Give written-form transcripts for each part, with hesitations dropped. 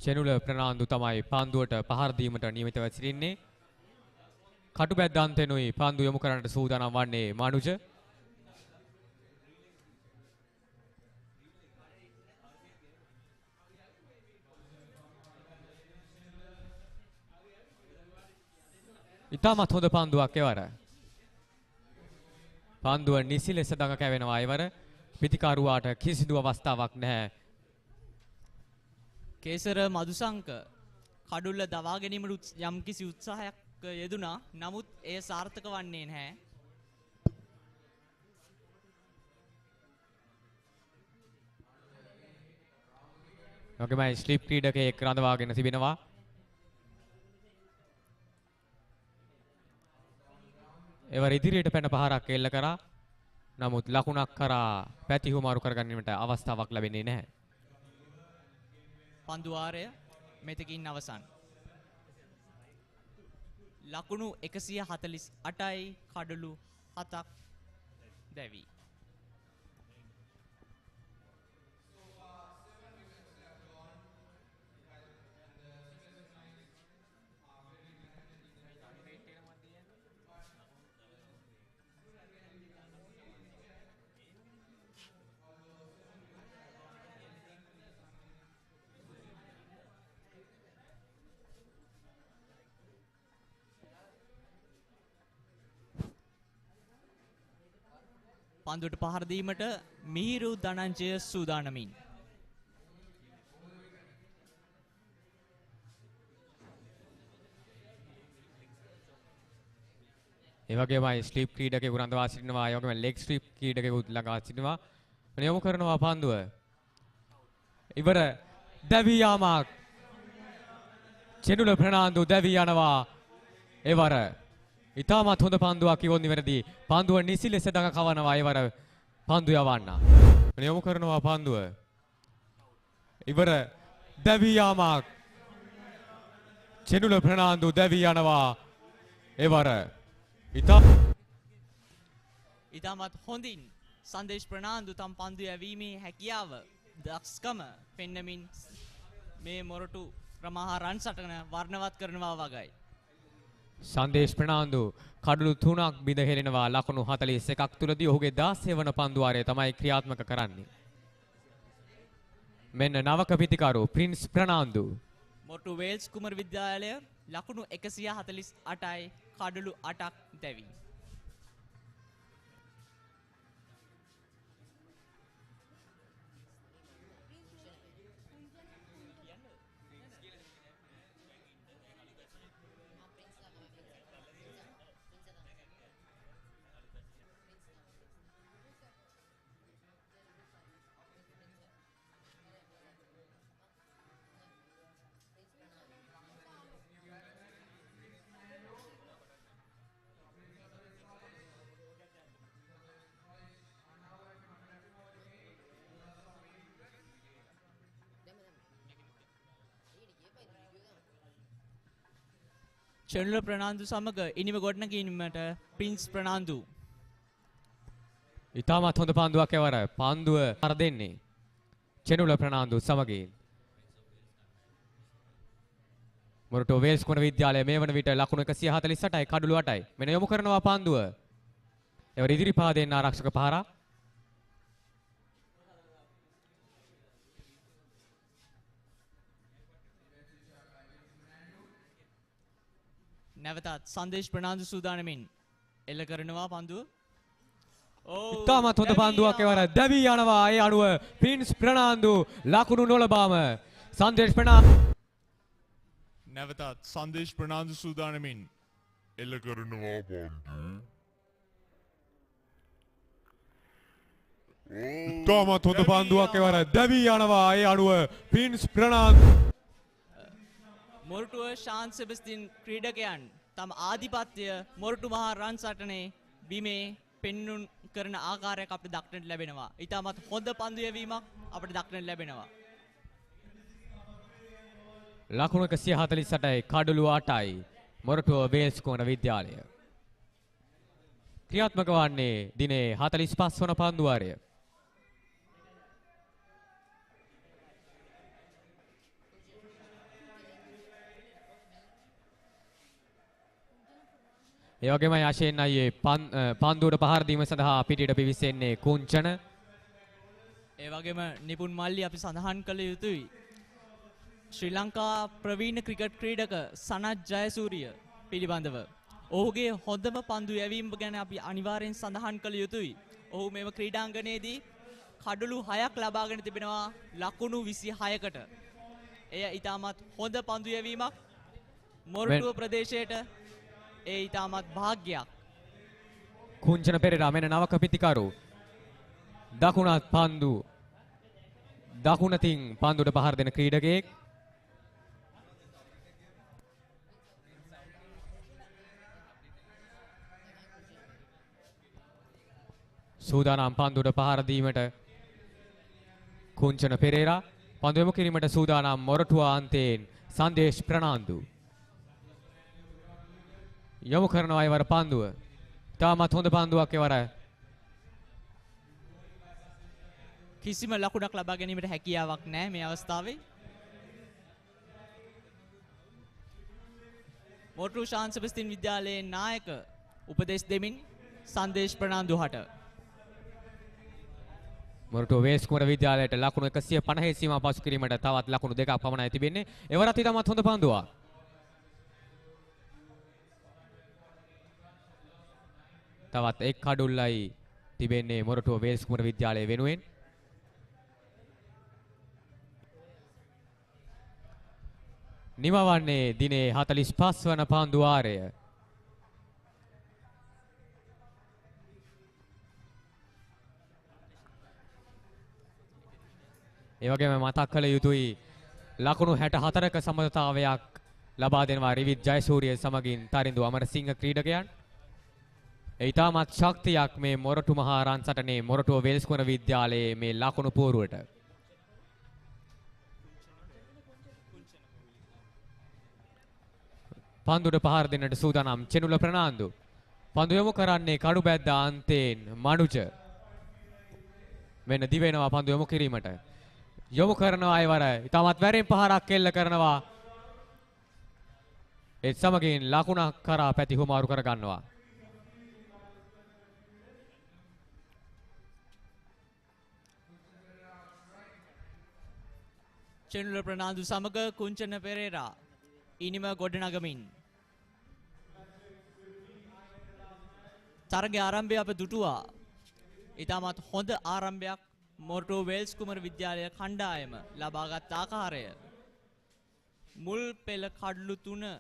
චෙනුල ප්‍රනාන්දු තමයි පන්දුවට පහර දීමට නියමිතව සිටින්නේ. කටුබැද්දන්තෙනුයි පන්දු යොමු කරන්නට සූදානම් වන්නේ මනුජ. ඉතාමත් හොඳ පන්දුවක් එවර. පන්දුව නිසි ලෙස දඟ කැවෙනවා එවර. පිතිකරුවාට කිසිදු අවස්ථාවක් නැහැ. කේසර මදුසංක කඩුල්ල දවා ගැනීමට යම් කිසි උත්සාහයක් යෙදුණා. නමුත් එය සාර්ථක වන්නේ නැහැ. ඔකමයි ස්ලිප් ක්‍රීඩකයෙක් රඳවාගෙන තිබෙනවා. එවර ඉදිරියට පැන පහරක් එල්ල කරා. නමුත් ලකුණක් කරා පැතිහුමාරු කරගැනීමට අවස්ථාවක් ලැබෙන්නේ නැහැ. පන්දු වාරය මෙතකින් අවසන්. ලකුණු 148යි කඩලු 7ක් දැවි. පන්දුවට පහර දීමට මිහිරු ධනංජය සූදානමින්. ඒ වගේමයි ස්ලිප් ක්‍රීඩකයෙකු රඳවා සිටිනවා. ඒ වගේම ලෙග් ස්ලිප් ක්‍රීඩකයෙකු ළඟා සිටිනවා. යොමු කරනවා පන්දුව. ඉවර දැවි යාමක්. චෙනුල ප්‍රනාන්දු දැවි යනවා. එවර ඉතාමත් හොඳ පන්දුවක් කිවොත් නිවැරදි. පන්දුව නිසි ලෙස දඟ කවනවා. එවර පන්දු යවන්න. යොමු කරනවා පන්දුව. ඉවර දැවි යාමක්. චෙනුල ප්‍රනාන්දු දැවි යනවා. එවර ඉතාමත් හොඳින් සංදේශ් ප්‍රනාන්දු තම පන්දු යැවීමේ හැකියාව දක්ෂකම පෙන්නමින් මේ මොරටු ප්‍රමහා රන් සටන වර්ණවත් කරනවා වගයි. සංදේශ් ප්‍රනාන්දු කඩලු 3ක් බිඳ හෙලෙනවා. ලකුණු 41ක් තුලදී ඔහුගේ 16 වන පන්දු වාරය තමයි ක්‍රියාත්මක කරන්නේ. මෙන්න නවක පිතිකරු ප්‍රින්ස් ප්‍රනාන්දු. මොරටු වේල්ස් කුමර විද්‍යාලය ලකුණු 148යි කඩලු 8ක් දැවි. චෙනුල ප්‍රනාන්දු සමග ඉනිම ගොඩනගීමට ප්‍රින්ස් ප්‍රනාන්දු. ඉතාමත් හොඳ පන්දුවක් එවර. පන්දුව අර දෙන්නේ චෙනුල ප්‍රනාන්දු සමගින්. මොරටු වේල්ස් කුමර විද්‍යාලය මේ වන විට ලකුණු 148යි කඩලු 8යි. මෙන්න යොමු කරනවා පන්දුව. එවර ඉදිරිපාදයෙන් ආරක්ෂක පහරක්. නැවතත් සංදේශ් ප්‍රනාන්දු සූදානමින් එල්ල කරනවා පන්දුව. ඉතාමත් හොඳ පන්දුවක් එවර දැවි යනවා. ඒ අනුව ප්‍රින්ස් ප්‍රනාන්දු ලකුණු නොලබාම සංදේශ් ප්‍රනාන්දු නැවතත් සංදේශ් ප්‍රනාන්දු සූදානමින් එල්ල කරනවා පන්දු. ඉතාමත් හොඳ පන්දුවක් එවර දැවි යනවා. ඒ අනුව ප්‍රින්ස් ප්‍රනාන්දු මොරටුව ශාන්ත සෙබස්තින් ක්‍රීඩකයන් තම ආධිපත්‍ය මොරටු මහා රන් සටනේ බිමේ පෙන්නුම් කරන ආකාරයක් අපිට දක්නට ලැබෙනවා. ඉතාමත් හොඳ පන්දු යැවීමක් අපිට දක්නට ලැබෙනවා. ලකුණු 148යි කඩලු 8යි මොරටුව වේල්ස් කුමර විද්‍යාලය. ක්‍රියාත්මක වන්නේ දිනේ 45 වන පන්දු වාරය. ඒ වගේමයි ආශේන් අයියේ පන්දුවට පහර දීම සඳහා පිටියට පිවිසෙන්නේ කුංචන. ඒ වගේම නිපුන් මල්ලි අපි සඳහන් කළ යුතුයි. ශ්‍රී ලංකා ප්‍රවීණ ක්‍රිකට් ක්‍රීඩක සනත් ජයසූරිය පිළිබඳව ඔහුගේ හොඳම පන්දු යැවීම ගැන අපි අනිවාර්යෙන් සඳහන් කළ යුතුයි. ඔහු මෙම ක්‍රීඩාංගණයේදී කඩලු 6ක් ලබාගෙන තිබෙනවා ලකුණු 26කට. එය ඉතාමත් හොඳ පන්දු යැවීමක්. මොරටුව ප්‍රදේශයට ඒ ඉතාමත් භාග්‍යයක්. කුංචන පෙරේරා මෙන්න නවක පිතිකරු. දකුණත් පන්දු. දකුණතින් පන්දුවට පහර දෙන ක්‍රීඩකයෙක්. සූදානම් පන්දුවට පහර දීමට කුංචන පෙරේරා. පන්දු යොමු කිරීමට සූදානම් මොරටුවා අන්තයෙන් සංදේශ් ප්‍රනාන්දු. යොමු කරනවා ඉවර පන්දුව. තාමත් හොඳ පන්දුවක් එවර. කිසිම ලකුණක් ලබා ගැනීමට හැකියාවක් නැහැ මේ අවස්ථාවේ. මොරටු ශාන් සෙබස්තින් විද්‍යාලයේ නායක උපදෙස් දෙමින් සංදේශ් ප්‍රනාන්දු හට. මොරටුව වේස් කුමර විද්‍යාලයට ලකුණු 150 සීමා පසු කිරීමට තවත් ලකුණු දෙකක් පමණයි තිබෙන්නේ. එවරත් ඉතාමත් හොඳ පන්දුවක්. තවත් එක් කඩුල්ලයි තිබෙන්නේ මොරටුව වේස් කුමර විද්‍යාලය වෙනුවෙන්. නිමවන්නේ දිනේ 45 වන පන්දු වාරය. ඒ වගේම මතක් කළ යුතුයි ලකුණු 64ක සමතාවයක් ලබා දෙනවා රිවිත් ජයසූරිය සමගින් තරිඳු අමරසිංහ ක්‍රීඩකයන්. ඒ ඉතාමත් ශක්තියක් මේ මොරටු මහා රන් සටනේ මොරටුව වේල්ස් කුමර විද්‍යාලයේ මේ ලකුණු පුවරුවට. පන්දුට පහර දෙන්නට සූදානම් චෙනුල ප්‍රනාන්දු. පන්දු යොමු කරන්නේ කඩු බැද්දා අන්තයෙන් මනුජ. මෙන්න දිවෙනවා පන්දු යොමු කිරීමට. යොමු කරනවා අයවර. ඉතාමත් වැරෙන් පහරක් එල්ල කරනවා. ඒත් සමගින් ලකුණක් කරා පැති හුමාරු කරගන්නවා. චෙනුල ප්‍රනාන්දු සමග කුංචන පෙරේරා ඉනිම ගොඩනගමින් තරගයේ ආරම්භය අප දුටුවා. ඉතාමත් හොඳ ආරම්භයක් මොරටුව වේල්ස් කුමර විද්‍යාලය කණ්ඩායම ලබාගත් ආකාරය. මුල් පෙළ කඩලු 3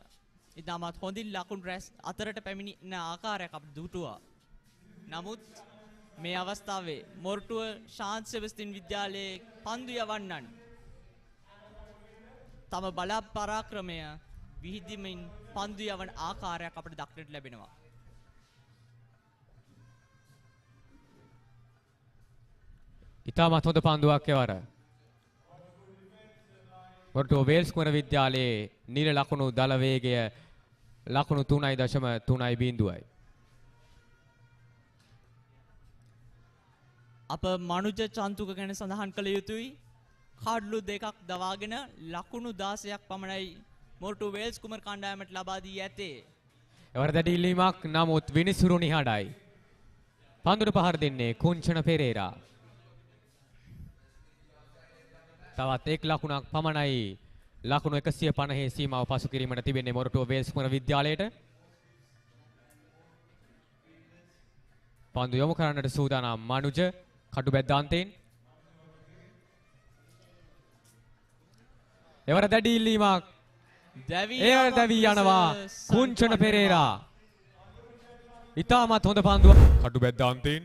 ඉතාමත් හොඳින් ලකුණු රැස් අතරට පැමිණෙන ආකාරයක් අප දුටුවා. නමුත් මේ අවස්ථාවේ මොරටුව ශාන් සෙබස්තින් විද්‍යාලයේ පන්දු යවන්නන් තම බල පරාක්‍රමය විහිදිමින් පන්දු යවන ආකාරයක් අපට දක්නට ලැබෙනවා. ඉතාමත් හොඳ පන්දුවක් එවර. මොරටුව වේල්ස් කුමර විද්‍යාලයේ නිල ලකුණු දල වේගය ලකුණු 3.3 අප මනුජ චන්තුක ගැන සඳහන් කළ යුතුයි. කඩලු දෙකක් දවාගෙන ලකුණු 16ක් පමණයි මොරටුව වේල්ස් කුමර කණ්ඩායමට ලබා දී ඇතේ. එවර දැඩි ඉල්ලීමක් නමුත් විනිසුරු නිහඬයි. පන්දුට පහර දෙන්නේ කුංචන පෙරේරා. තවත් එක් ලකුණක් පමණයි ලකුණු 150 සීමාව පසු කිරීමට තිබෙන්නේ මොරටුව වේල්ස් කුමර විද්‍යාලයට. පන්දු යොමු කරන්නට සූදානම් මනුජ කඩු බැද්දාන්තයෙන්. එවර දැඩි ඉල්ලීමක් දැවී යනවා කුංචන පෙරේරා. ඉතාමත් හොඳ පන්දුවක් කඩු බැද්දාන්තයෙන්.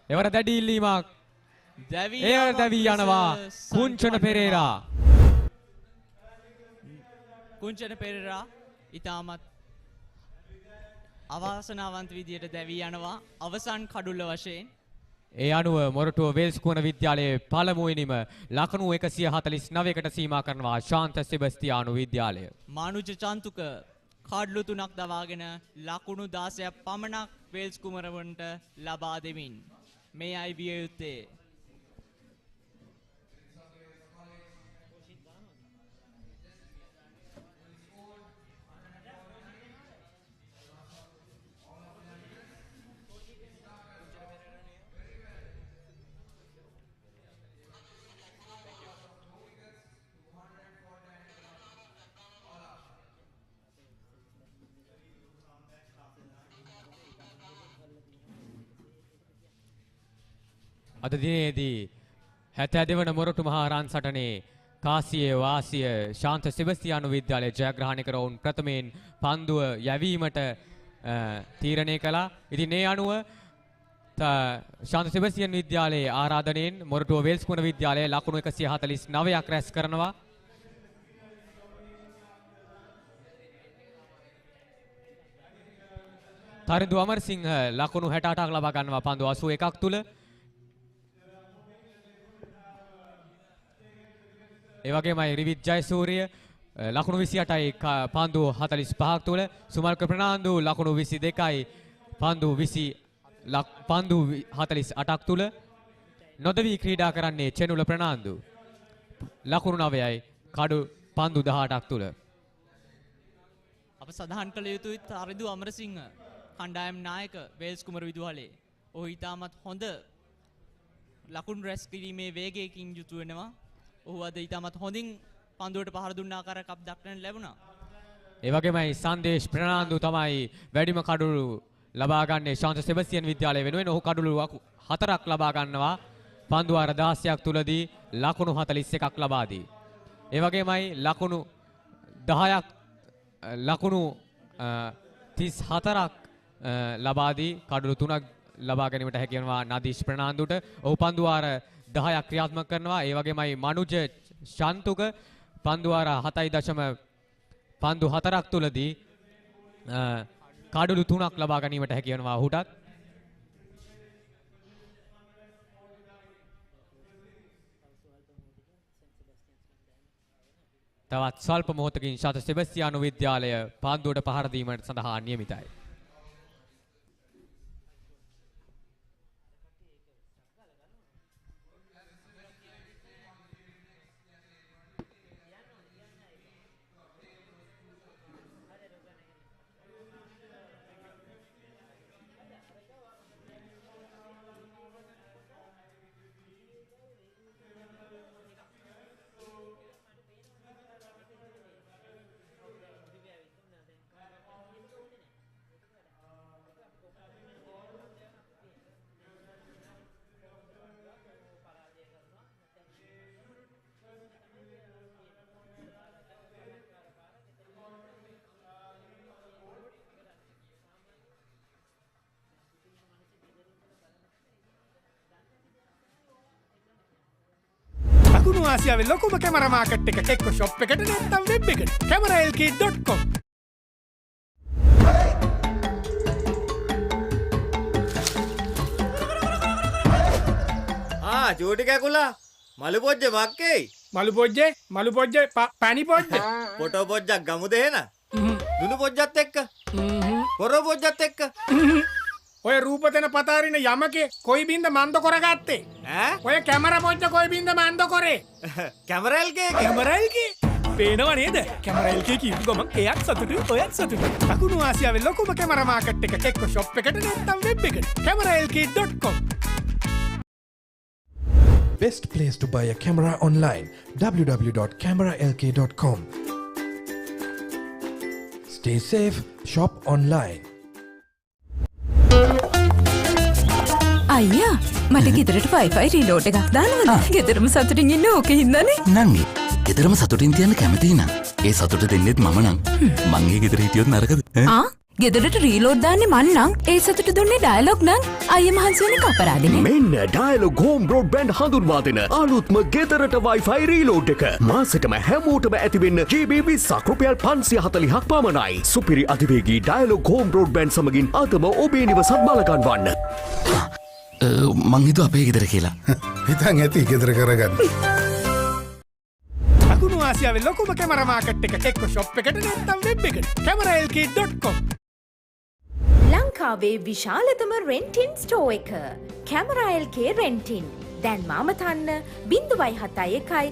එවර දැඩි ඉල්ලීමක් දැවී යනවා කුංචන පෙරේරා. කුංචන පෙරේරා ඉතාමත් අවාසනාවන්ත විදියට දැවී යනවා අවසන් කඩුල්ල වශයෙන්. ඒ අනුව මොරටුව වේල්ස් කුමර විද්‍යාලයේ පළමුවෙනිම ලකුණු 149කට සීමා කරනවා ශාන්ත සෙබස්තියානු විද්‍යාලය. මානුජ චන්තුක කඩලු 3ක් දවාගෙන ලකුණු 16ක් පමණක් වේල්ස් කුමරවන්ට ලබා දෙමින් මේ අයි විය යුත්තේ අද දිනේදී 72 වන මොරටු මහා රන් සටනේ කාසියේ වාසිය ශාන්ත සෙබස්තියානු විද්‍යාලයේ ජයග්‍රහණය කර වුන් ප්‍රථමයෙන් පන්දුව යැවීමට තීරණය කළා. ඉතින් ඒ අනුව ශාන්ත සෙබස්තියානු විද්‍යාලයේ ආරාධනයෙන් මොරටුව වේල්ස් කුණ විද්‍යාලය ලකුණු 149ක් රැස් කරනවා. තරිඳු අමරසිංහ ලකුණු 68ක් ලබා ගන්නවා පන්දු 81ක් තුල. ඒ වගේමයි රිවිත් ජයසූරිය ලකුණු 28යි පන්දු 45ක් තුල. සුමල්ක ප්‍රනාන්දු ලකුණු 22යි පන්දු 48ක් තුල. නොදවි ක්‍රීඩා කරන්නේ චෙනුල ප්‍රනාන්දු ලකුණු 9යි කඩු පන්දු 18ක් තුල. අප සඳහන් කළ යුතුයි තරිඳු අමරසිංහ කණ්ඩායම් නායක වේල්ස් කුමරු විදුහලේ. ඔහු ඉතාමත් හොඳ ලකුණු රැස් කිරීමේ වේගයකින් යුතු වෙනවා. ඔහු අද ඉතාමත් හොඳින් පන්දුවට පහර දුන්න ආකාරයක් අප දක්නට ලැබුණා. ඒ වගේමයි සංදේශ් ප්‍රනාන්දු තමයි වැඩිම කඩුළු ලබා ගන්නේ ශාන්ත සෙබස්තියන් විද්‍යාලය වෙනුවෙන්. ඔහු කඩුළු 4ක් ලබා ගන්නවා පන්දු වාර 16ක් තුලදී ලකුණු 41ක් ලබා දී. ඒ වගේමයි ලකුණු 10ක් ලකුණු 34ක් ලබා දී කඩුළු 3ක් ලබා ගැනීමට හැකි වෙනවා නදීෂ් ප්‍රනාන්දුට. ඔහු පන්දු වාර 10ක් ක්‍රියාත්මක කරනවා. ඒ වගේමයි මනුජ ශාන්තුක පන්දු වාර 7.4ක් තුලදී කඩුළු 3ක් ලබා ගැනීමට හැකි වෙනවා ඔහුටත්. තවත් ස්වල්ප මොහොතකින් ශාන්ත සෙබස්තියානු විද්‍යාලය පන්දුවට පහර දීමට සඳහා නියමිතයි. දකුණු ආසියාවේ ලොකුම කැමරා මාකට් එක එක්ක ෂොප් එකට නැත්නම් වෙබ් එකට cameralk.com. චූටි කැකුලා මලු පොජ්ජ මක්කේ මලු පොජ්ජේ පැණි පොජ්ජ පොටෝ පොජ්ජක් ගමුද එහෙනම් දුනු පොජ්ජත් එක්ක පොරෝ පොජ්ජත් එක්ක ඔය රූපතන පතාරින යමකේ කොයි බින්ද මන්ද කරගත්තේ ඔය කැමරා පොජ්ජ කොයි බින්ද මන්ද කරේ කැමරල්ගේ පේනව නේද කැමරල්ගේ කියපු ගමන් එයත් සතුටු ඔයත් සතුටු. දකුණු ආසියාවේ ලොකුම කැමරා මාකට් එක එක්ක ෂොප් එකට නැත්නම් වෙබ් එකට cameralk.com. Best place to buy a camera online www.cameralk.com. Stay safe, shop online. අයියා මට ගෙදරට Wi-Fi රීලෝඩ් එකක් දාන්නවද? ගෙදරම සතුටින් ඉන්න ඕකේ හින්දානේ. නංගි ගෙදරම සතුටින් තියන්න කැමති නම් ඒ සතුට දෙන්නෙත් මම නම් මං ඒ ගෙදර හිටියොත් නරකද? ගෙදරට රීලෝඩ් දාන්නේ මන් නම් ඒ සතුට දුන්නේ ඩයලොග් නම් අයියා මහන්සි වෙන අපරාධනේ. මෙන්න ඩයලොග් හෝම් බ්‍රෝඩ්බෑන්ඩ් හඳුන්වා දෙන අලුත්ම ගෙදරට Wi-Fi රීලෝඩ් එක. මාසෙටම හැමෝටම ඇතිවෙන්න GB 20ක් රුපියල් 540ක් පමණයි. සුපිරි අධිවේගී ඩයලොග් හෝම් බ්‍රෝඩ්බෑන්ඩ් සමගින් අදම ඔබේ නිවසත් බලකන්වන්න. මං හිතුවා අපේ ගෙදර කියලා. හිතන් ඇති ගෙදර කරගන්න. දකුණු ආසියාවේ ලොකුම කැමරා මාකට් එක එක්ක ෂොප් එකට නැත්නම් වෙබ් එකට cameralk.com. ලංකාවේ විශාලතම රෙන්ටින් ස්ටෝ එක කැමරාල්ක රෙන්ටින්. දැන් මාමතන්න 0.71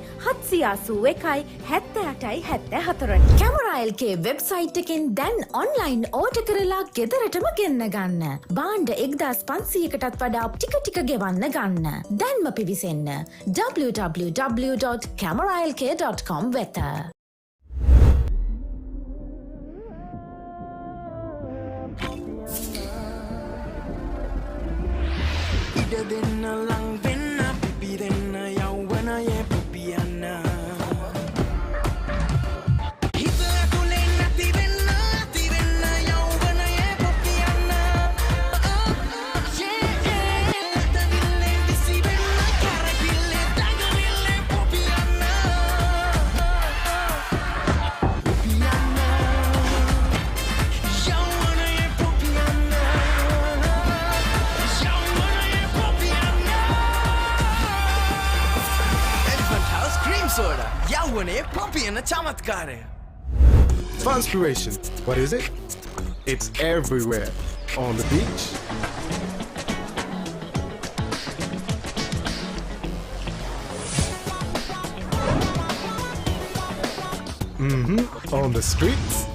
කැමරාල්කේ වෙබ්සයිට් එකෙන් දැන් ඔන්ලයින් ඕඩර් කරලා ගෙදරටම ගෙන්න ගන්න. බාණ්ඩ 1500කටත් වඩා ටික ගෙවන්න ගන්න. දැන්ම පිවිසෙන්න www.cameralk.com වෙත. ඉඩ දෙන්න ලං වෙන්න Puppy and a chamatkare. Transpiration. What is it? It's everywhere. On the beach, on the streets,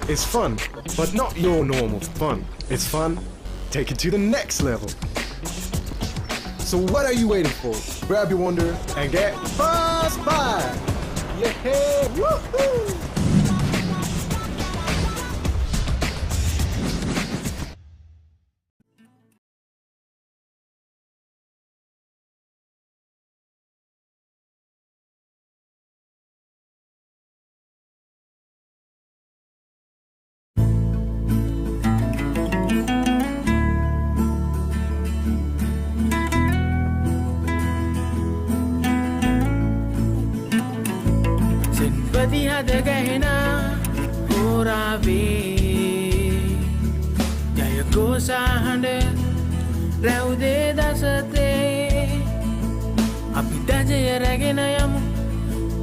it's fun, but not your normal fun. It's fun, take it to the next level. So what are you waiting for? Grab your wonder and get Fast by! Yeah! Woohoo! Hada gahna horave jaya gosa hande raude dasate apita jaya ragena yamu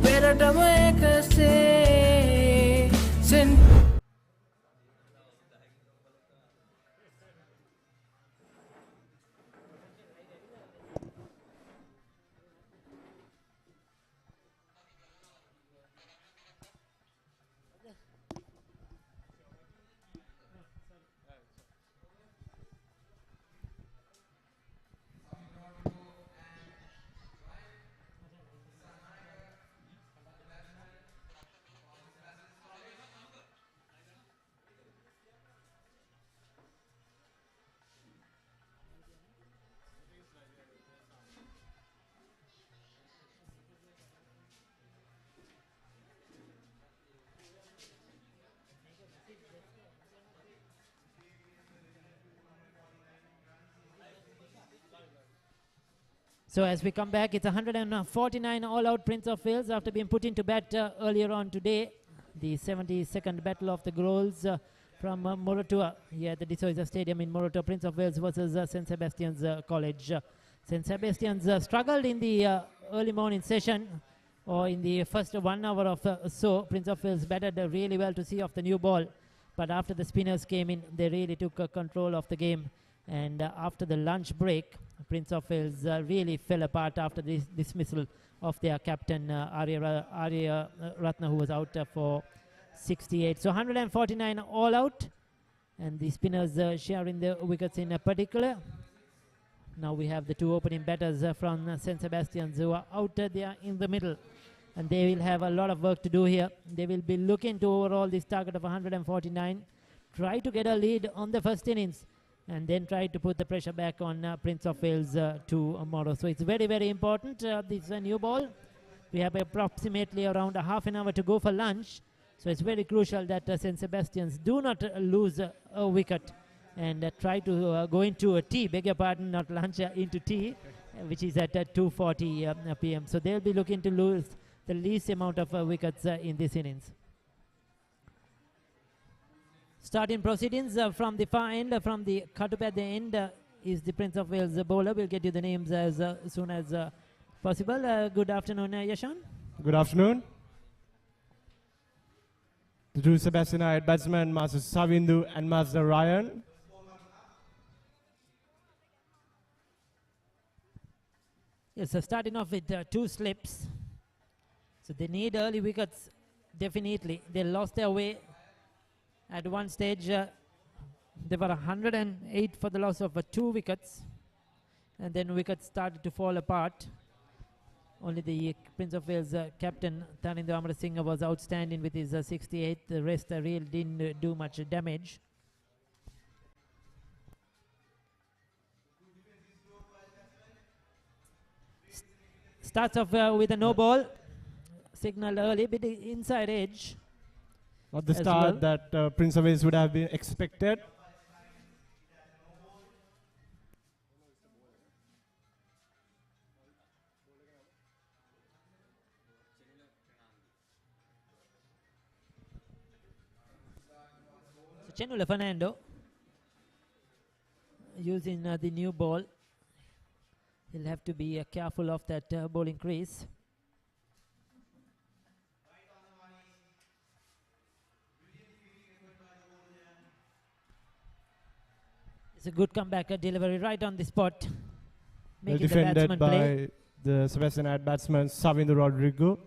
peratama ekase sen. So as we come back, it's 149 all-out Prince of Wales after being put into bat earlier on today. The 72nd Battle of the Grolls from Moratuwa here at the Soysa Stadium in Moratuwa. Prince of Wales versus St. Sebastian's College. St. Sebastian's struggled in the early morning session, or in the first 1 hour of so. Prince of Wales batted really well to see off the new ball. But after the spinners came in, they really took control of the game. And after the lunch break, Prince of Wales really fell apart after the dismissal of their captain Arya Ratna, who was out for 68. So 149 all out, and the spinners sharing the wickets in particular. Now we have the two opening batters from St. Sebastian's who are out there in the middle, and they will have a lot of work to do here. They will be looking to overall this target of 149, try to get a lead on the first innings, and then try to put the pressure back on Prince of Wales tomorrow. So it's very, very important, this new ball. We have approximately around a half an hour to go for lunch. So it's very crucial that St. Sebastian's do not lose a wicket and try to go into a tea, beg your pardon, not lunch, into tea, which is at 2:40 p.m. So they'll be looking to lose the least amount of wickets in this innings. Starting proceedings from the far end, from the cut-up at the end, is the Prince of Wales bowler. We'll get you the names as soon as possible. Good afternoon, Yashan. Good afternoon. The two Sebastian at batsmen, Master Savindu and Master Ryan. Yes, so starting off with two slips. So they need early wickets, definitely. They lost their way. At one stage, they were 108 for the loss of 2 wickets. And then wickets started to fall apart. Only the Prince of Wales captain, Tyronne Fernando, was outstanding with his 68. The rest really didn't do much damage. Starts off with a no ball. Signal early, bit inside edge. Not the start that Prince of Wales would have been expected. Tyronne Fernando using the new ball. He'll have to be careful of that bowling crease. It's a good comeback delivery right on the spot. Well Making the defended batsman by play. the Sebastian at batsman Savindu Rodrigo.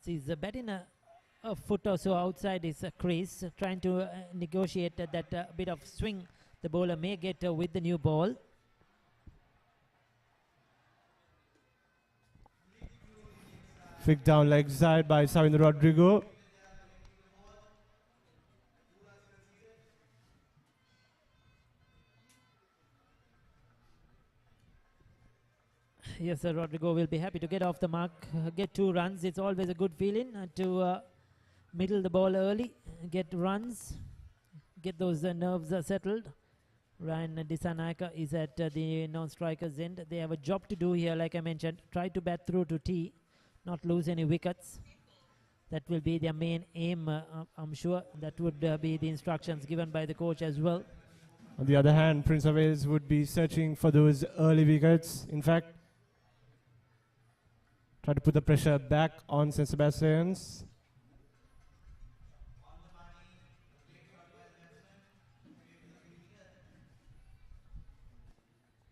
He's batting a foot or so outside his crease, trying to negotiate that bit of swing the bowler may get with the new ball. Flick down leg side by Savindu Rodrigo. Yes, Rodrigo will be happy to get off the mark, get 2 runs. It's always a good feeling to middle the ball early, get runs, get those nerves settled. Ryan Dissanayake is at the non-striker's end. They have a job to do here, like I mentioned. Try to bat through to tee, not lose any wickets. That will be their main aim, I'm sure. That would be the instructions given by the coach as well. On the other hand, Prince of Wales would be searching for those early wickets. In fact, try to put the pressure back on St. Sebastian's.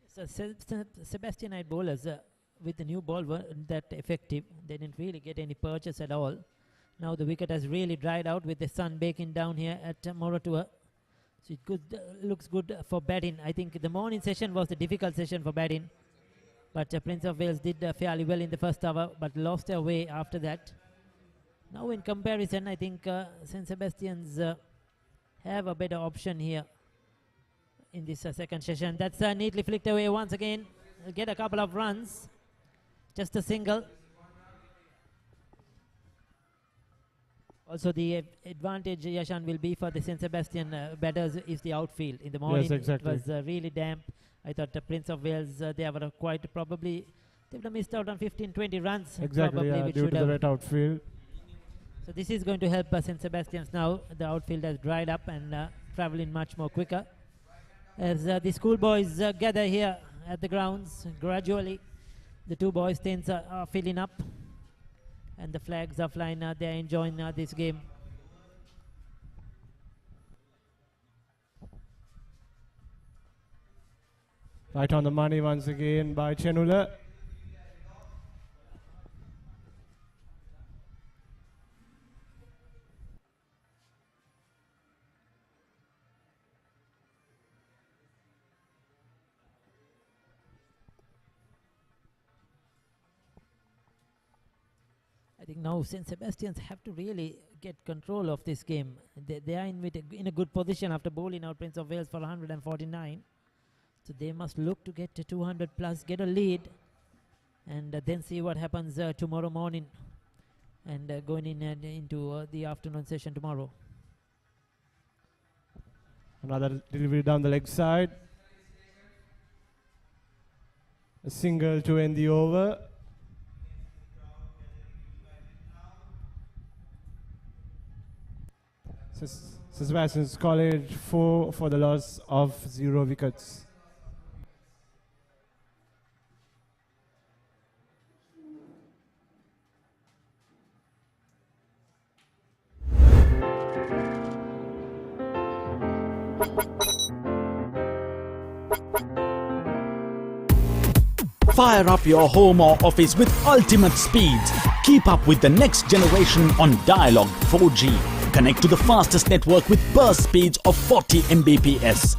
So Sebastianite bowlers with the new ball weren't that effective. They didn't really get any purchase at all. Now the wicket has really dried out with the sun baking down here at Moratuwa. So it looks good for batting. I think the morning session was the difficult session for batting. But Prince of Wales did fairly well in the first hour, but lost their way after that. Now in comparison, I think St. Sebastian's have a better option here in this second session. That's neatly flicked away once again. Get a couple of runs. Just a single. Also the advantage, Yashan, will be for the St. Sebastian batters is the outfield. In the morning, Yes, exactly. it was really damp. I thought the Prince of Wales, they were quite probably, they would have missed out on 15-20 runs. Exactly, probably, which due should to have. the wet outfield. So this is going to help St. Sebastian's now. The outfield has dried up and traveling much more quicker. As the schoolboys gather here at the grounds, gradually the 2 boys' tents are filling up and the flags are flying. They are enjoying this game. Right on the money once again by Tyronne. I think now St. Sebastians have to really get control of this game. They are in a good position after bowling out Prince of Wales for 149. So they must look to get to 200 plus, get a lead, and then see what happens tomorrow morning and going into the afternoon session tomorrow. Another delivery down the leg side. A single to end the over. Sebastian's College 4 for the loss of 0 wickets. Fire up your home or office with ultimate speeds. Keep up with the next generation on Dialog 4G. Connect to the fastest network with burst speeds of 40 Mbps.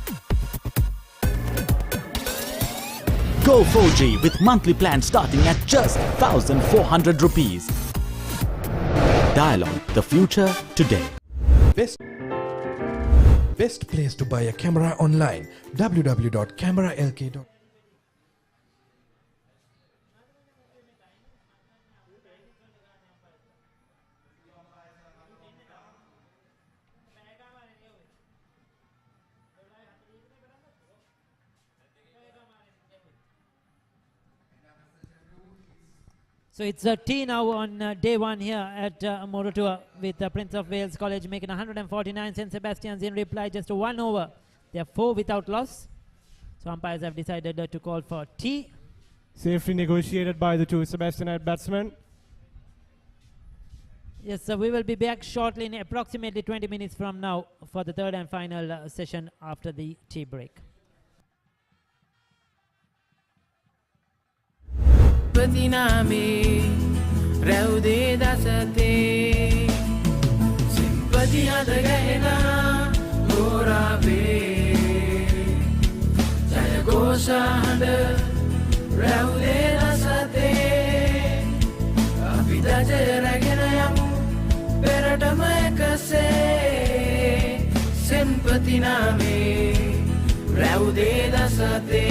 Go 4G with monthly plans starting at just 1,400 rupees. Dialog, the future today. Best place to buy a camera online, www.cameralk.com. So it's a T now on day one here at Moratuwa with Prince of Wales College making 149. St. Sebastian's in reply just 1 over. They are 4 without loss. So umpires have decided to call for T. Safely negotiated by the two Sebastianite batsmen. Yes, so we will be back shortly in approximately 20 minutes from now for the third and final session after the tea break. Patiname raude dasate simpati hada gahena morabe jaya gosha hada raude dasate apita jaya ragena yamu peratama ekase simpati name raude dasate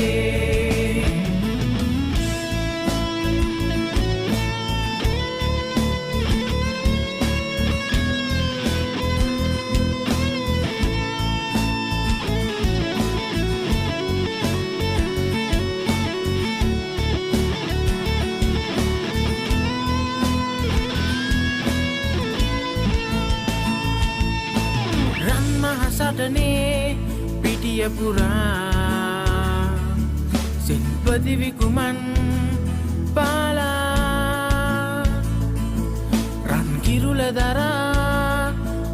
Satane pitiya pura Senpati vikuman pala Ran kirula dara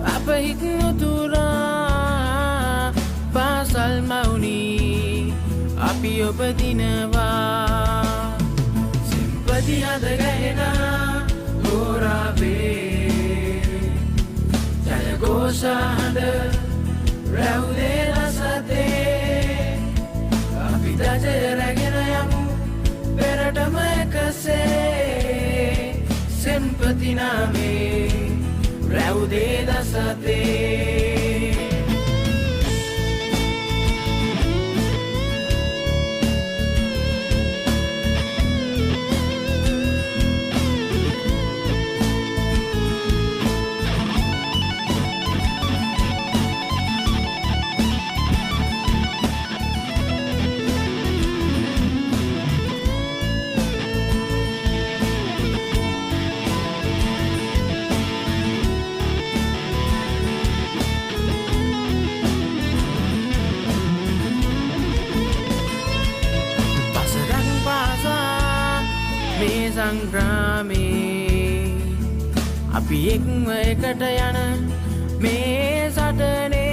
apa hiknutura Pasal mauni api obadinawa Senpati hada gahena morabe Jaya gosha hada raude dasate apita jaya ragena yamu peratama ekase simpati name raude dasate සංග්‍රාමේ අපි එක්ම එකට යන මේ සටනේ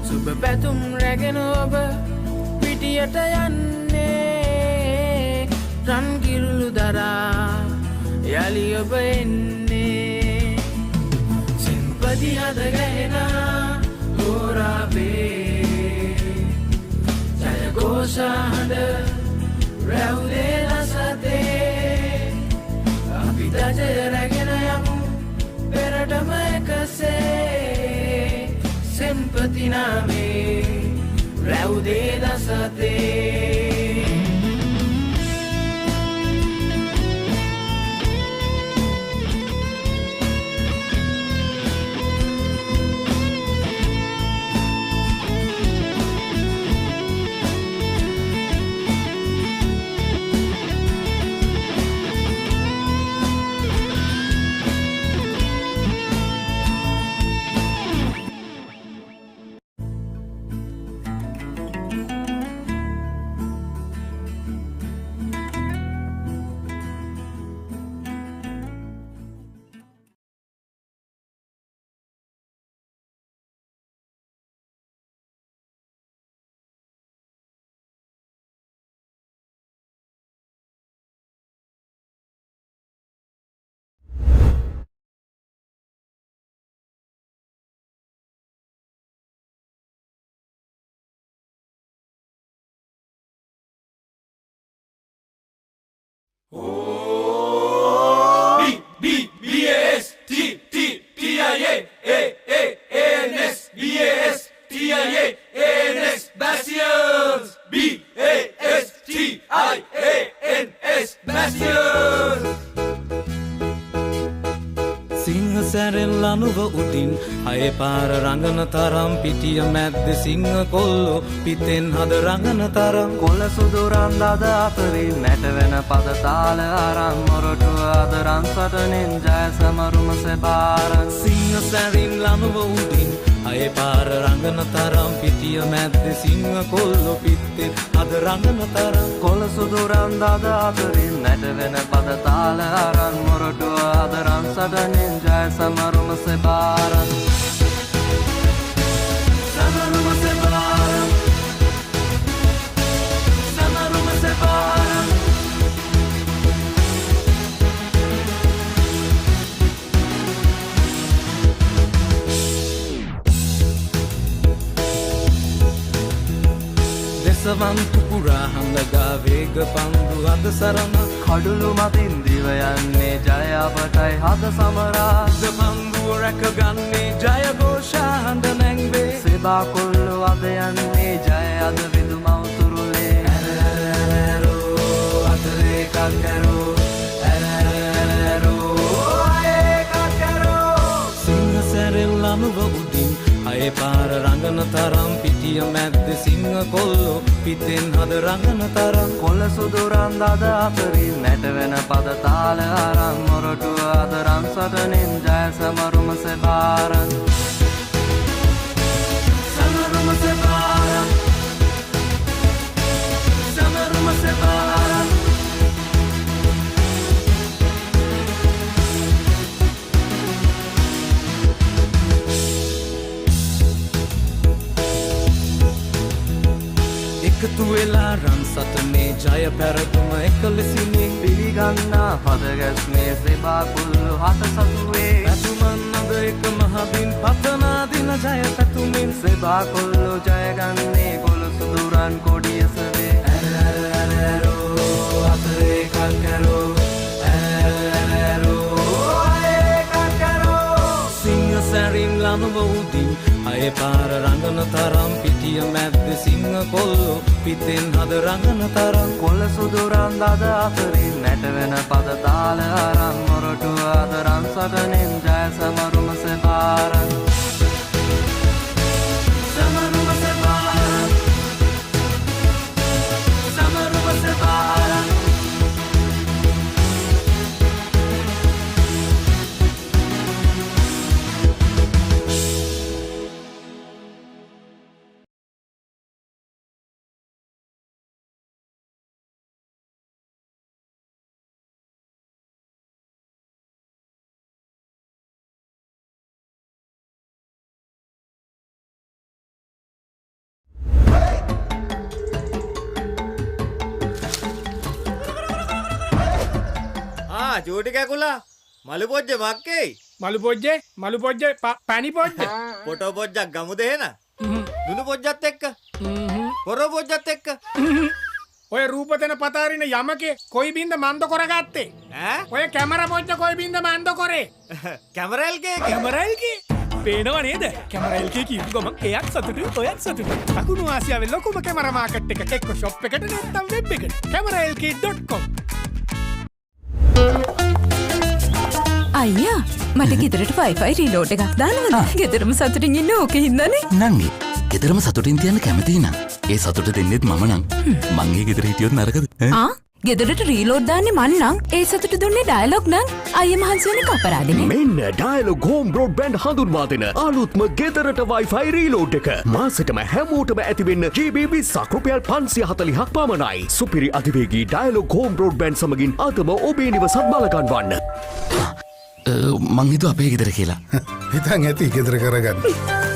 සුබ පැතුම් රැගෙන ඔබ පිටියට යන්නේ රන් කිරුළු දරා යලි ඔබ එන්නේ සෙන්පති හද ගැහෙන හෝරාවේ ජය ഘോഷා හඬ රැවුලේ රසතේ අපිට ජය රැගෙන යමු පෙරටම එකසේ සෙන්පති නාමේ රැවුදේ දසතේ සිංහ සැරෙන් ලනුව උදින් අය පාර රඟන තරම් පිටිය මැද්ද සිංහ කොල්ලෝ පිතෙන් හද රඟන තරම් කොළ සුදුරන් දද අතරින් නැටවෙන පද තාල අරන් මොරටුව අදරන් සටනෙන් ජය සමරුම සෙබාරන් සිංහ සැරින් ලනුව උදින් අය පාර රඟන තරම් පිටිය මැද්ද සිංහ කොල්ලෝ පිතෙන් හද රඟන තරම් කොළ සුදුරන් දද අතරින් නැටවෙන පද තාල අරන් මොරටුව අදරන් සටනෙන් ජය සමරුම සෙබාරන් සමරුම සෙබාරන් සමරුම සෙබාරන් දෙසවන් පුපුරා හඳගා වේග පන්දු අද සරණ කඩුළු මතින් දිව යන්නේ ජය අපටයි හද සමරා පන්දුව රැකගන්නේ ජය ഘോഷා හඳ නැංවේ සෙබා කොල්ලෝ අද යන්නේ ජය අද විදු මවතුරුලේ ඇරෝ අතරේ කක්කරෝ ඇරෝ අයේ කක්කරෝ සිංහ සැරෙල් ලනුව උදින් අය පාර රඟන තරම් පිටිය මැද්ද සිංහ කොල්ලෝ පිතෙන් හද රඟන තරම් කොළ සුදුරන් දද අතරින් නැටවෙන පද තාල අරන් මොරටුව අදරන් සටනෙන් ජය සමරුම සෙබාරන් සමරුම සෙබාරන් සමරුම සෙබාරන් එකතු වෙලා රන් සටනේ ජය පැරතුම එකලෙසිනේ පිළිගන්නා පද ගැස්මේ සෙබා කුල්ලු හත සතුවේ පැතුමන් අද එක මහදින් පතනා දින ජය පැතුමින් සෙබා කොල්ලෝ ජයගන්නේ කොළ සුදුරන් කොඩියසවේ ඇරෝ අතරේ කක්කරෝ ඇරෝ අයේ කක්කරෝ සිංහ සැරින් ලනුව උදින් අය පාර රඟන තරම් පිටිය මැද්ද සිංහ කොල්ලෝ පිතෙන් හද රඟන තරම් කොළ සුදුරන් දද අතරින් නැටවෙන පද තාල අරන් මොරටුව අදරන් සටනෙන් ජය සමරුම සෙබාරන් සමරුම සෙබාරන් සමරුම සෙබාරන් චූටි කැකුලා මලු පොජ්ජ මක්කේ මලු පොජ්ජේ පැණි පොජ්ජ පොටෝ පොජ්ජක් ගමුද එහෙනම් දුනු පොජ්ජත් එක්ක පොරෝ පොජ්ජත් එක්ක ඔය රූපතන පතාරින යමකේ කොයි බින්ද මන්ද කරගත්තේ ඈ ඔය කැමරා පොජ්ජ කොයි බින්ද මන්ද කරේ කැමරාල්ගේ පේනව නේද කැමරාල්ගේ කියපු ගමන් එයත් සතුටු ඔයත් සතුටු අකුණු ආසියාවේ ලොකුම කැමරා මාකට් එක එක්ක ෂොප් එකට නැත්නම් වෙබ් එකට cameralk.com අයියා මට ගෙදරට වයිෆයි රීලෝඩ් එකක් දාන්නවද? ගෙදරම සතුටින් ඉන්න ඕකේ හින්දානේ. නංගි, ගෙදරම සතුටින් තියන්න කැමති නම් ඒ සතුට දෙන්නෙත් මම නම් මං ඒ ගෙදර හිටියොත් නරකද? ගෙදරට රීලෝඩ් දාන්නේ මන් නම් ඒ සතුට දුන්නේ ඩයලොග් නම් අයියා මහන්සි වෙන කපරාදනේ. මෙන්න ඩයලොග් හෝම් බ්‍රෝඩ්බෑන්ඩ් හඳුන්වා දෙන අලුත්ම ගෙදරට Wi-Fi රීලෝඩ් එක. මාසෙටම හැමෝටම ඇතිවෙන්න GB 20ක් රුපියල් 540ක් පමණයි. සුපිරි අධිවේගී ඩයලොග් හෝම් බ්‍රෝඩ්බෑන්ඩ් සමගින් අදම ඔබේ නිවසත් බලගන්වන්න. මං හිතුවා අපේ ගෙදර කියලා. හිතන් ඇති ගෙදර කරගන්න.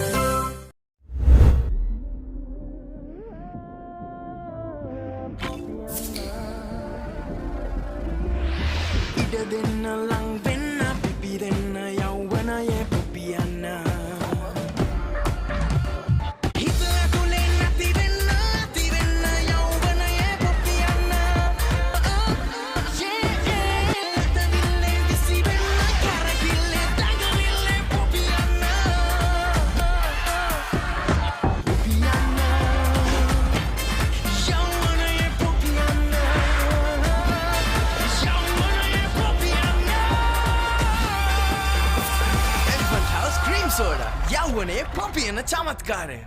සෝඩා යව්වනේ පොපියන චමත්කාරය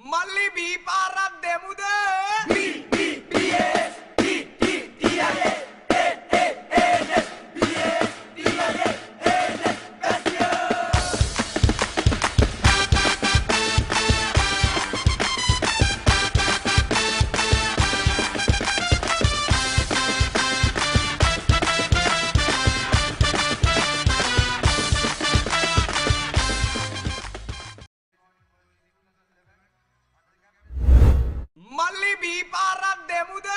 මල්ලි බී පාරක් දෙමුද මල්ලි බී පාරක් දෙමුද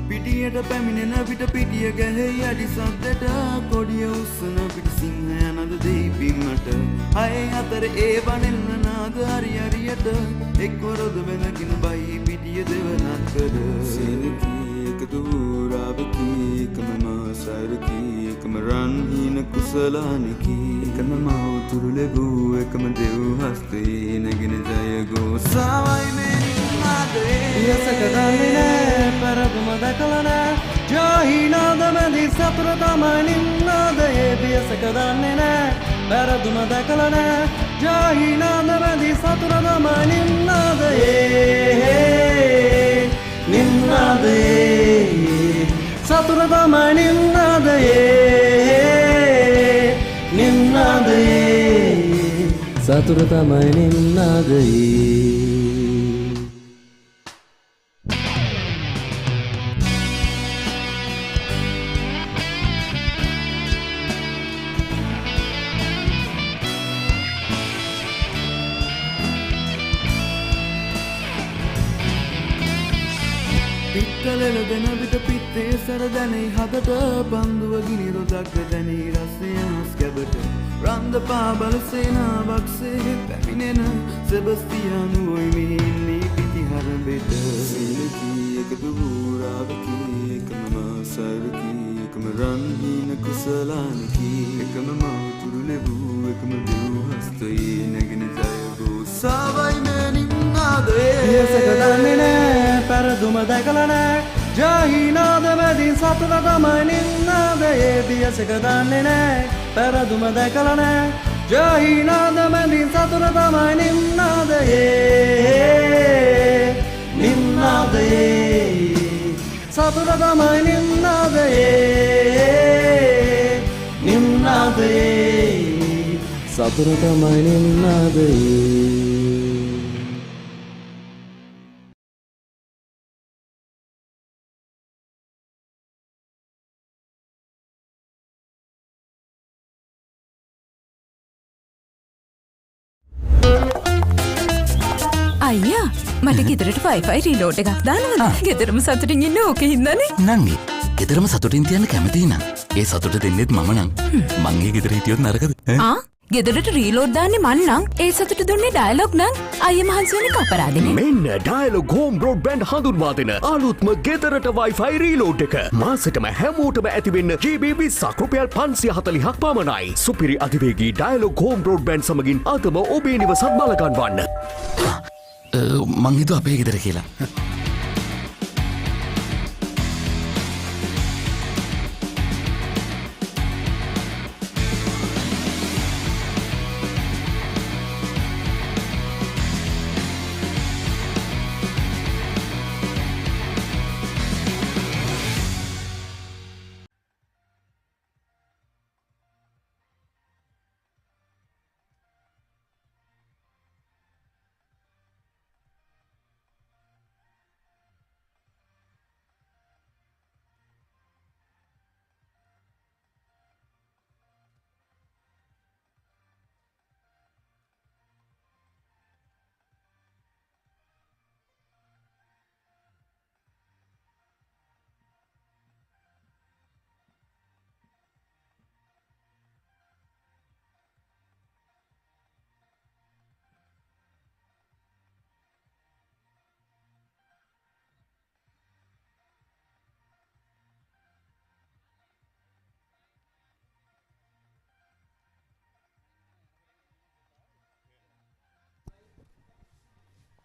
පිටියට පැමිණෙන විට පිටිය ගැහෙයි අඩි සද්දට කොඩිය උස්සන පිට සිංහ යනද දෙයි පිම්මට අයේ අතර ඒ වනෙල්න නාද හරි හරියට එක්වරොද වෙනකින් බයි පිටිය දෙවනත් කර සේනකී එකදු රාවකී එකම මාසාරකී එකම රන් හීන කුසලානිකී එකම මවතුරු ලැබූ එකම දෙව් හස්තේ නැගෙන ජයගෝ සාවයි මෙනි පියසක දන්නේ නෑ පැරදුම දැකලා නෑ ජාහිනාද මැදි සතුර තමයි නින්නාද ඒ පියසක දන්නේ නෑ පැරදුම දැකලා නෑ ජාහිනාද මැදි සතුර තමයි නින්නාද නින්නාද සතුර තමයි නින්නාද නින්නාද සතුර තමයි නින්නාද පිත්තලෙල දෙන විට පිත්තේ සැර දැනෙයි හදට පන්දුව ගිනි රොදක්ද දැනී රසය හස් කැබට රන්ද පාබල සේනාවක්සේ පැමිණෙන සෙබස්තියානුවයි මෙහින්නේ පිටිහර බෙට සීලකී එකදු වූරාවකී එකම මාසරකී එකම රන්හීන කුසලානකී එකම මවතුරු ලැබූ එකම දෙව් හස්තයේ නැගෙන ජයගෝ සාවයි මෙනින්නාදේ පියසක දන්නේ නෑ පැරදුම දැකලා නෑ ජාහිනාද මැදින් සතුට තමයි නින්නාද ඒ පියසක දන්නේ නෑ පැරදුම දැකලා නෑ ජාහිනාද මැදින් සතුට තමයි නින්නාද නින්නාද සතුට තමයි නින්නාද නින්නාද සතුට තමයි නින්නාද අයියා මට ගෙදරට ෆයිෆයි රීලෝඩ් එකක් දානවද? ගෙදරම සතුටින් ඉන්න ඕක හින්දානේ. නංගි ගෙදරම සතුටින් තියන්න කැමති නම් ඒ සතුට දෙන්නෙත් මම නම් මං ඒ ගෙදර හිටියොත් නරකද? ගෙදරට රීලෝඩ් දාන්නේ මන් නම් ඒ සතුට දුන්නේ ඩයලොග් නම් අයියා මහන්සි වෙන කපරාදිනේ. මෙන්න ඩයලොග් හෝම් බ්‍රෝඩ්බෑන්ඩ් හඳුන්වා දෙන අලුත්ම ගෙදරට Wi-Fi රීලෝඩ් එක. මාසෙටම හැමෝටම ඇතිවෙන්න GB 20ක් රුපියල් 540ක් පමණයි. සුපිරි අධිවේගී ඩයලොග් හෝම් බ්‍රෝඩ්බෑන්ඩ් සමගින් අදම ඔබේ නිවසත් බලගන්වන්න. මං හිතුවා අපේ ගෙදර කියලා.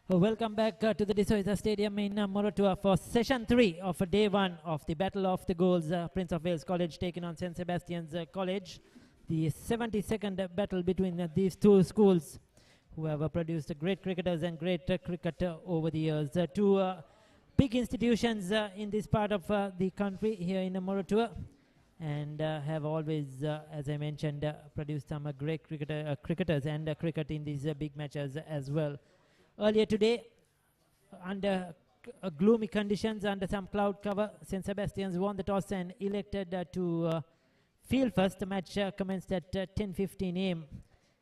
Welcome back to the Soysa Stadium in Moratuwa for session 3 of day 1 of the Battle of the Goals. Prince of Wales College taking on St. Sebastian's College. The 72nd battle between these two schools who have produced great cricketers and great cricket over the years. Two big institutions in this part of the country here in Moratuwa, and have always, as I mentioned, produced some great cricketers and cricket in these big matches as well. Earlier today, under gloomy conditions, under some cloud cover, St. Sebastian's won the toss and elected to field first. The match commenced at 10:15 a.m.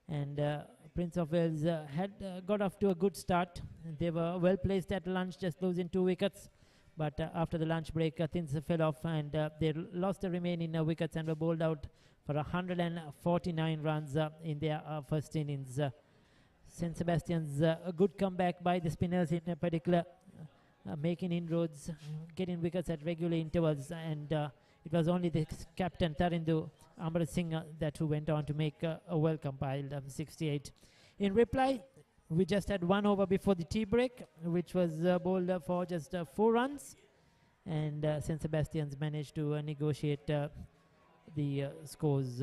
and Prince of Wales had got off to a good start. They were well placed at lunch, just losing 2 wickets. But after the lunch break, things fell off and they lost the remaining wickets and were bowled out for 149 runs in their first innings. St. Sebastian's a good comeback by the spinners in particular, making inroads, getting wickets at regular intervals, and it was only the captain Tyronne Fernando that who went on to make a well-compiled 68. In reply, we just had 1 over before the tea break, which was bowled for just 4 runs, and St. Sebastian's managed to negotiate the scores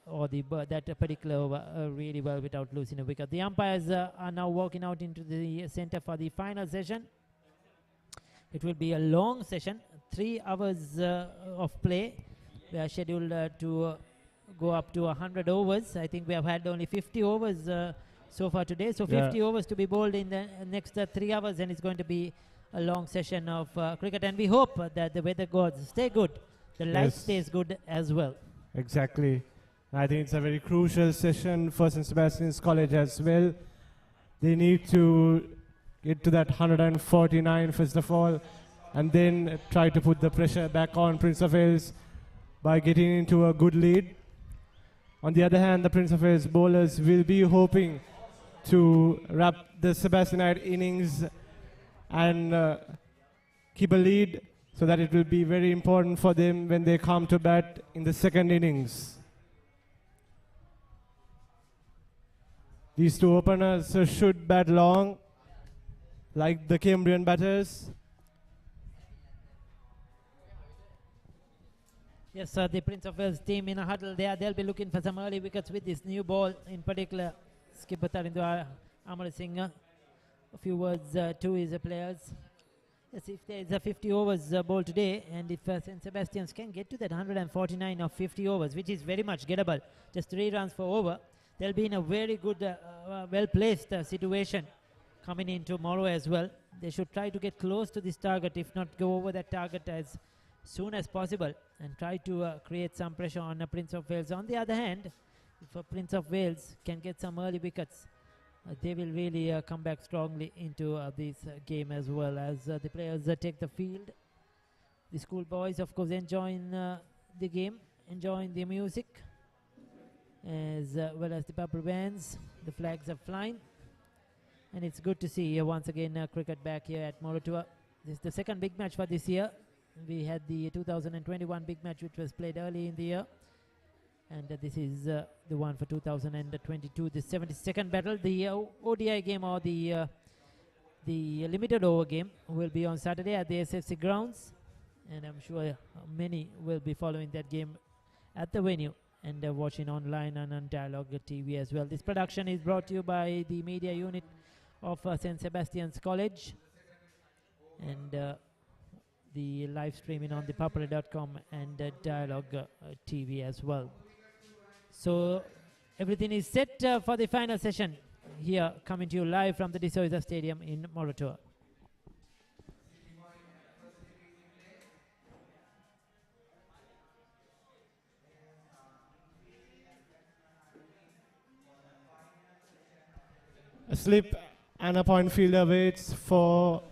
or that particular over really well without losing a wicket. The umpires are now walking out into the center for the final session. It will be a long session, 3 hours of play. We are scheduled to go up to 100 overs. I think we have had only 50 overs so far today. So 50 overs to be bowled in the next 3 hours, and it's going to be a long session of cricket. And we hope that the weather gods stay good. The light stays good as well. Exactly. I think it's a very crucial session for St. Sebastian's College as well. They need to get to that 149 first of all, and then try to put the pressure back on Prince of Wales by getting into a good lead. On the other hand, the Prince of Wales bowlers will be hoping to wrap the Sebastianite innings and keep a lead, so that it will be very important for them when they come to bat in the second innings. These two openers should bat long, like the Cambrian batters. Yes, the Prince of Wales team in a huddle there. They'll be looking for some early wickets with this new ball, in particular skipper Tyronne Fernando. A few words to his players. Yes, if there is a 50 overs ball today, and if St. Sebastian's can get to that 149 of 50 overs, which is very much gettable, just 3 runs per over, they'll be in a very good, well-placed situation coming in tomorrow as well. They should try to get close to this target, if not go over that target as soon as possible, and try to create some pressure on Prince of Wales. On the other hand, if Prince of Wales can get some early wickets, they will really come back strongly into this game as well, as the players take the field. The schoolboys, of course, enjoying the game, enjoying the music, as well as the purple bands. The flags are flying, and it's good to see once again cricket back here at Moratuwa. This is the second big match for this year. We had the 2021 big match, which was played early in the year, and this is the one for 2022, the 72nd battle. The ODI game, or the limited over game, will be on Saturday at the SFC grounds, and I'm sure many will be following that game at the venue and watching online and on Dialogue TV as well. This production is brought to you by the media unit of St. Sebastian's College, and the live streaming on the papare.com and Dialogue TV as well. So everything is set for the final session here, coming to you live from the Soysa Stadium in Moratuwa. A slip and a point fielder waits for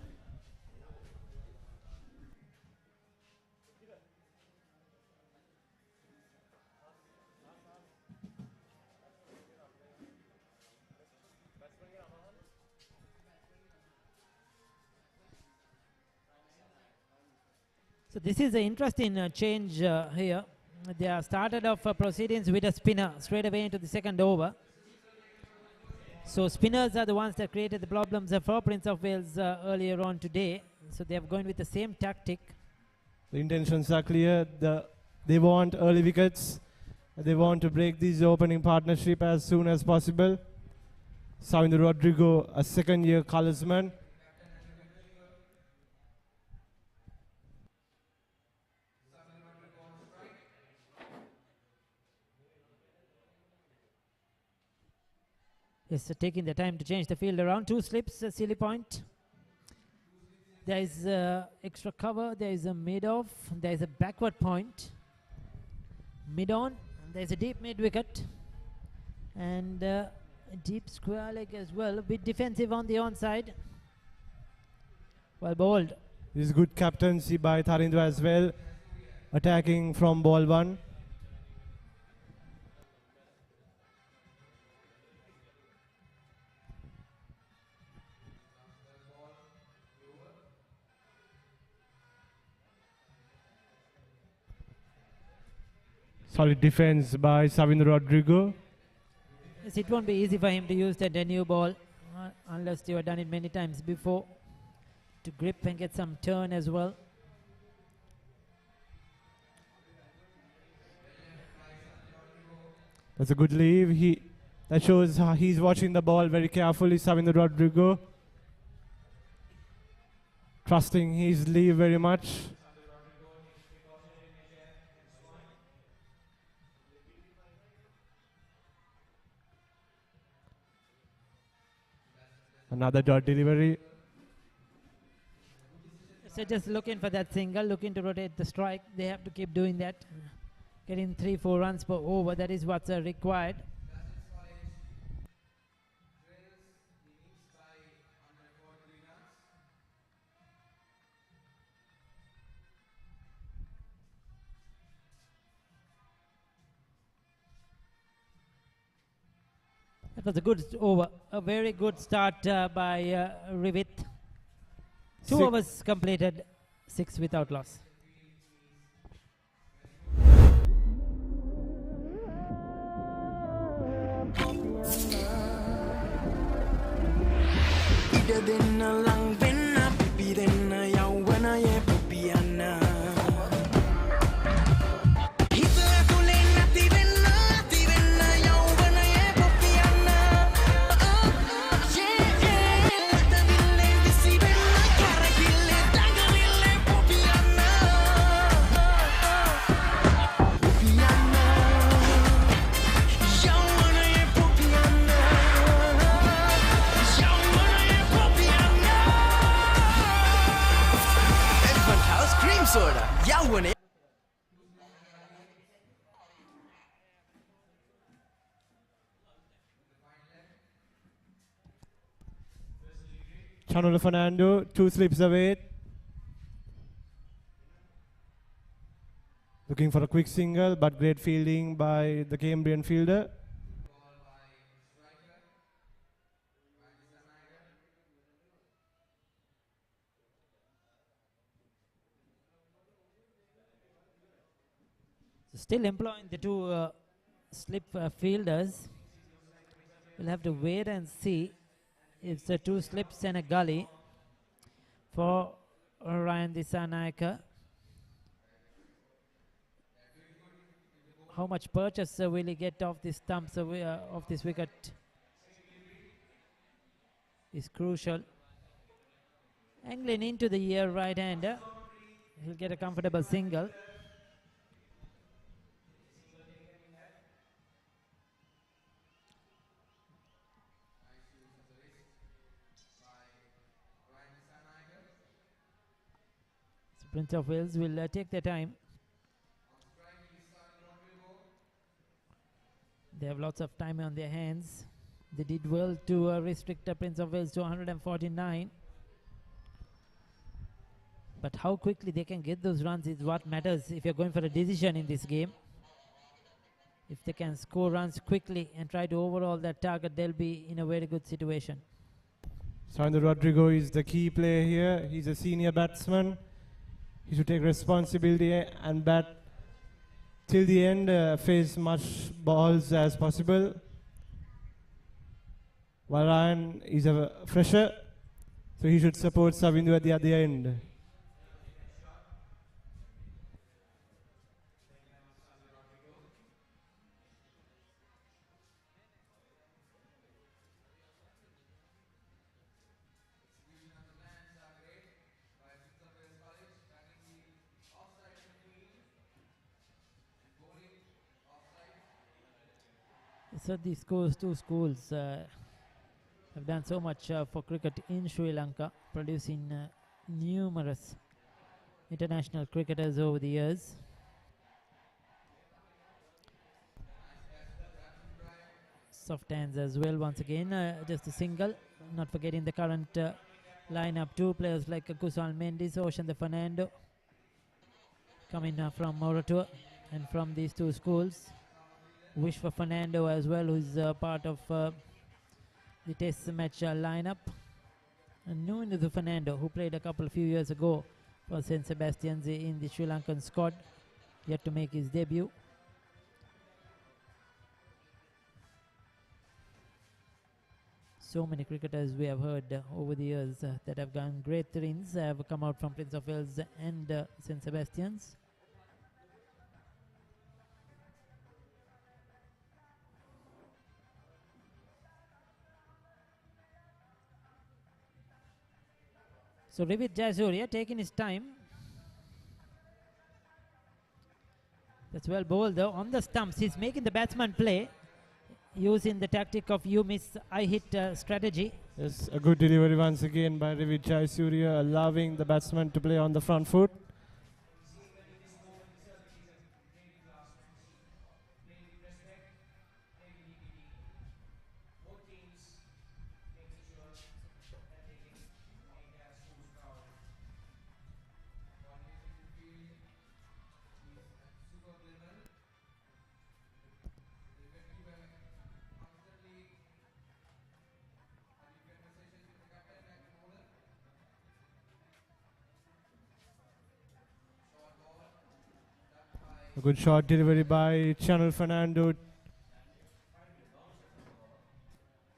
So this is an interesting change here. They have started off proceedings with a spinner straight away into the second over. So spinners are the ones that created the problems for Prince of Wales earlier on today. So they are going with the same tactic. The intentions are clear. They want early wickets. They want to break this opening partnership as soon as possible. Savindu Rodrigo, a second-year colorsman. Yes, taking the time to change the field around. 2 slips, a silly point. There is extra cover, there is a mid-off, there is a backward point. Mid-on, there is a deep mid-wicket. And a deep square leg as well, a bit defensive on the onside. Well bowled. This is good captaincy by Tyronne as well, attacking from ball 1. Solid defense by Savindu Rodrigo. Yes, it won't be easy for him to use that new ball unless you have done it many times before, to grip and get some turn as well. That's a good leave. That shows how he's watching the ball very carefully, Savindu Rodrigo. Trusting his leave very much. Another dot delivery. So just looking for that single, looking to rotate the strike. They have to keep doing that. Getting 3-4 runs per over, that is what's required. That was a good over, a very good start by Rivit. 2 overs completed, 6 without loss. Tyronne Fernando, 2 slips away. Looking for a quick single, but great fielding by the Cambrian fielder. So still employing the 2 slip fielders. We'll have to wait and see. It's the 2 slips and a gully for Ryan Dissanayake. How much purchase will he get off this stumps of this wicket is crucial. Angling into the right-hander, he'll get a comfortable single. Prince of Wales will take their time. They have lots of time on their hands. They did well to restrict the Prince of Wales to 149. But how quickly they can get those runs is what matters if you're going for a decision in this game. If they can score runs quickly and try to overhaul that target, they'll be in a very good situation. Savindu Rodrigo is the key player here. He's a senior batsman. He should take responsibility and bat till the end, face much balls as possible. While Ryan is a fresher, so he should support Savindu at the other end. So these two schools have done so much for cricket in Sri Lanka, producing numerous international cricketers over the years. Soft hands as well once again, just a single, not forgetting the current lineup, two players like Kusal Mendis, Ocean Fernando coming from Moratuwa and from these two schools. Wish for Fernando as well, who's part of the test match lineup. And new into Fernando, who played a few years ago for St. Sebastian's in the Sri Lankan squad, yet to make his debut. So many cricketers we have heard over the years that have gone great things have come out from Prince of Wales and St. Sebastian's. So Rivit Jayasuriya taking his time. That's well bowled though. On the stumps, he's making the batsman play using the tactic of you miss, I hit strategy. Yes, a good delivery once again by Rivit Jayasuriya, allowing the batsman to play on the front foot. A good shot delivery by Tyronne Fernando.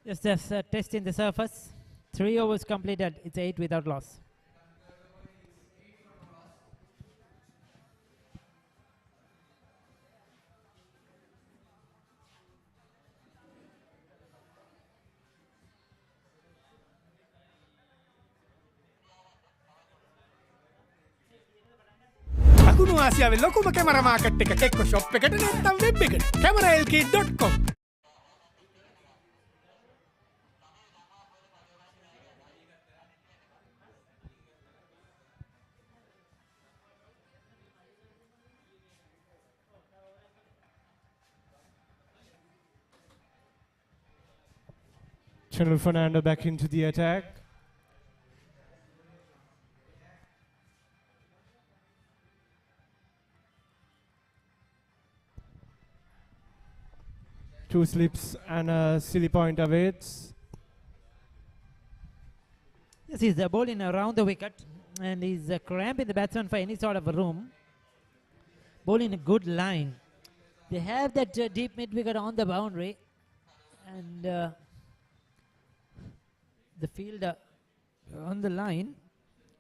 Just testing the surface. 3 overs completed. It's 8 without loss. දකුණු ආසියාවේ ලොකුම camera market එක එක්ක shop එකට නැත්නම් web එකට cameralk.com. Tyronne Fernando back into the attack. Two slips and a silly point awaits. Yes, he's bowling around the wicket and he's cramping the batsman for any sort of a room. Bowling a good line. They have that deep mid wicket on the boundary and the fielder on the line.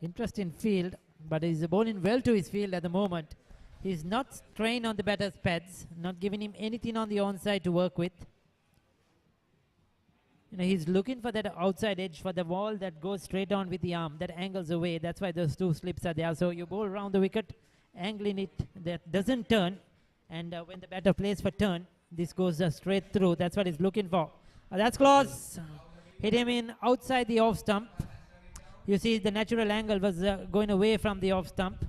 Interesting field, but he's bowling well to his field at the moment. He's not strained on the batter's pads, not giving him anything on the onside to work with. You know, he's looking for that outside edge, for the ball that goes straight on with the arm, that angles away. That's why those two slips are there. So you bowl around the wicket, angling it, that doesn't turn. And when the batter plays for turn, this goes straight through. That's what he's looking for. That's close. Hit him in outside the off stump. You see the natural angle was going away from the off stump.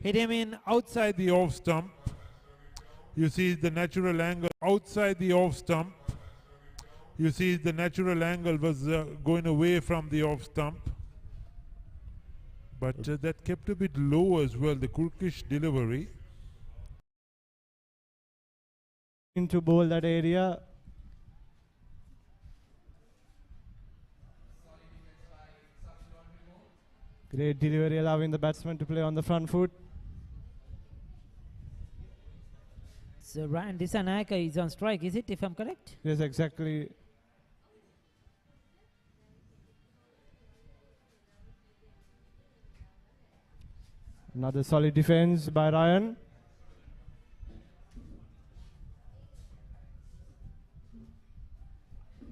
Hit him in outside the off stump. You see the natural angle outside the off stump. You see the natural angle was going away from the off stump. But that kept a bit low as well, the Kurkish delivery. To bowl that area. Great delivery, allowing the batsman to play on the front foot. So Ryan Disanayake is on strike, is it, if I'm correct? Yes, exactly. Another solid defense by Ryan.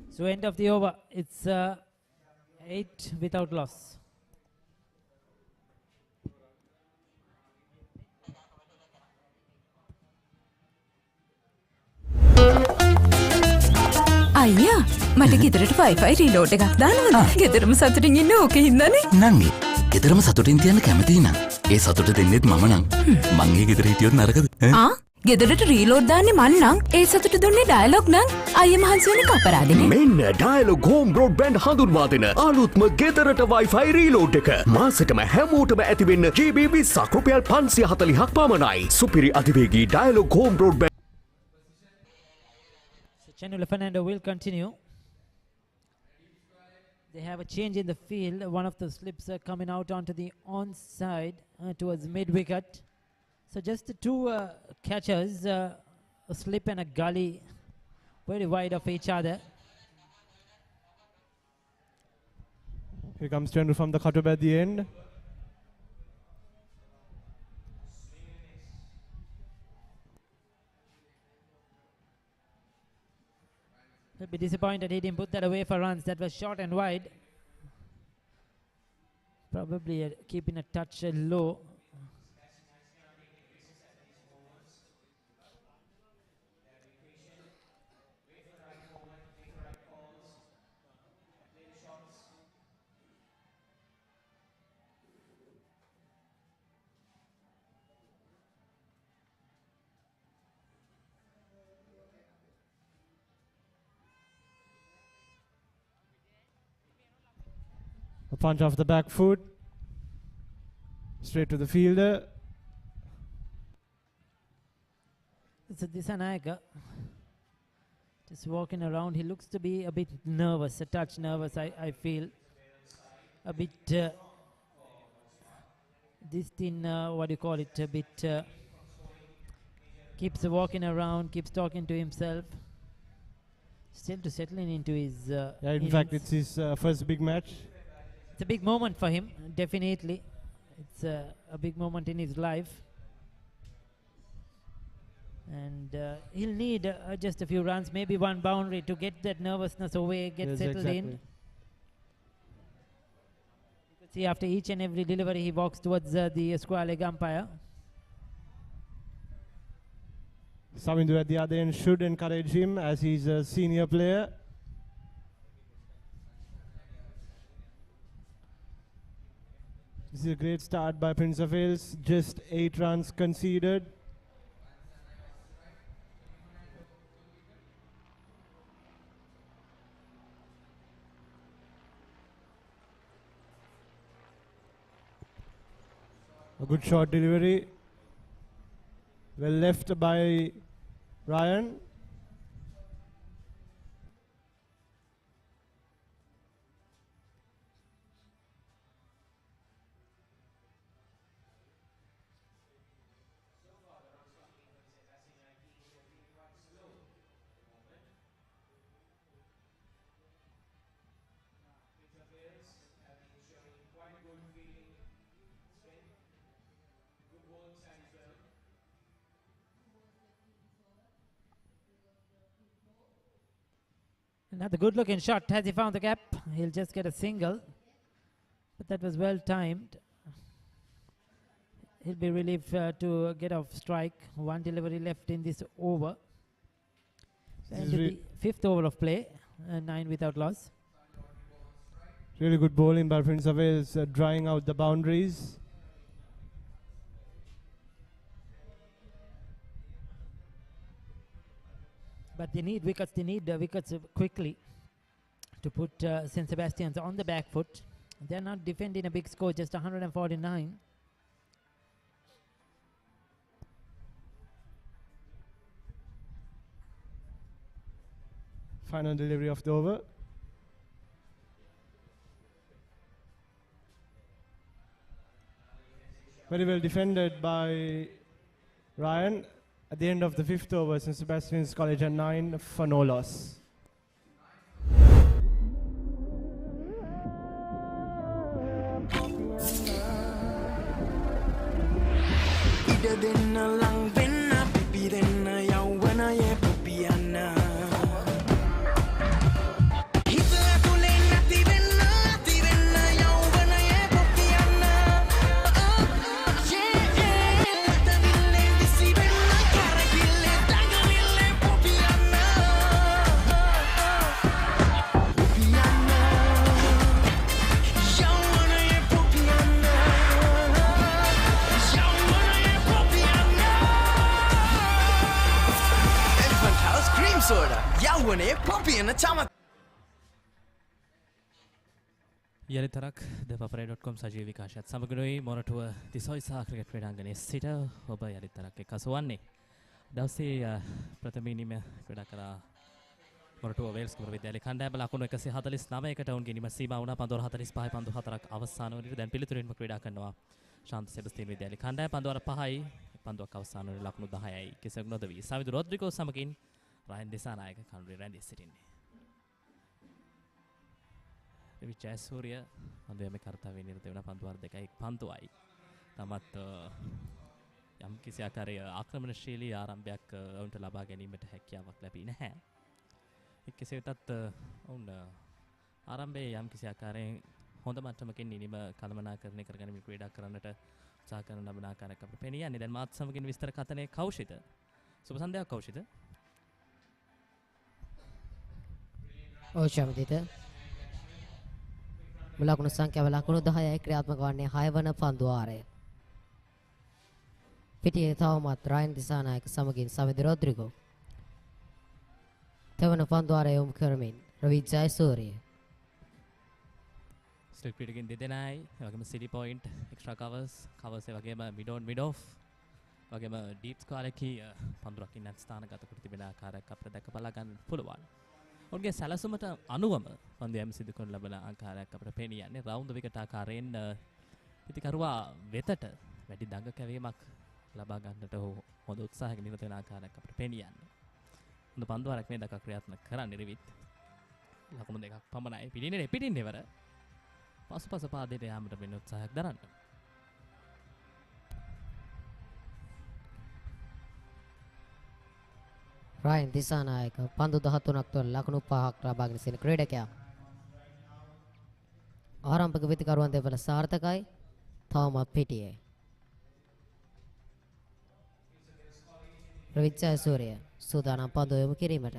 So end of the over, it's 8 without loss. අයියා මට ගෙදරට Wi-Fi reload එකක් දානවා. ගෙදරම සතුටින් ඉන්න ඕකේ හින්දානේ. නංගි, ගෙදරම සතුටින් තියන්න කැමති නම් ඒ සතුට දෙන්නෙත් මම නම්. මං ඒ ගෙදර හිටියොත් නරකද? ගෙදරට රීලෝඩ් දාන්නේ මන් නම් ඒ සතුට දුන්නේ ඩයලොග් නම් අයියා මහන්සි වෙන කපරාදනේ. මෙන්න ඩයලොග් හෝම් බ්‍රෝඩ්බෑන්ඩ් හඳුන්වා දෙන අලුත්ම ගෙදරට Wi-Fi රීලෝඩ් එක. මාසෙටම හැමෝටම ඇති වෙන්න GB 20ක් රුපියල් 540ක් පමණයි. සුපිරි අධිවේගී Dialog home broadband. Tyronne Fernando will continue. They have a change in the field. One of the slips are coming out onto the onside towards mid-wicket. So just the two catchers, a slip and a gully, very wide of each other. Here comes Tyronne from the cutter at the end. He'll be disappointed he didn't put that away for runs. That was short and wide. Probably keeping a touch low. A punch off the back foot. Straight to the fielder. It's a Disanayaka. Just walking around. He looks to be a bit nervous, a touch nervous, I feel. A bit, this thing, what do you call it, a bit, keeps walking around, keeps talking to himself. Still to settling into his Yeah, in innings. fact, it's his first big match. It's a big moment for him, definitely. It's a big moment in his life. And he'll need just a few runs, maybe one boundary to get that nervousness away, get Yes, settled in. exactly. You could see after each and every delivery, he walks towards the square leg umpire. Samindu at the other end should encourage him as he's a senior player. This is a great start by Prince of Wales. Just 8 runs conceded. A good short delivery. Well left by Ryan. Another good looking shot. Has he found the gap? He'll just get a single. But that was well timed. He'll be relieved to get off strike. One delivery left in this over. And the 5th over of play. 9 without loss. Really good bowling by Prince of Wales, drying out the boundaries. But they need wickets. They need wickets quickly to put St. Sebastian's on the back foot. They're not defending a big score, just 149. Final delivery of the over. Very well defended by Ryan. At the end of the 5th over, St. Sebastian's College at 9 for no loss. ඉඩ දෙන්න ලං වෙන්න පිපිරෙන්න යෞවනයේ පුපියන්න හිත ඇතුලේ නැති වෙන්න යෞවනයේ පුපියන්න තවිල්ලේ විසි වෙන්න කරකිල්ලේ දඟවිල්ලේ පුපියන්න soda යවුනේ පොපියන චමත් යලිතරක් දෙපපරේ.com සජීව විකාශයත් සමගනුයි මොරටුව දිසොයිසා ක්‍රිකට් ක්‍රීඩාංගණයේ සිට ඔබ යලිතරක් එක්ක අසවන්නේ දවසේ ප්‍රථම ඉනිම ක්‍රීඩා කරා මොරටුව වේල්ස් කුමරු විද්‍යාලයේ කණ්ඩායම ලකුණු 149කට ඔවුන්ගේ නිම සීමා වුණා 545 පන්දු 4ක් අවසාන වනට දැන් පිළිතුරින්ම ක්‍රීඩා කරනවා ශාන්ත සෙබස්තියන් විද්‍යාලයේ කණ්ඩායම පන්දු 5යි පන්දුවක් අවසාන වනට ලකුණු 10යි කිසිවක් නොදවි සමිඳු රොඩ්රිගෝ සමගින් රයන් දිසානායක කණුවේ රැඳී සිටින්නේ. රවි ජයසූරිය පන්දුවේ කර්තව්‍ය නිරත වෙන පන්දු වර දෙකයි පන්දුවයි. තමත් යම් කිසි ආකාරයේ ආක්‍රමණශීලී ආරම්භයක් වුන්ට ලබා ගැනීමට හැකියාවක් ලැබී නැහැ. කෙසේ වෙතත් වුන් ආරම්භයේ යම් කිසි ආකාරයෙන් හොඳ මට්ටමකින් නිනිම කළමනාකරණය කරගෙන ක්‍රීඩා කරන්නට උත්සාහ කරන ලබන ආකාරයක් අපිට පෙනී යන්නේ. දැන් මාත් සමගින් විස්තර කතනේ කෞශිත. සුබ සන්ධ්‍යාවක් කෞශිත. ඕෂමදිත ලකුණු සංඛ්‍යාව ලකුණු 10යි ක්‍රියාත්මක වන්නේ 6 වන පන්දු වාරය. පිටියේ තවමත් රයන් දිසානායක සමගින් සමිඳු රොඩ්රිගෝ. තවන පන්දු වාරය යොමු කරමින් රවි ජයසූරිය. ස්ට්‍රික් පිටකින් දෙදෙනයි වගේම සිටි පොයින්ට් එක්ස්ට්‍රා කවර්ස් ඒ වගේම මිඩ් ඔන් මිඩ් ඔෆ් වගේම ඩීප් ස්කාලකී පන්දුරක් ඉන්නත් ස්ථානගත කර තිබෙන ආකාරයක් අපිට දැක බලා ගන්න පුළුවන්. ඔවුන්ගේ සැලසුමට අනුවම පන්දුයම සිදු කරන ලබන ආකාරයක් අපිට පේනිය යන්නේ රවුන්ඩ් විකට් ආකාරයෙන් පිටිකරුවා වෙතට වැඩි දඟ කැවීමක් ලබා ගන්නට හොඳ උත්සාහයක නිරත වෙන ආකාරයක් අපිට පේනිය යන්නේ. හොඳ පන්දුවරක් මේ දක්වා ක්‍රියාත්මක කරන්නේ රිවිත්. ලකුණු දෙකක් පමණයි. පිටින් ඉවර. පසුපස පාදයට යාමට වෙන උත්සාහයක් දරන්න. රයන් දිසානායක පන්දු 13ක් තුළ ලකුණු 5ක් ලබාගෙන සිටින ක්‍රීඩකයා. ආරම්භක විතිකරුවන් දෙපළ සාර්ථකයි. තවමත් පිටියේ. රවි ජයසූරිය සූදානම් පන්දු යොමු කිරීමට.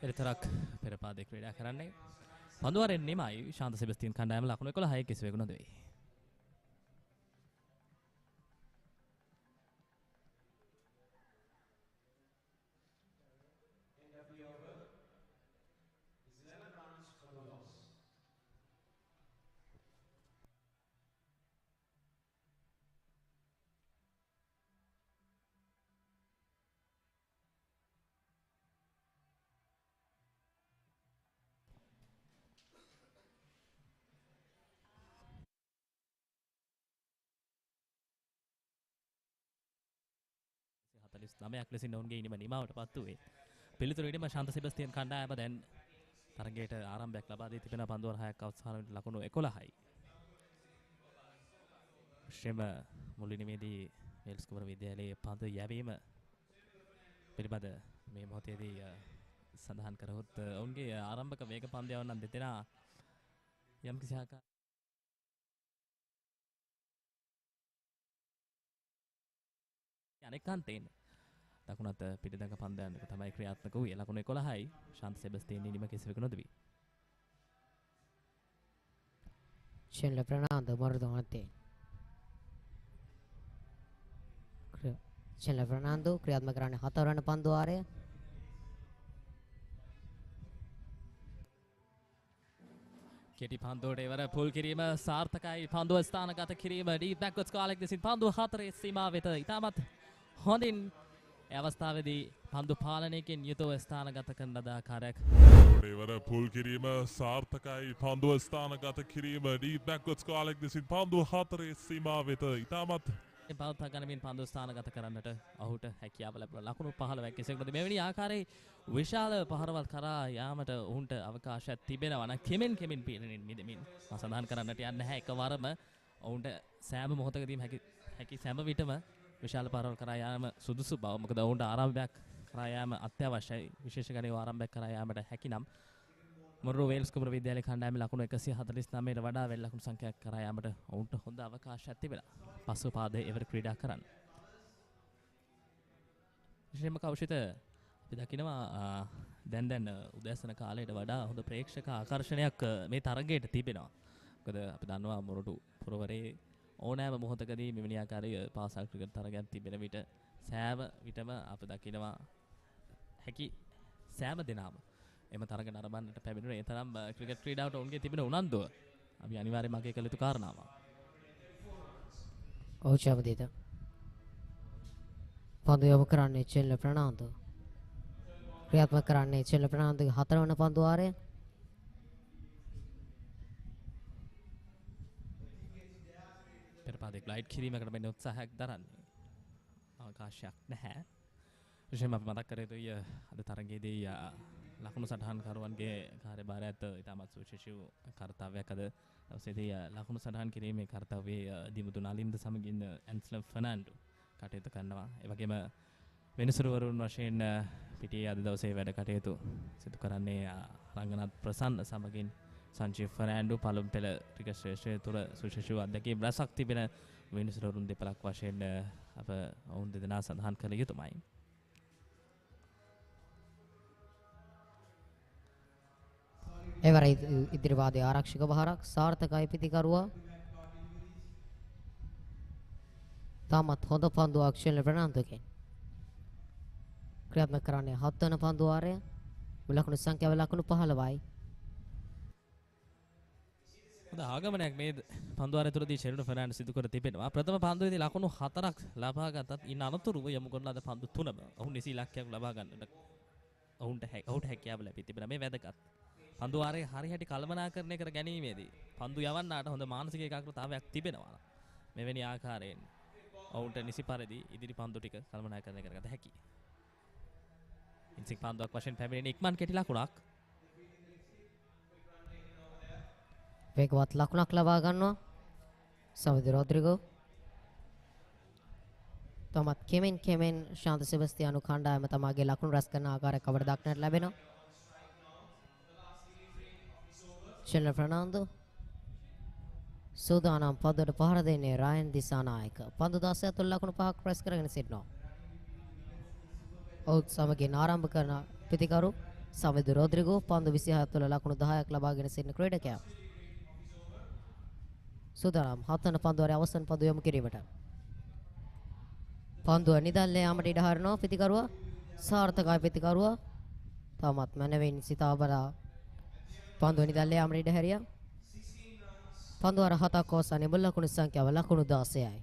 එතරක් පෙර පාදේ ක්‍රීඩා කරන්නේ. පන්දු වරෙන් නිමයි ශාන්ත සෙබස්තියන් කණ්ඩායම ලකුණු 11යි කිසිවෙකු නොදෙයි. නමයක් ලෙසින් ඔවුන්ගේ ඉනිම නිමාවට පත් වූයේ. පිළිතුරු ඉනිම ශාන්ත සෙබස්තියන් කණ්ඩායම දැන් තරගයට ආරම්භයක් ලබා දී තිබෙන පන්දුවර 6ක් අවසාන වන ලකුණු 11යි. ශ්‍රම මුල් ඉනිමේදී වේල්ස් කුමරු විද්‍යාලයේ පන්දු යැවීම පිළිබඳ මේ මොහොතේදී සඳහන් කරහොත් ඔවුන්ගේ ආරම්භක වේග පන්දයන් නම් දෙදෙනා යම් කිසි ආකාරයක අනෙකාන්තයෙන් දකුණත් පිටිදඟ පන්දයන්ක තමයි ක්‍රියාත්මක වූයේ. ලකුණු 11යි ශාන්ත සෙබස්තියන් නිම කිසිවෙකු නොදවි. Tyronne Fernando Moratuwa. Tyronne Fernando ක්‍රියාත්මක කරන්නේ 4 වන පන්දු වාරය. කෙටි පන්දුවට ඉවර පුල් කිරීම සාර්ථකයි. පන්දුව ස්ථානගත කිරීම ඩීප් බැක්වර්ඩ්ස් කාලෙක් දෙසින් පන්දුව 4 සීමා වෙත ඉතාමත් හොඳින් ඒ අවස්ථාවේදී පන්දු පාලනයකින් යුතුව ස්ථානගත කරන ලද ආකාරයක්. ඉවර පුල් කිරීම සාර්ථකයි. පන්දුව ස්ථානගත කිරීම ඩීප් බැක්වර්ඩ්ස් කාලෙක් දෙසින් පන්දුව 4 සීමා වෙත ඉතාමත් පවත්වා ගනිමින් පන්දු ස්ථානගත කරන්නට ඔහුට හැකියාව ලැබුණා. ලකුණු 15ක් කෙසේකට මෙවැනි ආකාරයේ විශාල පහරවල් කරා යාමට ඔහුන්ට අවකාශයක් තිබෙනවා නම් කෙමෙන් පීඩනෙන් මිදෙමින් මා සඳහන් කරන්නට යන්නේ නැහැ. එකවරම ඔවුන්ට සෑම මොහොතකදීම හැකි සෑම විටම විශාල පහරවල් කරා යාම සුදුසු බව. මොකද ඔවුන්ට ආරම්භයක් කරා යාම අත්‍යවශ්‍යයි. විශේෂ ගණයේ ආරම්භයක් කරා යාමට හැකිනම් මොරටුව වේල්ස් කුමරු විද්‍යාලය කණ්ඩායමේ ලකුණු 149ට වඩා වෙල් ලකුණු සංඛ්‍යාවක් කරා යාමට ඔවුන්ට හොඳ අවකාශයක් තිබෙනවා. පසු පාදයේ එවර ක්‍රීඩා කරන්න. විශේෂයෙන්ම කෞෂිත අපි දකිනවා දැන් උදෑසන කාලයට වඩා හොඳ ප්‍රේක්ෂක ආකර්ෂණයක් මේ තරගයට තිබෙනවා. මොකද අපි දන්නවා මොරටු පුරවරේ ඕනෑම මොහොතකදී මෙවැනි ආකාරයේ පාසල් ක්‍රිකට් තරගයක් තිබෙන විට සෑම විටම අපි දකිනවා හැකි සෑම දිනම එම තරග නරඹන්නට පැමිණෙන ඒ තරම් ක්‍රිකට් ක්‍රීඩාවට ඔවුන්ගේ තිබෙන උනන්දුව අපි අනිවාර්යයෙන්ම අගය කළ යුතු කාරණාවක්. ඔව් චමදීත. පන්දු යොමු කරන්නේ චෙල්ල ප්‍රනාන්දු. ක්‍රියාත්මක කරන්නේ චෙල්ල ප්‍රනාන්දුගේ 4 වන පන්දු වාරය. පෙරපාදේ ග්ලයිඩ් කිරීමකට මෙන්න උත්සාහයක් දරන්නේ. අවකාශයක් නැහැ. විශේෂයෙන්ම අපි මතක් කර යුතුයි අද තරගයේදී ලකුණු සටහන්කරුවන්ගේ කාර්යභාරයත් ඉතාමත් සුවිශේෂී වූ කාර්යයක් අද දවසේදී ලකුණු සටහන් කිරීමේ කාර්යයේ දිමුතු නලින්ද සමගින් ඇන්ස්ලම් ෆර්නැන්ඩෝ කටයුතු කරනවා. ඒ වගේම වෙනසුරුවරුන් වශයෙන් පිටියේ අද දවසේ වැඩ කටයුතු සිදු කරන්නේ රංගනාත් ප්‍රසන්න සමගින් සංජීව් ෆර්නැන්ඩෝ පළමු පෙළ ක්‍රිකට් ශ්‍රේෂ්ඨය තුර සුවිශේෂී අධ්‍යක්ෂක රසක් තිබෙන වෙනසුරුවරුන් දෙපළක් වශයෙන් අප ඔවුන් දෙදෙනා සඳහන් කළ යුතුමයි. එවර ඉදිරිවාදී ආරක්ෂක භාරක් සාර්ථකයි පිතිකරුවා. තාමත් හොඳ පන්දුවක් ශෙල්ල ප්‍රනාන්දුගෙන්. ක්‍රියාත්මක කරන්නේ 7 වන පන්දු වාරය. ලකුණු සංඛ්‍යාව ලකුණු 15යි. හොඳ ආගමනයක් මේ පන්දු වාරය තුරදී ශෙල්ල ෆර්නැන්ඩෝ සිදු කර තිබෙනවා. ප්‍රථම පන්දුවේදී ලකුණු 4ක් ලබා ගත්තත් ඉන් අනතුරුව යොමු කරන ලද පන්දු 3ම ඔහු නිසි ඉලක්කයක් ලබා ගන්නට ඔහුට හැකියාව ලැබී තිබෙනවා. මේ වැදගත් පන්දු වාරයේ හරියට කළමනාකරණය කර ගැනීමේදී පන්දු යවන්නාට හොඳ මානසික ඒකාග්‍රතාවයක් තිබෙනවා. මෙවැනි ආකාරයෙන් ඔවුන්ට නිසි පරිදි ඉදිරි පන්දු ටික කළමනාකරණය කරගත හැකියි. ඉන්සික් පන්දුවක් වශයෙන් පැමිණෙන ඉක්මන් කෙටි ලකුණක්. වේගවත් ලකුණක් ලබා ගන්නවා සවිද රොඩ්රිගෝ. තමත් කෙමෙන් ශාන්ත සෙබස්තියානු කණ්ඩායම තමාගේ ලකුණු රැස් කරන ආකාරයක් අපට දක්නට ලැබෙනවා. ශෙල්ල ෆර්නැන්ඩෝ සූදානම් පන්දුවට පහර දෙන්නේ රයන් දිසානායක. පන්දු 16 තුළ ලකුණු 5ක් ප්‍රෙස් කරගෙන සිටිනවා. ඔවුන් සමගින් ආරම්භ කරන පිතිකරු සවිද රොඩ්රිගෝ පන්දු 26 තුළ ලකුණු 10ක් ලබාගෙන සිටින ක්‍රීඩකයා. සූදානම් 7 වන පන්දුවේ අවසන් පන්දු යොමු කිරීමට. පන්දුව නිදල්ලේ යාමට ඉඩ හරිනවා පිතිකරුවා. සාර්ථකයි පිතිකරුවා. තාමත් මනවින් සිතා බලා පන්දුව නිදල්ලේ යාමට ඉඩ හැරියා. පන්දු අර 7ක් අවසානයේ මුල් ලකුණු සංඛ්‍යාව ලකුණු 16යි.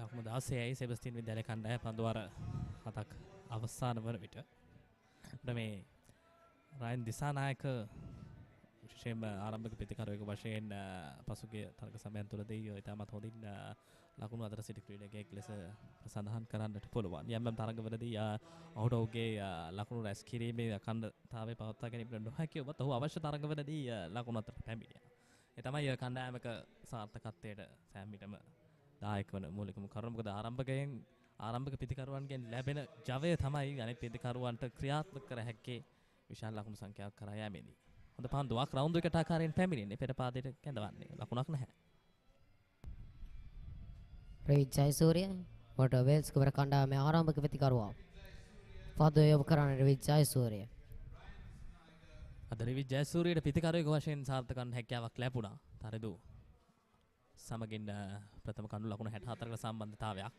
ලකුණු 16යි සෙබස්තියන් විද්‍යාලය කණ්ඩායම පන්දු වාර 7ක් අවසන් වන විට මේ රයන් දිසානායක විශේෂයෙන්ම ආරම්භක ප්‍රතිකාරයක වශයෙන් පසුගිය තරග සමයන් තුළදී ඉතාමත් හොඳින් ලකුණු අතර සිටි ක්‍රීඩකයෙක් ලෙස සඳහන් කරන්නට පුළුවන්. යම් තරගවලදී ඔහුට ඔහුගේ ලකුණු රැස් කිරීමේ අඛණ්ඩතාවය පවත්වා ගැනීමට නොහැකි වුවත් ඔහු අවශ්‍ය තරගවලදී ලකුණු අතර පැමිණියා. ඒ තමයි කණ්ඩායමක සාර්ථකත්වයට සෑම විටම දායක වන මූලිකම කරුණ. මොකද ආරම්භක පිතිකරුවන්ගෙන් ලැබෙන ජවය තමයි අනෙක් පිතිකරුවන්ට ක්‍රියාත්මක කර හැක්කේ විශාල ලකුණු සංඛ්‍යාවක් කරා යෑමේදී. හොඳ පන්දුවක් රවුන්ඩ් එකට ආකාරයෙන් පැමිණෙන්නේ පෙර පාදයට කැඳවන්නේ. ලකුණක් නැහැ. රවිජ් ජයසූරිය මොරටුව වේල්ස් කුමර කණ්ඩායමේ ආරම්භක පිතිකරුවා. පන්දුව යොමු කරන්නේ රවිජ් ජයසූරිය. අද රවිජ් ජයසූරියට පිතිකරුවෙකු වශයෙන් සාර්ථකවන හැකියාවක් ලැබුණා. තරදු සමගින් ප්‍රථම කණ්ඩු ලකුණු 64කට සම්බන්ධතාවයක්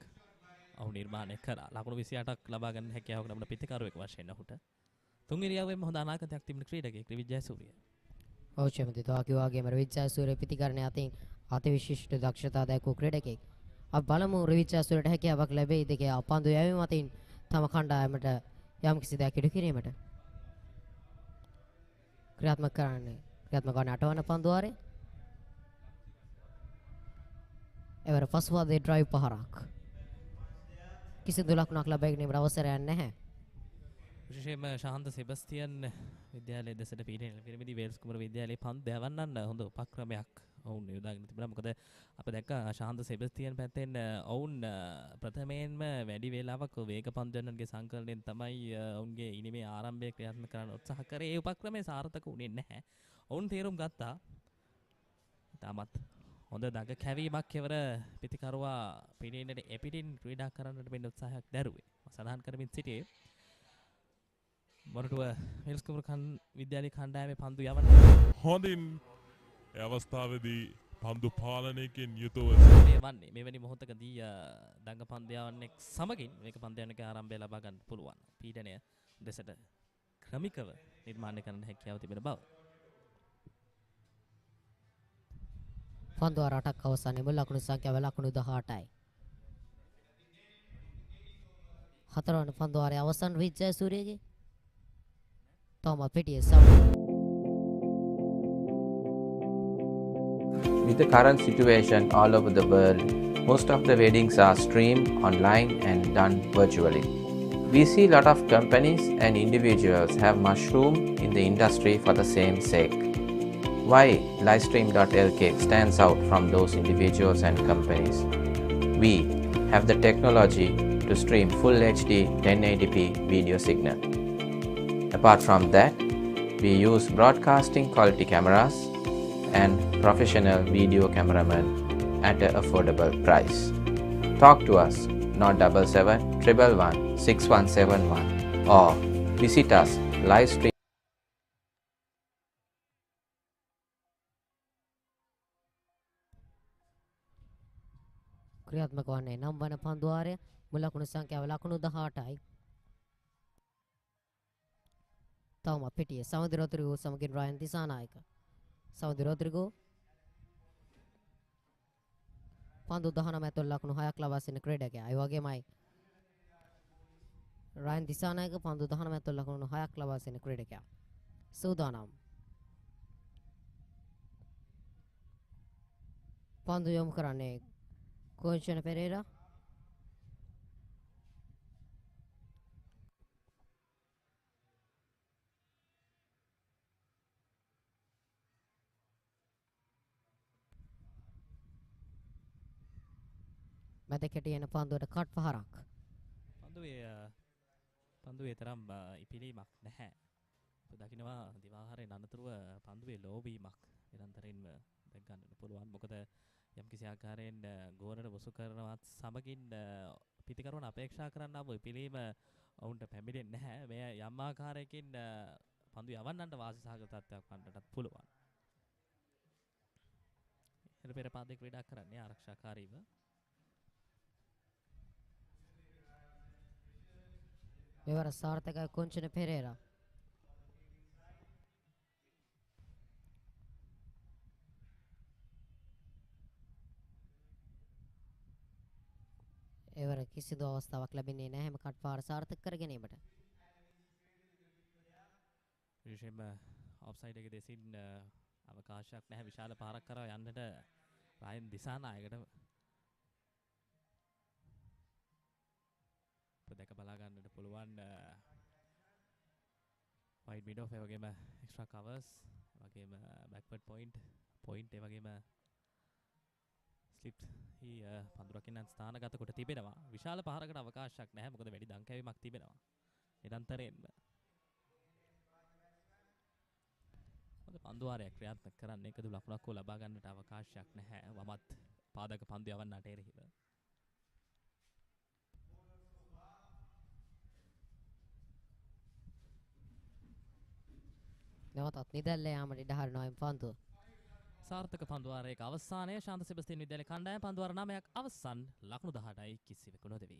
ඔහු නිර්මාණය කරා. ලකුණු 28ක් ලබා ගන්න හැකියාවක් ලැබුණ පිටිකරුවෙක් වශයෙන් ඔහුට තුන්වෙනි ඉරියව්වෙම හොඳ අනාගතයක් තිබෙන ක්‍රීඩකයෙක් රිවිජ් ජයසූරිය. ඔව් චමති තෝකිවාගේම රිවිජ් ජයසූරිය පිටිකරණයේ අතින් අතිවිශිෂ්ට දක්ෂතා දැක්වූ ක්‍රීඩකයෙක්. අප බලමු රිවිජ් ජයසූරියට හැකියාවක් ලැබෙයිද කියලා. පන්දු යැවීම අතින් තම කණ්ඩායමට යම් කිසි දෙයක් ඉටු කිරීමට ක්‍රියාත්මක වන අටවන පන්දු වාරය. එවර පසුවාදයේ ඩ්‍රයිව් පහරක්. කිසිදු ලකුණක් ලබා ගැනීමට අවසරයක් නැහැ. විශේෂයෙන්ම ශාන්ත සෙබස්තියන් විද්‍යාලයේ දෙසට පිරිමිදි වේල්ස් කුමරු විද්‍යාලයේ පන්දු යවන්නන්න හොඳ උපක්‍රමයක් ඔවුන් යොදාගෙන තිබුණා. මොකද අප දැක්ක ශාන්ත සෙබස්තියන් පැත්තෙන් ඔවුන් ප්‍රථමයෙන්ම වැඩි වේලාවක් වේග පන්දුවන්ගේ සංකලනයෙන් තමයි ඔවුන්ගේ ඉනිමේ ආරම්භය ක්‍රියාත්මක කරන්න උත්සාහ කරේ. ඒ උපක්‍රමය සාර්ථක වුණේ නැහැ. ඔවුන් තේරුම් ගත්තා තාමත් හොඳ දඟ කැවීමක් කෙවර පිතිකරුවා පිළිෙන්නට එපිටින් ක්‍රීඩා කරන්නට මෙන්න උත්සාහයක් දැරුවේ. සඳහන් කරමින් සිටියේ මොරටුව වේල්ස් කුමරු විද්‍යාලයේ කණ්ඩායමේ පන්දු යවන්න හොඳින් ඒ අවස්ථාවේදී පන්දු පාලනයකින් යුතුව වන්නේ මෙවැනි මොහොතකදී දඟ පන්දු යවන්නෙක් සමගින් මේක පන්දු යන්නක ආරම්භය ලබා ගන්න පුළුවන්. පීඩනය දෙසට ක්‍රමිකව නිර්මාණය කරන්න හැකියාව තිබෙන බව. පන්දු වාර 8ක් අවසන්වීම ලකුණු සංඛ්‍යාව ලකුණු 18යි. හතරවන පන්දු වාරයේ අවසන් රිවිජ් ජයසූරියගේ තවමත් පිටියේ With the current situation all over the world, most of the weddings are streamed online and done virtually. We see a lot of companies and individuals have mushroomed in the industry for the same sake. Why Livestream.lk stands out from those individuals and companies? We have the technology to stream full HD 1080p video signal. Apart from that, we use broadcasting quality cameras and professional video cameramen at an affordable price. Talk to us 077 111 6171 or visit us Livestream. ක්‍රියාත්මක වන්නේ නම් වන පන්දු වාරය මුල් ලකුණු සංඛ්‍යාව ලකුණු 18යි. තවමත් පිටියේ සමදි රොද්රිගෝ සමගින් රයන් දිසානායක. සමදි රොද්රිගෝ පන්දු 19 ඇතුළු ලකුණු 6ක් ලබා සිටින ක්‍රීඩකයා. ඒ වගේමයි රයන් දිසානායක පන්දු 19 ඇතුළු ලකුණු 6ක් ලබා සිටින ක්‍රීඩකයා. සූදානම්. පන්දු යොමු කරන්නේ Conchana Pereira. මැදකට යන පන්දුවට කට් පහරක්. පන්දුවේ තරම් ඉපිලීමක් නැහැ. දකින්නවා දිවාහාරයේ අනතුරුව පන්දුවේ ලෝබීමක් නිරන්තරයෙන්ම දැක් ගන්නට පුළුවන්. මොකද යම් කිසි ආකාරයෙන් ගෝලට වසු කරනවත් සමගින් පිටිකරුවන් අපේක්ෂා කරන්නා වූ පිළීම ඔවුන්ට පැමිණෙන්නේ නැහැ. මේ යම් ආකාරයකින් පන්දු යවන්නන්ට වාසි සහගත තත්ත්වයක් වන්නටත් පුළුවන්. එතන පෙර පාදේ ක්‍රීඩා කරන්නේ ආරක්ෂාකාරීව. මෙවර සාර්ථකයි කොන්චන පෙරේරා. එවර කිසිදු අවස්ථාවක් ලැබෙන්නේ නැහැ හැම කට්පාර සාර්ථක කර ගැනීමට. විශේෂයෙන්ම ඔෆ්සයිඩ් එකේ දෙසින් අවකාශයක් නැහැ. විශාල පාරක් කරා යන්නට රයන් දිසානායකට ප්‍රදක බලා ගන්නට පුළුවන්. වයිඩ් මිඩ් ඔෆ් ඒ වගේම එක්ස්ට්‍රා කවර්ස් ඒ වගේම බෑක්වර්ඩ් පොයින්ට් ඒ වගේම ස්ලිප් පන්දුරකින් ස්ථානගත කොට තිබෙනවා. විශාල පහරකට අවකාශයක් නැහැ. මොකද වැඩි දංකැවීමක් තිබෙනවා නිරන්තරයෙන්ම. මොකද පන්දුවාරයක් ක්‍රියාත්මක කරන්න එකදු ලකුණක් හෝ ලබා ගන්නට අවකාශයක් නැහැ. වමත් පාදක පන්දු යවන්නට එරෙහිව. නැවතත් නිදැල්ල යාමට ඉඩ හරිනවා එම් පන්දුව. සාර්ථක පන්දුවාරයක අවසානයේ ශාන්ත සෙබස්තියන් විද්‍යාලය කණ්ඩායම පන්දුවාර 9ක් අවසන් ලකුණු 18යි කිසිවෙකු නොදෙවි.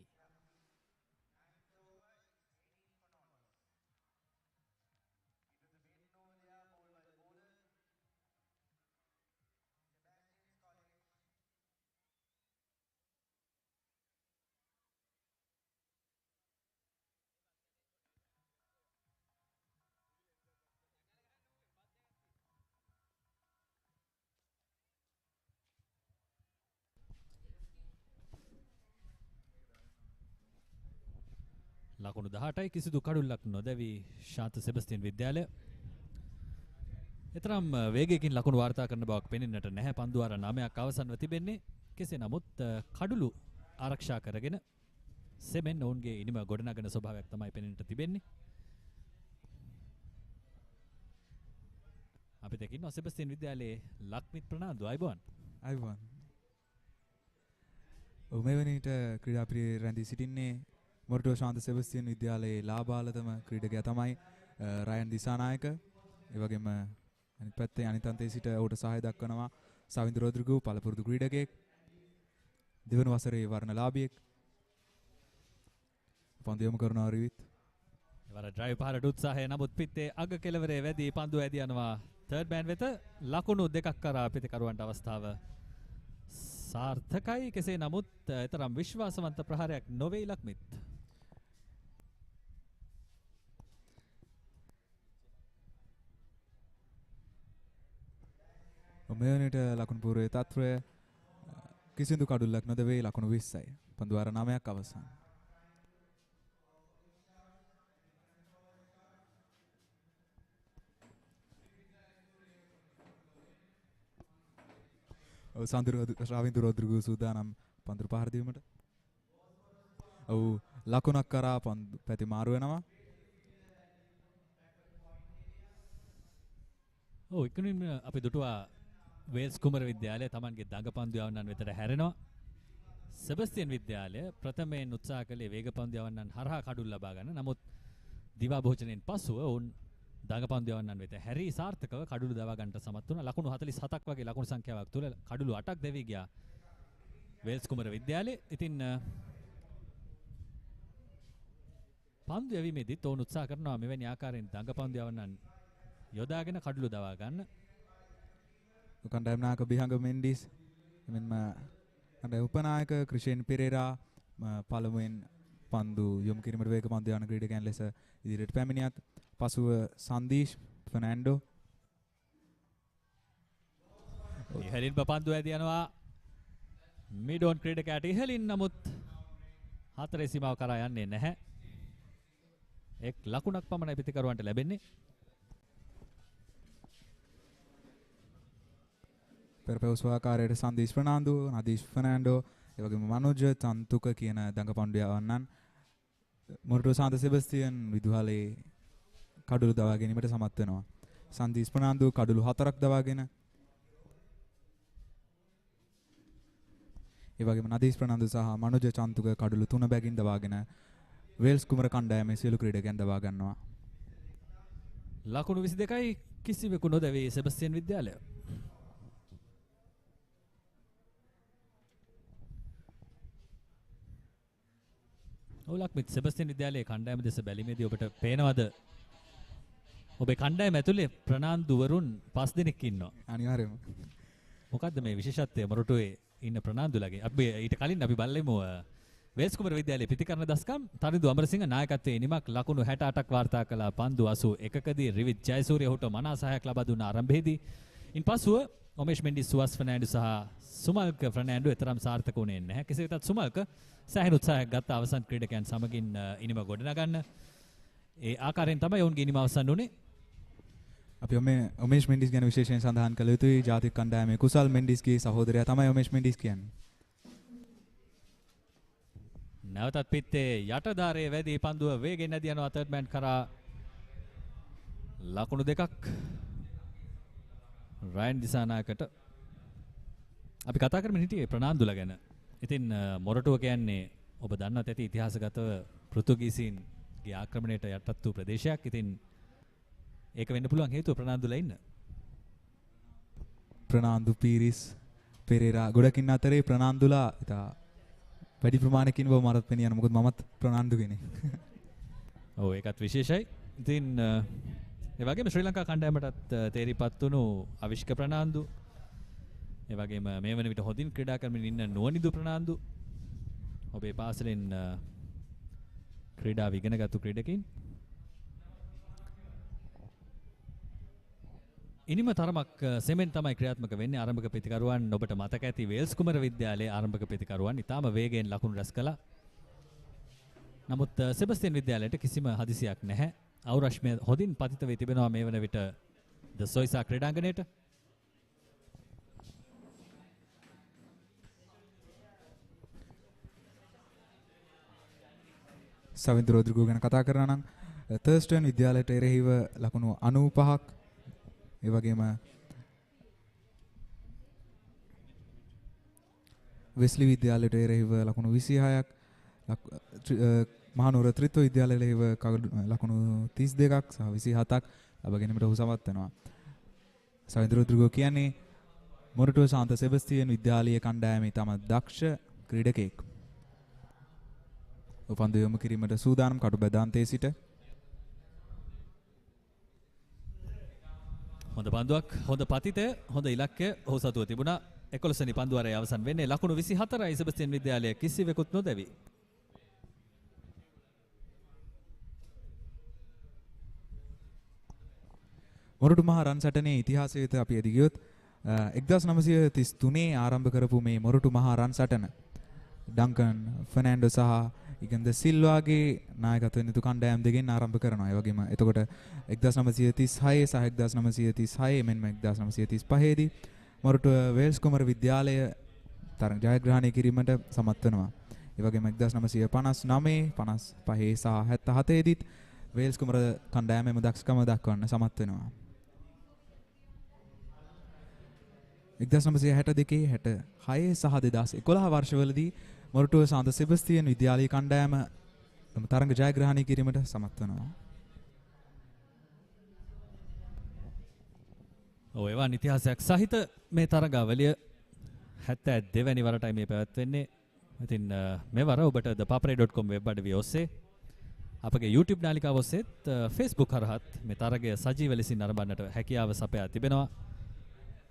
ලකුණු 18යි කිසිදු කඩුල්ලක් නොදැවි ශාන්ත සෙබස්තියන් විද්‍යාලය. එතරම් වේගයකින් ලකුණු වාර්තා කරන බවක් පෙනෙන්නට නැහැ. පන්දුවාර 9ක් අවසන්ව තිබෙන්නේ. කෙසේ නමුත් කඩුළු ආරක්ෂා කරගෙන සෙමෙන් ඔවුන්ගේ ඉනිම ගොඩනගන ස්වභාවයක් තමයි පෙනෙන්නට තිබෙන්නේ. අපි දකින්න සෙබස්තියන් විද්‍යාලයේ ලක්මිත් ප්‍රනාන්දු අයබෝන්. අයබෝන්. මෙවැනිට ක්‍රීඩාප්‍රිය රැඳී සිටින්නේ මොරටුව ශාන්ත සෙබස්තියන් විද්‍යාලයේ ලාබාලතම ක්‍රීඩකයා තමයි රයන් දිසානායක. ඒ වගේම අනිත් පැත්තේ අනිත් අන්තයේ සිට ඔහුට සහාය දක්වනවා සවින්දු රොද්රිගු පළපුරුදු ක්‍රීඩකයෙක්. දෙවන වසරේ වර්ණලාභියෙක්. පන්දු යොමු කරනවා රිවිත්. එවර ඩ්‍රයිව් පාරට උත්සාහය නමුත් පිත්තේ අග කෙළවරේ වැදී පන්දු ඇදී යනවා තර්ඩ් මෑන් වෙත. ලකුණු දෙකක් කරා පිතිකරුවන්ට අවස්ථාව සාර්ථකයි. කෙසේ නමුත් තරම් විශ්වාසවන්ත ප්‍රහාරයක් නොවේ ලක්මිත්. මෙවැනිට ලකුණු පූර්වයේ තත්ත්වය කිසිදු කඩුල්ලක් නොදැවේ. ලකුණු 20යි. පන්දුවාර 9ක් අවසන්. රවින්දු රොද්රිගු සූදානම් පන්දු පහර දීමට. ඔව් ලකුණක් කරා පන්දු පැති මාරු වෙනවා. ඔව් ඉක්මනින්ම අපි දුටුවා වේල්ස් කුමර විද්‍යාලය තමන්ගේ දඟපන්දු යවන්නන් වෙතට හැරෙනවා. සෙබස්තියන් විද්‍යාලය ප්‍රථමයෙන් උත්සාහ කළේ වේග පන්දු යවන්නන් හරහා කඩුල් ලබා ගන්න. නමුත් දිවා භෝජනයෙන් පසුව ඔවුන් දඟපන්දු යවන්නන් වෙත හැරි සාර්ථකව කඩුළු දවා ගන්නට සමත් වුණා. ලකුණු 47ක් වගේ ලකුණු සංඛ්‍යාවක් තුල කඩුළු 8ක් දෙවි ගියා වේල්ස් කුමර විද්‍යාලය. ඉතින් පන්දු යැවීමේදීත් ඔවුන් උත්සාහ කරනවා මෙවැනි ආකාරයෙන් දඟපන්දු යවන්නන් යොදාගෙන කඩුළු දවා ගන්න. කණ්ඩායම් නායක බිහංග මෙන්ඩිස් එමෙන්ම කණ්ඩායම් උපනායක ක්‍රිෂෙන් පෙරේරා පළමුවෙන් පන්දු යොමු කිරීමට වේග පන්දු යන ක්‍රීඩකයන් ලෙස ඉදිරියට පැමිණියත් පසුව සන්දීෂ් ෆර්නෑන්ඩෝ ඉහළින් පන්දු ඇදී යනවා මිඩෝන් ක්‍රීඩකයාට ඉහළින්. නමුත් හතරේ සීමාව කරා යන්නේ නැහැ. එක් ලකුණක් පමණයි පිතිකරුවන්ට ලැබෙන්නේ. පෙරපැවසුවාකාරයට සන්දීෂ් ප්‍රනාන්දු නදීෂ් ෆර්නෑන්ඩෝ ඒ වගේම මනෝජ තන්තුක කියන දඟපන්දු යවන්නන් මොරටුව ශාන්ත සෙබස්තියන් විදුහලේ කඩුළු දවා ගැනීමට සමත් වෙනවා. සන්දීෂ් ප්‍රනාන්දු කඩුළු 4ක් දවාගෙන ඒ වගේම නදීෂ් ප්‍රනාන්දු සහ මනෝජ චන්තුක කඩුළු 3 බැගින් දවාගෙන වේල්ස් කුමර කණ්ඩායමේ සියලු ක්‍රීඩකයන් දවා ගන්නවා. ලකුණු 22යි කිසිවෙකු නොදැවේ සෙබස්තියන් විද්‍යාලය. ඔලක්මිත් සෙබස්තියන් විද්‍යාලයේ කණ්ඩායම දෙස බැලීමේදී ඔබට පේනවද ඔබේ කණ්ඩායම ඇතුලේ ප්‍රනාන්දුවරුන් 5 දෙනෙක් ඉන්නවා. අනිවාර්යයෙන්ම. මොකද්ද මේ විශේෂත්වය මොරටුවේ ඉන්න ප්‍රනාන්දුලගේ? අපි ඊට කලින් අපි බලමු වේල්ස් කුමර විද්‍යාලයේ පිතිකරණ දස්කම් තරිඳු අමරසිංහ නායකත්වයේ නිමක් ලකුණු 68ක් වාර්තා කළ පන්දු 81කදී රිවිත් ජයසූරිය ඔහුට මනා සහායක් ලබා දුන්න ආරම්භයේදී ඉන්පසුව ඔමේෂ් මෙන්ඩිස් සුවස් ෆර්නෑන්ඩෝ සහ සුමල්ක ෆර්නෑන්ඩෝ එතරම් සාර්ථක වුණේ නැහැ. කෙසේ වෙතත් සුමල්ක සෑහෙන උත්සාහයක් ගත්ත අවසන් ක්‍රීඩකයන් සමගින් ඉනිම ගොඩනගන්න. ඒ ආකාරයෙන් තමයි ඔවුන්ගේ ඉනිම අවසන් වුණේ. අපි ඔමේෂ් මෙන්ඩිස් ගැන විශේෂයෙන් සඳහන් කළ යුතුයි. ජාතික කණ්ඩායමේ කුසල් මෙන්ඩිස්ගේ සහෝදරයා තමයි ඔමේෂ් මෙන්ඩිස් කියන්නේ. නැවතත් පිත්තේ යටදාරයේ වැදී පන්දුව වේගෙන් නැදී යනවා තර්ඩ් මෑන් කරා. ලකුණු 2ක් රයන් දිසානායකට. අපි කතා කරමින් හිටියේ ප්‍රනාන්දුලා ගැන. ඉතින් මොරටුව කියන්නේ ඔබ දන්නත් ඇති ඉතිහාසගතව පෘතුගීසීන්ගේ ආක්‍රමණයට යටත් වූ ප්‍රදේශයක්. ඉතින් ඒක වෙන්න පුළුවන් හේතුව ප්‍රනාන්දුලා ඉන්න. ප්‍රනාන්දු පීරිස් පෙරේරා ගොඩකින් අතරේ ප්‍රනාන්දුලා ඉතා වැඩි ප්‍රමාණයකින් බව මරත් පෙනියන මොකද මමත් ප්‍රනාන්දු කෙනෙක්. ඔව් ඒකත් විශේෂයි. ඉතින් ඒ වගේම ශ්‍රී ලංකා කණ්ඩායමටත් තේරිපත් වුණු අවිෂ්ක ප්‍රනාන්දු ඒ වගේම මේ වන විට හොඳින් ක්‍රීඩා කරමින් ඉන්න නුවණිදු ප්‍රනාන්දු ඔබේ පාසලෙන් ක්‍රීඩාව ඉගෙනගත්තු ක්‍රීඩකයින් ඉනිම තරමක් සෙමෙන් තමයි ක්‍රියාත්මක වෙන්නේ ආරම්භක ප්‍රතිකරුවන් ඔබට මතක ඇති වේල්ස් කුමර විද්‍යාලයේ ආරම්භක ප්‍රතිකරුවන් ඉතාම වේගයෙන් ලකුණු රැස් කළා. නමුත් සෙබස්තියන් විද්‍යාලයට කිසිම හදිසියක් නැහැ. අවුරශ්මය හොඳින් පතිත වී තිබෙනවා මේ වන විට ද සොයිසා ක්‍රීඩාංගණයට. සවින්ද රෝද්‍රිගෝ ගැන කතා කරනවා නම් තර්ස්ටන් විද්‍යාලයට එරෙහිව ලකුණු 95ක් ඒ වගේම වෙස්ලි විද්‍යාලයට එරෙහිව ලකුණු 26ක් මහනුවර ත්‍රිත්ව විද්‍යාලයට එරෙහිව ලකුණු 32ක් සහ 27ක් ලබා ගැනීමට ඔහු සමත් වෙනවා. සවින්ද රෝද්‍රිගෝ කියන්නේ මොරටුව සාන්ත සෙබස්තියන් විද්‍යාලීය කණ්ඩායමේ තම දක්ෂ ක්‍රීඩකයෙක්. උපන්දු යොමු කිරීමට සූදානම් කටු බදාන්තයේ සිට හොඳ පන්දුවක් හොඳ පතිතය හොඳ ඉලක්කය ඔහු සතුව තිබුණා. 11 වෙනි පන්දුවරේ අවසන් වෙන්නේ ලකුණු 24යි සෙබස්තියන් විද්‍යාලය කිසිවෙකුත් නොදැවි. මොරටු මහ රන් සටනේ ඉතිහාසය වෙත අපි එදි ගියොත් 1933 ආරම්භ කරපු මේ මොරටු මහ රන් සටන ඩංකන් ෆර්නැන්ඩෝ සහ ඉගන්ද සිල්වාගේ නායකත්වයෙන් යුතු කණ්ඩායම් දෙකෙන් ආරම්භ කරනවා. ඒ වගේම එතකොට 1936 සහ 1936 මෙන්ම 1935 දී මොරටුව වේල්ස් කුමර විද්‍යාලය තරඟ ජයග්‍රහණය කිරීමට සමත් වෙනවා. ඒ වගේම 1959, 55 සහ 77 දීත් වේල්ස් කුමර කණ්ඩායමේම දක්ෂකම දක්වන්න සමත් වෙනවා. 1962, 66 සහ 2011 වර්ෂවලදී මොරටුව සාන්ත සෙබස්තියන් විද්‍යාලීය කණ්ඩායම තරඟ ජයග්‍රහණය කිරීමට සමත් වෙනවා. ඔය වන් ඉතිහාසයක් සහිත මේ තරගාවලිය 72 වැනි වරටයි මේ පැවැත්වෙන්නේ. ඉතින් මෙවර ඔබට thepapare.com වෙබ් අඩවිය ඔස්සේ අපගේ YouTube නාලිකාව ඔස්සේත් Facebook හරහත් මේ තරගය සජීව ලෙසින් නරඹන්නට හැකියාව සපයා තිබෙනවා.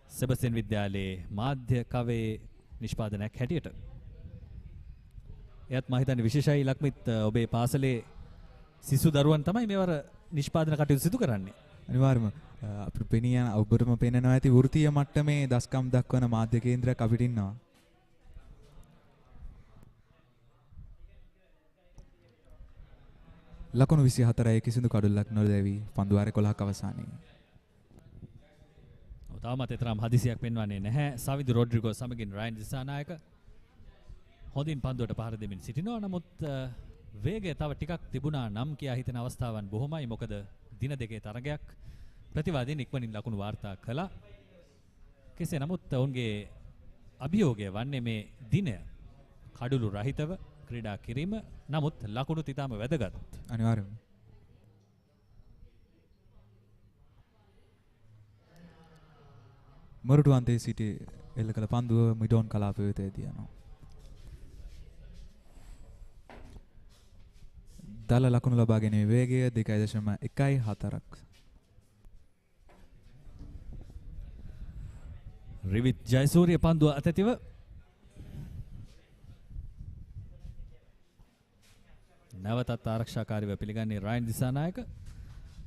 සෙබස්තියන් විද්‍යාලයේ මාධ්‍ය කවේ නිෂ්පාදනයක් හැටියට. එයත් මම හිතන්නේ විශේෂයි ලක්මිත් ඔබේ පාසලේ සිසු දරුවන් තමයි මේවර නිෂ්පාදන කටයුතු සිදු කරන්නේ. අනිවාර්යයෙන්ම අපිට පෙනියන ඔබටම පෙනෙනවා ඇති වෘත්තීය මට්ටමේ දස්කම් දක්වන මාධ්‍ය කේන්ද්‍රයක් අපිට ඉන්නවා. ලකුණු 24යි කිසිදු කඩුල්ලක් නොදැවි පන්දුවාර 11ක අවසානයේ. තාමත් තරම් හදිසියක් පෙන්වන්නේ නැහැ. සවිදු රොඩ්රිගෝ සමගින් රයන් දිසානායක හොඳින් පන්දුවට පහර දෙමින් සිටිනවා. නමුත් වේගය තව ටිකක් තිබුණා නම් කියා හිතන අවස්ථාවන් බොහොමයි. මොකද දින දෙකේ තරගයක් ප්‍රතිවාදීන් ඉක්මනින් ලකුණු වාර්තා කළා. කෙසේ නමුත් ඔවුන්ගේ අභියෝගය වන්නේ මේ දිනය කඩුළු රහිතව ක්‍රීඩා කිරීම. නමුත් ලකුණු තිතාම වැදගත්. අනිවාර්යයෙන්ම. මොරටු අන්තයේ සිටි එල්ල කළ පන්දුව මිඩෝන් කලාප වෙතදී යනවා. දල ලකුණු ලබා ගැනීමේ වේගය 2.14ක්. රිවිත් ජයසූරිය පන්දුව අතැතිව නැවතත් ආරක්ෂාකාරීව පිළිගන්නේ රයන් දිසානායක.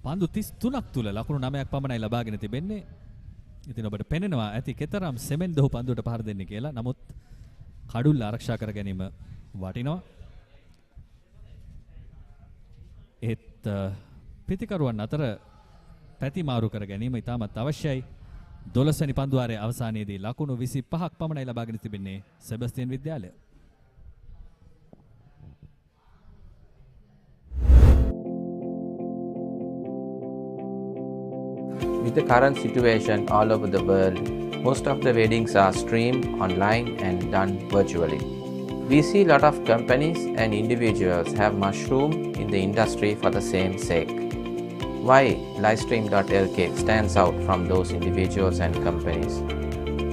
පන්දු 33ක් තුල ලකුණු 9ක් පමණයි ලබාගෙන තිබෙන්නේ. ඉතින් ඔබට පෙනෙනවා ඇති කෙතරම් සෙමෙන් දහු පන්දුවට පහර දෙන්නේ කියලා. නමුත් කඩුල්ල ආරක්ෂා කර ගැනීම වටිනවා. ඒත් පිතිකරුවන් අතර පැති මාරු කර ගැනීම ඉතාමත් අවශ්‍යයි. 12 වෙනි පන්දුවාරයේ අවසානයේදී ලකුණු 25ක් පමණයි ලබාගෙන තිබෙන්නේ Sebastian Vidyalaya. With the current situation all over the world, most of the weddings are streamed online and done virtually. We see a lot of companies and individuals have mushroomed in the industry for the same sake. Why Livestream.lk stands out from those individuals and companies?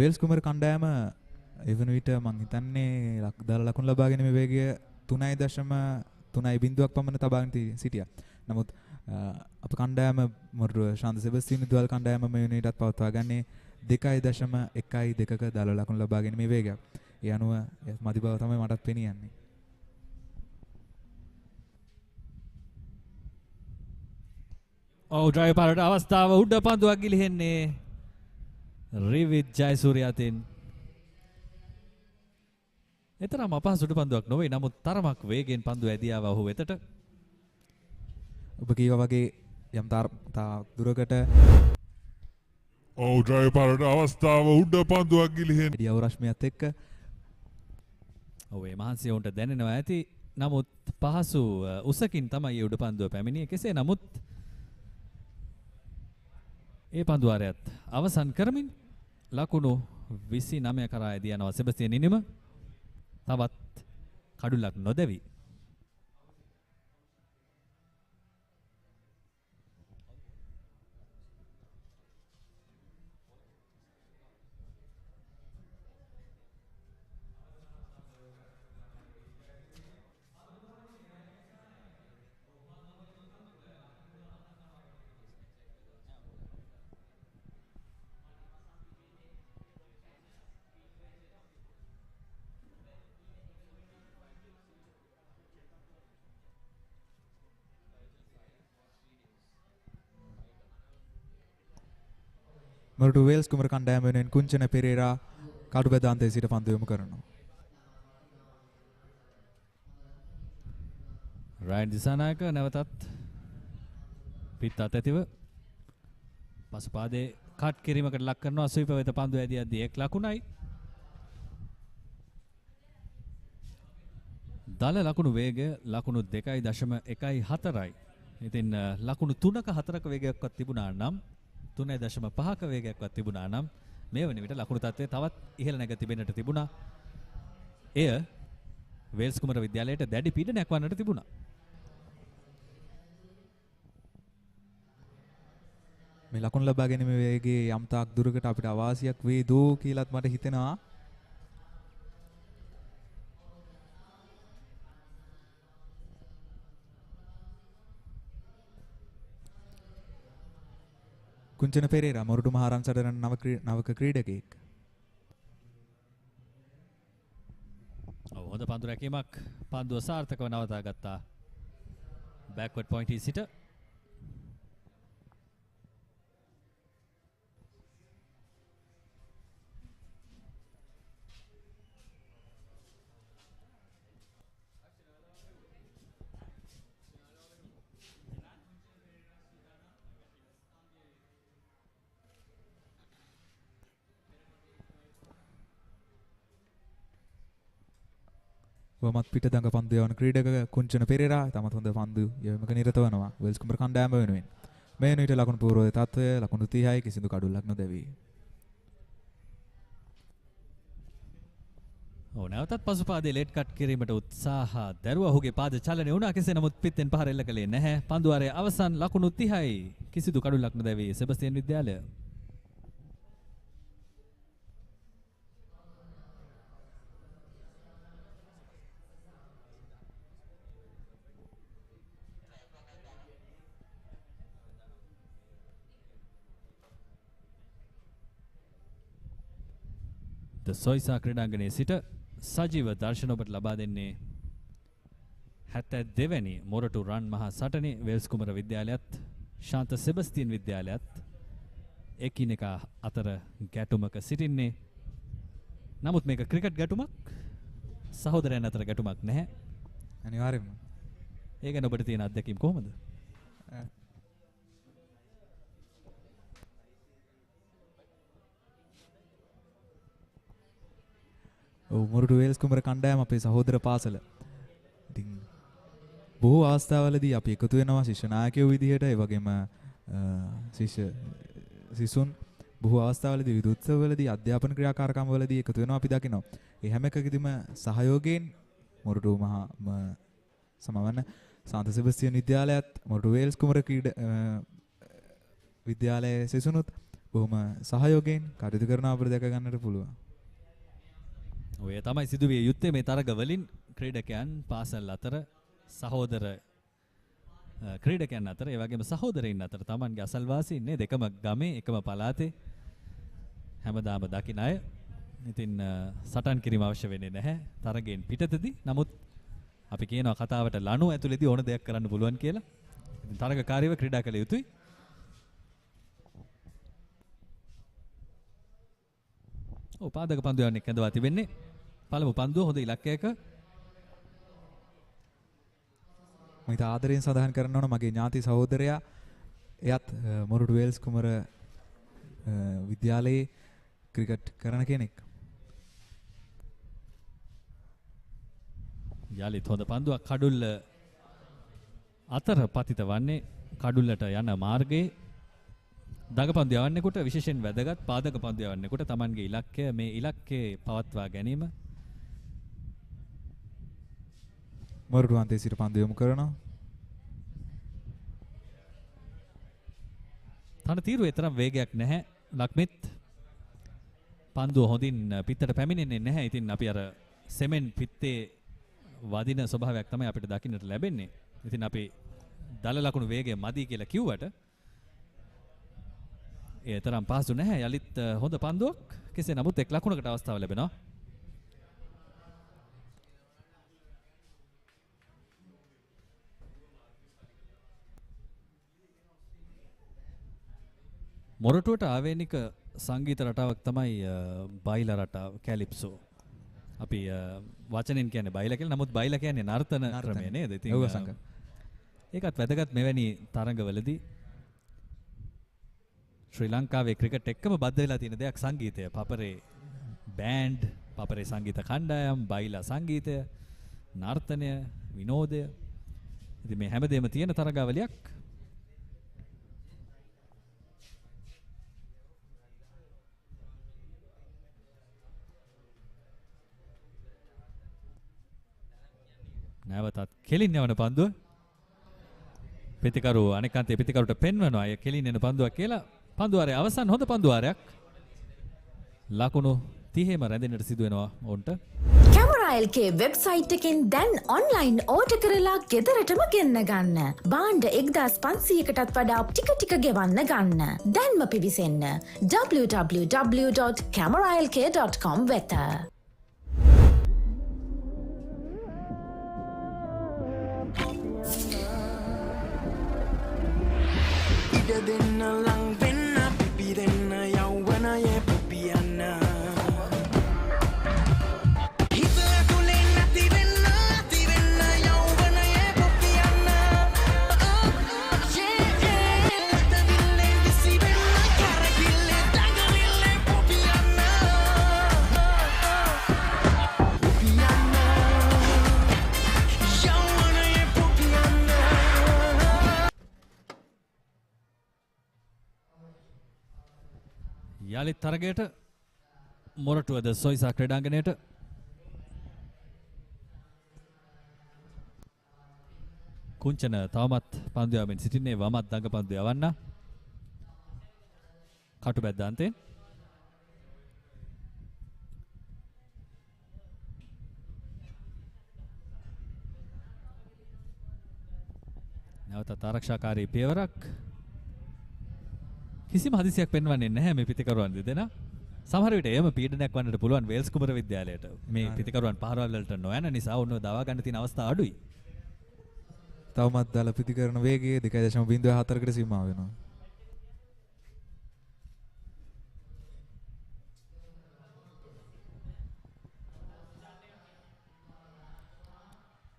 Wales කුමර කණ්ඩායම එවන විට මං හිතන්නේ දාලා ලකුණු ලබා ගැනීමේ වේගය 3.0 පමණ තබාගෙන සිටියා. නමුත් අප කණ්ඩායම මොරටුව ශාන්ත සෙබස්තියන් විදුහල් කණ්ඩායම මේ වෙනටත් පවත්වා ගන්නේ 2.12ක දාලා ලකුණු ලබා ගැනීමේ වේගයක්. ඒ අනුව මදි බව තමයි මටත් පෙනී යන්නේ. ඔව් ඩ්‍රයිවර් පාරට අවස්ථාව උඩ පන්දුවක් ගිලිහෙන්නේ රිවිත් ජයසූරිය අතින්. එතරම් අපහසුට පන්දුවක් නොවේ. නමුත් තරමක් වේගෙන් පන්දුව ඇදී ආවා ඔහු වෙතට. ඔබ කීවා වගේ යම් දුරකට ඔව් ඩ්‍රයිවර් පාරට අවස්ථාව උඩ පන්දුවක් ගිලිහෙන්නේ. එඩියව රශ්මියත් එක්ක ඔව් ඒ මහන්සිය උන්ට දැනෙනවා ඇති. නමුත් පහසු උසකින් තමයි උඩ පන්දුව පැමිණියේ. කෙසේ නමුත් ඒ පන්දුවාරයත් අවසන් කරමින් ලකුණු 29 කරා ඇදී යනවා සෙබස්තියන් ඉනිම. තවත් කඩුලක් නොදැවි. මොරටු වේල්ස් කුමර කණ්ඩායම වෙනුවෙන් කුංචන පෙරේරා කඩුබැදාන්තයේ සිට පන්දු යොමු කරනවා. රයන් දිසානායක නැවතත් පිටත් ඇතිව පසුපාදේ කට් කිරීමකට ලක් කරනවා. ස්වීප වෙත පන්දු ඇදී යද්දී 1 ලකුණයි. දල ලකුණු වේගය ලකුණු 2.14යි. ඉතින් ලකුණු 3ක 4ක වේගයක්වත් තිබුණා නම් 3.5ක වේගයක්වත් තිබුණා නම් මේ වන විට ලකුණු තත්ත්වය තවත් ඉහළ නැග තිබෙන්නට තිබුණා. එය වේල්ස් කුමර විද්‍යාලයට දැඩි පීඩනයක් වන්නට තිබුණා. මේ ලකුණු ලබා ගැනීම වේගයේ යම් තාක් දුරකට අපිට අවාසියක් වේ දෝ කියලාත් මට හිතෙනවා. කුංචන පෙරේරා මොරටු මහරන් සටන නවක ක්‍රීඩකයෙක්. හොඳ පන්දු රැකීමක්. පන්දුව සාර්ථකව නවතා ගත්තා. බෑක්වර්ඩ් පොයින්ට් සිට වමත් පිට දඟ පන්දු යවන ක්‍රීඩක කුංචන පෙරේරා තමත් හොඳ පන්දු යැවීමක නිරත වෙනවා වේල්ස් කුමර කණ්ඩායම වෙනුවෙන්. මේ වෙන විට ලකුණු පූර්වයේ තත්ත්වය ලකුණු 30යි කිසිදු කඩුල්ලක් නොදැවි. නැවතත් පසුපාදේ ලේට් කට් කිරීමට උත්සාහ දැරුවා. ඔහුගේ පාද චලනය වුණා. කෙසේ නමුත් පිටෙන් පහර එල්ල කළේ නැහැ. පන්දුවාරයේ අවසන් ලකුණු 30යි කිසිදු කඩුල්ලක් නොදැවි සෙබස්තියන් විද්‍යාලය. සොයිසා ක්‍රීඩාංගණයේ සිට සජීව දර්ශන ඔබට ලබා දෙන්නේ 72 වැනි මොරටු රන් මහා සටනේ වේල්ස් කුමර විද්‍යාලයත් ශාන්ත සෙබස්තියන් විද්‍යාලයත් එකිනෙකා අතර ගැටුමක සිටින්නේ. නමුත් මේක ක්‍රිකට් ගැටුමක්. සහෝදරයන් අතර ගැටුමක් නැහැ. අනිවාර්යයෙන්ම. ඒ ගැන ඔබට තියෙන අත්දැකීම් කොහොමද? මොරටු වේල්ස් කුමර කණ්ඩායම අපේ සහෝදර පාසල. ඉතින් බොහෝ අවස්ථාවලදී අපි එකතු වෙනවා ශිෂ්‍ය නායකයෝ විදිහට. ඒ වගේම සිසුන් බොහෝ අවස්ථාවලදී විවිධ උත්සවවලදී අධ්‍යාපන ක්‍රියාකාරකම්වලදී එකතු වෙනවා අපි දකිනවා. ඒ හැම එකකදීම සහයෝගයෙන් මොරටු සමවන සාන්ත සෙබස්තියන් විද්‍යාලයත් මොරටු වේල්ස් කුමර විද්‍යාලයේ සිසුනුත් බොහොම සහයෝගයෙන් කටයුතු කරන අපිට දැක ගන්නට පුළුවන්. ඔය තමයි සිදුවිය යුත්තේ මේ තරග වලින් ක්‍රීඩකයන් පාසල් අතර සහෝදර ක්‍රීඩකයන් අතර ඒ වගේම සහෝදරයින් අතර Tamanගේ අසල්වාසීන් නේ දෙකම ගමේ එකම පළාතේ හැමදාම දකින අය. ඉතින් සටන් කිරීම අවශ්‍ය වෙන්නේ නැහැ තරගෙන් පිටතදී. නමුත් අපි කියනවා කතාවට ලණු ඇතුළේදී ඕන දෙයක් කරන්න පුළුවන් කියලා. ඉතින් තරගකාරීව ක්‍රීඩා කළ යුතුයි. පාදක පන්දු යන්නේ කැඳවා තිබෙන්නේ. පළමු පන්දුව හොඳ ඉලක්කයක. මම ඉත ආදරයෙන් සඳහන් කරන්න ඕන මගේ ඥාති සහෝදරයා එයත් මොරටු වේල්ස් කුමර විද්‍යාලයේ ක්‍රිකට් කරන කෙනෙක්. යාලිත් හොඳ පන්දුවක් කඩුල්ල අතර පතිත වන්නේ කඩුල්ලට යන මාර්ගයේ දඟ පන්දු යවන්නෙකුට විශේෂයෙන් වැදගත් පාදක පන්දු යවන්නෙකුට Tamanගේ ඉලක්කය මේ ඉලක්කේ පවත්වා ගැනීම. මොරටු අන්තයේ සිට පන්දු යොමු කරනවා. තන තීරුවේ තරම් වේගයක් නැහැ. ලක්මිත් පන්දුව හොඳින් පිටට පැමිණෙන්නේ නැහැ. ඉතින් අපි අර සෙමෙන් පිත්තේ වදින ස්වභාවයක් තමයි අපිට දකින්නට ලැබෙන්නේ. ඉතින් අපි දල ලකුණු වේගය මදි කියලා කිව්වට ඒ තරම් පහසු නැහැ. යලිත් හොඳ පන්දුවක්. කෙසේ නමුත් එක් ලකුණකට අවස්ථාව ලැබෙනවා. මොරටුවට ආවේනික සංගීත රටාවක් තමයි බයිලා රටාව කැලිප්සෝ. අපි වචනෙන් කියන්නේ බයිලා කියලා. නමුත් බයිලා කියන්නේ නර්තන ක්‍රමය නේද? ඉතින් ඒකත් වැදගත් මෙවැනි තරඟවලදී ශ්‍රී ලංකාවේ ක්‍රිකට් එක්කම බද්ධ වෙලා තියෙන දෙයක් සංගීතය. පපරේ බෑන්ඩ්, පපරේ සංගීත කණ්ඩායම්, බයිලා සංගීතය, නර්තනය, විනෝදය. ඉතින් මේ හැමදේම තියෙන තරගාවලියක්. නැවතත් කෙලින් යවන පන්දුව. පිතිකරු අනෙක් අන්තයේ පිතිකරුට පෙන්වනවා අය කෙලින් එන පන්දුවක් කියලා. පන්දුවාරයේ අවසන් හොඳ පන්දුවාරයක්. ලකුණු 30ම රැඳෙන්නට සිදු වෙනවා ඔවුන්ට. Camera LK වෙබ්සයිට් එකෙන් දැන් ඔන්ලයින් ඕඩර් කරලා ගෙදරටම ගෙන්න ගන්න. භාණ්ඩ 1500කටත් වඩා ටික ටික ගෙවන්න ගන්න. දැන්ම පිවිසෙන්න www.cameralk.com වෙත. දෙන්න ලං වෙන්න පිපි දෙන්න යව්වනයේ පුපියන්න හිත ඇතුලෙන් නැති වෙන්න යව්වනයේ පුපියන්න ලතවිල්ලේ විසි වෙන්න කරකිල්ලේ දඟවිල්ලේ පුපියන්න යව්වනයේ පුපියන්න. යාලිත් තරගයට මොරටුවද සොයිසා ක්‍රීඩාංගණයට කුංචන තවමත් පන්දු යවමින් සිටින්නේ. වමත් දඟ පන්දු යවන්න කටු බැද්දාන්තයෙන්. නැවතත් ආරක්ෂාකාරී පියවරක්. කිසිම හදිසියක් පෙන්වන්නේ නැහැ මේ පිතිකරුවන් දෙදෙනා. සමහර විට එයම පීඩනයක් වන්නට පුළුවන් වේල්ස් කුමර විද්‍යාලයට. මේ පිතිකරුවන් පාරවල් වලට නොයන නිසා ඔන්නව දවා ගන්න තියෙන අවස්ථා අඩුයි. තවමත් දල පිතිකරන වේගය 2.04කට සීමා වෙනවා.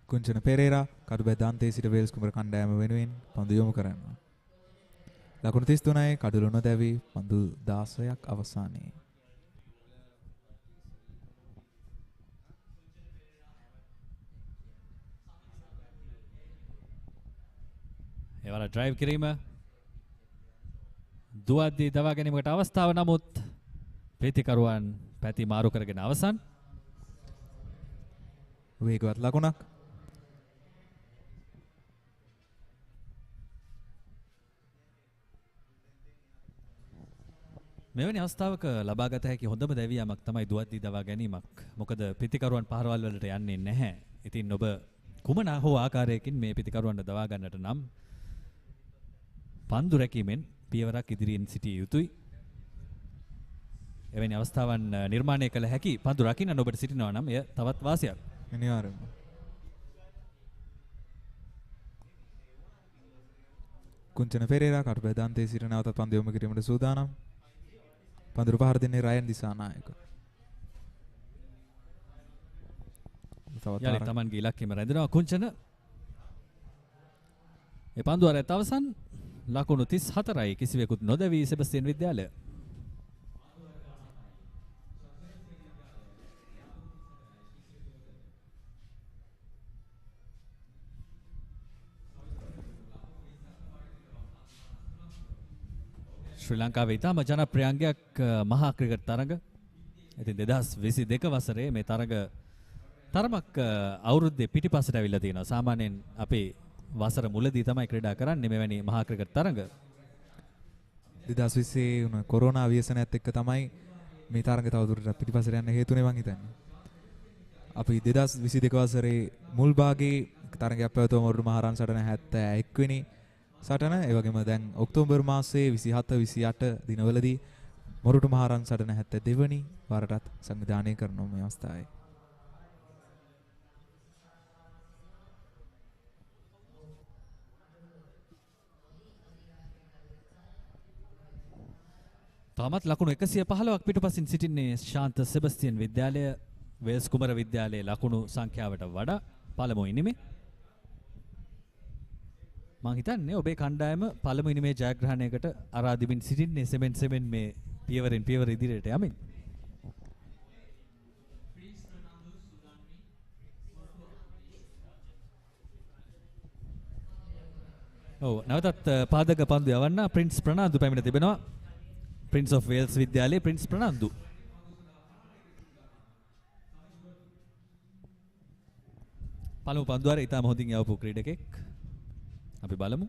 කුංචන පෙරේරා කඩුබැද්දාන්තයේ සිට වේල්ස් කුමර කණ්ඩායම වෙනුවෙන් පන්දු යොමු කරනවා. ලකුණු 33යි කඩුල නොදැවි පන්දු 16ක් අවසානයේ. එවල ඩ්‍රයිව් කිරීම දුවද්දී දවා ගැනීමකට අවස්ථාව. නමුත් ප්‍රතිකරුවන් පැති මාරු කරගෙන අවසන්. වේගවත් ලකුණක්. මෙවැනි අවස්ථාවක ලබාගත හැකි හොඳම දැවියාමක් තමයි දුවද්දී දවා ගැනීමක්. මොකද පිතිකරුවන් පහරවල් වලට යන්නේ නැහැ. ඉතින් ඔබ කුමන හෝ ආකාරයකින් මේ පිතිකරුවන්ට දවා ගන්නට නම් පන්දු රැකීමෙන් පියවරක් ඉදිරියෙන් සිටිය යුතුයි. එවැනි අවස්ථාවන් නිර්මාණය කළ හැකි පන්දු රකින්න ඔබට සිටිනවා නම් එය තවත් වාසියක්. අනිවාර්යයෙන්ම. කුංචන පෙරේරා කටුබැදන්තේ සිට නැවතත් පන්දු යොමු කිරීමට සූදානම්. පන්දුර පහර දෙන්නේ රයන් දිසානායක. යලි තමන්ගේ ඉලක්කයම රැඳෙනවා කුංචන. ඒ පන්දුව රැත් අවසන් ලකුණු 34යි කිසිවෙකුත් නොදැවී සෙබස්තියන් විද්‍යාලය. ශ්‍රී ලංකාවේ ඉතාම ජනප්‍රියංගයක් මහා ක්‍රිකට් තරඟ. ඉතින් 2022 වසරේ මේ තරමක් අවුරුද්දේ පිටිපස්සට ඇවිල්ලා තියෙනවා. සාමාන්‍යයෙන් අපේ වසර මුලදී තමයි ක්‍රීඩා කරන්නේ මෙවැනි මහා ක්‍රිකට් තරඟ. 2020 වුණ කොරෝනා ව්‍යසනයත් එක්ක තමයි මේ තරඟ තවදුරටත් පිටිපස්සට යන්න හේතුනේ මං හිතන්නේ. අපි 2022 වසරේ මුල් භාගයේ තරඟයක් පැවැතුම මොරටු මහරන් සටන 71 වෙනි සටන. ඒ වගේම දැන් ඔක්තෝබර් මාසයේ 27 28 දිනවලදී මොරටු මහරන් සටන 72 වෙනි වරටත් සංවිධානය කරනවා මේ අවස්ථාවේ. තාමත් ලකුණු 115ක් පිටුපසින් සිටින්නේ ශාන්ත සෙබස්තියන් විද්‍යාලය වේල්ස් කුමර විද්‍යාලයේ ලකුණු සංඛ්‍යාවට වඩා පළමු ඉනිමේ. මම හිතන්නේ ඔබේ කණ්ඩායම පළමු ඉනිමේ ජයග්‍රහණයකට අරාදිමින් සිටින්නේ සෙමෙන් මේ පියවරෙන් පියවර ඉදිරියට යමින්. ඔව් නැවතත් පාදක පන්දු යවන්න ප්‍රින්ස් ප්‍රනාන්දු පැමිණ තිබෙනවා. Prince of Wales විද්‍යාලයේ Prince ප්‍රනාන්දු. පළමු පන්දුවර ඉතාම හොඳින් යවපු ක්‍රීඩකෙක්. අපි බලමු.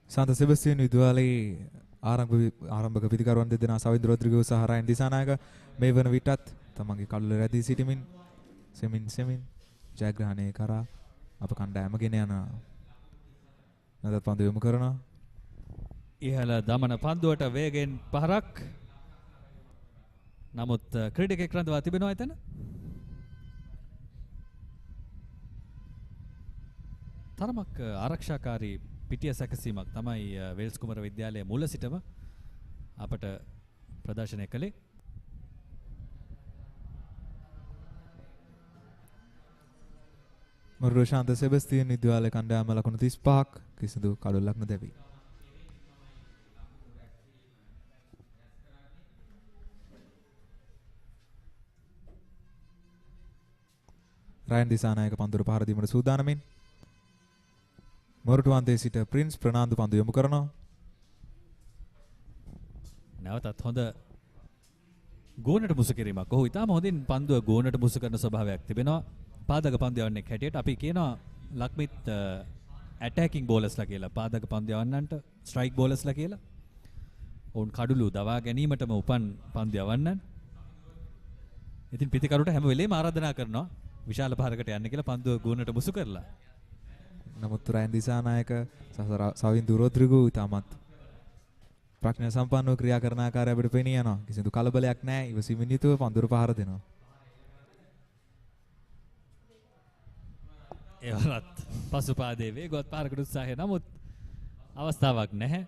සාන්ත සෙබස්තියන් විද්‍යාලයේ ආරම්භක පිතිකරුවන් දෙදෙනා සවින්ද්‍ර රොද්රිගෝ සහ රයන් දිසානායක මේ වන විටත් තමන්ගේ කළුල රැඳී සිටමින් සෙමින් ජයග්‍රහණය කරා අප කණ්ඩායම ගෙන යනවා. නැවතත් පන්දු යොමු කරනවා. ඉහළ දමන පන්දුවට වේගෙන් පහරක්. නමුත් ක්‍රීඩකෙක් රඳවා තිබෙනවා එතන. තරමක් ආරක්ෂාකාරී පිටිය සැකසීමක් තමයි වේල්ස් කුමර විද්‍යාලයේ මුල සිටම අපට ප්‍රදර්ශනය කළේ. මොරටු ශාන්ත සෙබස්තියන් විද්‍යාලය කණ්ඩායම ලකුණු 35ක් කිසිදු කඩොල්ලක් නොදැවි. රයන් දිසානායක පන්දුර පහර දීමට සූදානමින් මොරටු අන්තයේ සිට ප්‍රින්ස් ප්‍රනාන්දු පන්දු යොමු කරනවා. නැවතත් හොඳ ගෝනට මුසු කිරීමක්. ඔහු ඉතාම හොඳින් පන්දුව ගෝනට මුසු කරන ස්වභාවයක් තිබෙනවා. පාදක පන්දු යවන්නෙක් හැටියට අපි කියනවා ලක්මිත් ඇටැකින් බෝලර්ස්ලා කියලා. පාදක පන්දු යවන්නන්ට ස්ට්‍රයික් බෝලර්ස්ලා කියලා. ඔවුන් කඩුළු දවා ගැනීමටම උපන් පන්දු යවන්නන්. ඉතින් පිතිකරුට හැම වෙලේම ආරාධනා කරනවා විශාල පහරකට යන්න කියලා පන්දුව ගෝනට මුසු කරලා. නමුත් රයන් දිසානායක සවින්දු රොද්රිගෝ ඉතාමත් ප්‍රඥා සම්පන්නව ක්‍රියා කරන ආකාරය අපිට පෙනී යනවා. කිසිදු කලබලයක් නැහැ. ඉවසීමෙන් යුතුව පන්දුර පහර දෙනවා. එවරත් පසුපාදයේ වේගවත් පාරකට උත්සාහය නමුත් අවස්ථාවක් නැහැ.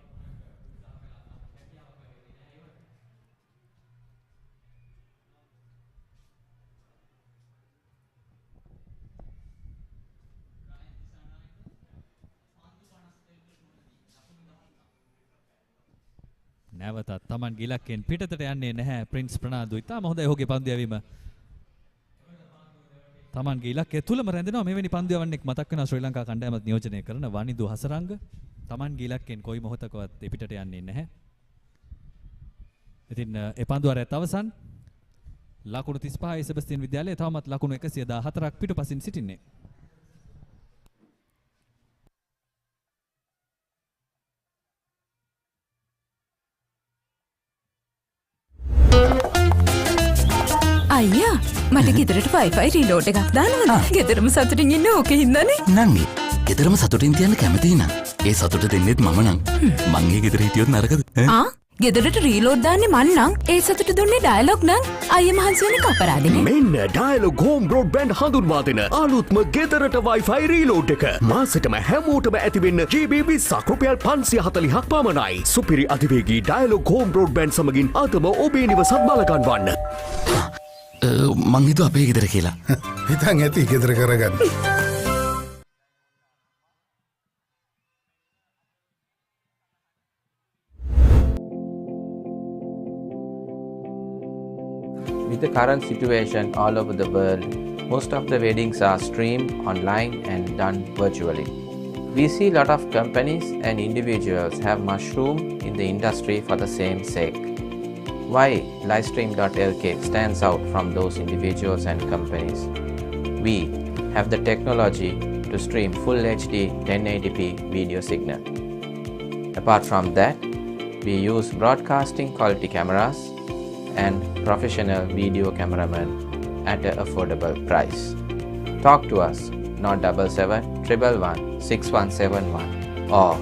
නැවතත් Taman ගිලක්කෙන් පිටතට යන්නේ නැහැ ප්‍රින්ස් ප්‍රනාන්දු. ඉතාම හොඳයි ඔහුගේ පන්දු යැවීම. Tamanගේ ඉලක්කය තුලම රැඳෙනවා. මෙවැනි පන්දු යවන්නෙක් මතක් වෙනවා ශ්‍රී ලංකා කණ්ඩායමත් නියෝජනය කරන වනිදු හසරංග. Tamanගේ ඉලක්කෙන් කොයි මොහොතකවත් පිටට යන්නේ නැහැ. ඉතින් ඒ පන්දුව රැත් අවසන්. ලකුණු 35යි සෙබස්තියන් විද්‍යාලයේ තවමත් ලකුණු 114ක් පිටුපසින් සිටින්නේ. අයියා මට ගෙදරට Wi-Fi රීලෝඩ් එකක් දානවා. ගෙදරම සතුටින් ඉන්න ඕකේ හින්දානේ. නංගි ගෙදරම සතුටින් තියන්න කැමති නම් ඒ සතුට දෙන්නෙත් මම නම් මං ඒ ගෙදර හිටියොත් නරකද? ගෙදරට රීලෝඩ් දාන්නේ මන් නම් ඒ සතුට දුන්නේ ඩයලොග් නම් අයියා මහන්සි වෙන කපරාදනේ. මෙන්න ඩයලොග් හෝම් බ්‍රෝඩ්බෑන්ඩ් හඳුන්වා දෙන අලුත්ම ගෙදරට Wi-Fi රීලෝඩ් එක. මාසෙටම හැමෝටම ඇතිවෙන්න GB 20ක් රුපියල් 540ක් පමණයි. සුපිරි අධිවේගී ඩයලොග් හෝම් බ්‍රෝඩ්බෑන්ඩ් සමගින් අදම ඔබේ නිවසත් බලගන්වන්න. මං හිතුවා අපේ ගෙදර කියලා. හිතන් ඇති ගෙදර කරගන්න. With the current situation all over the world, most of the weddings are streamed online and done virtually. We see a lot of companies and individuals have mushroomed in the industry for the same sake. Why livestream.lk stands out from those individuals and companies? We have the technology to stream full HD 1080p video signal. Apart from that, we use broadcasting quality cameras and professional video cameraman at an affordable price. Talk to us 077 111 6171 or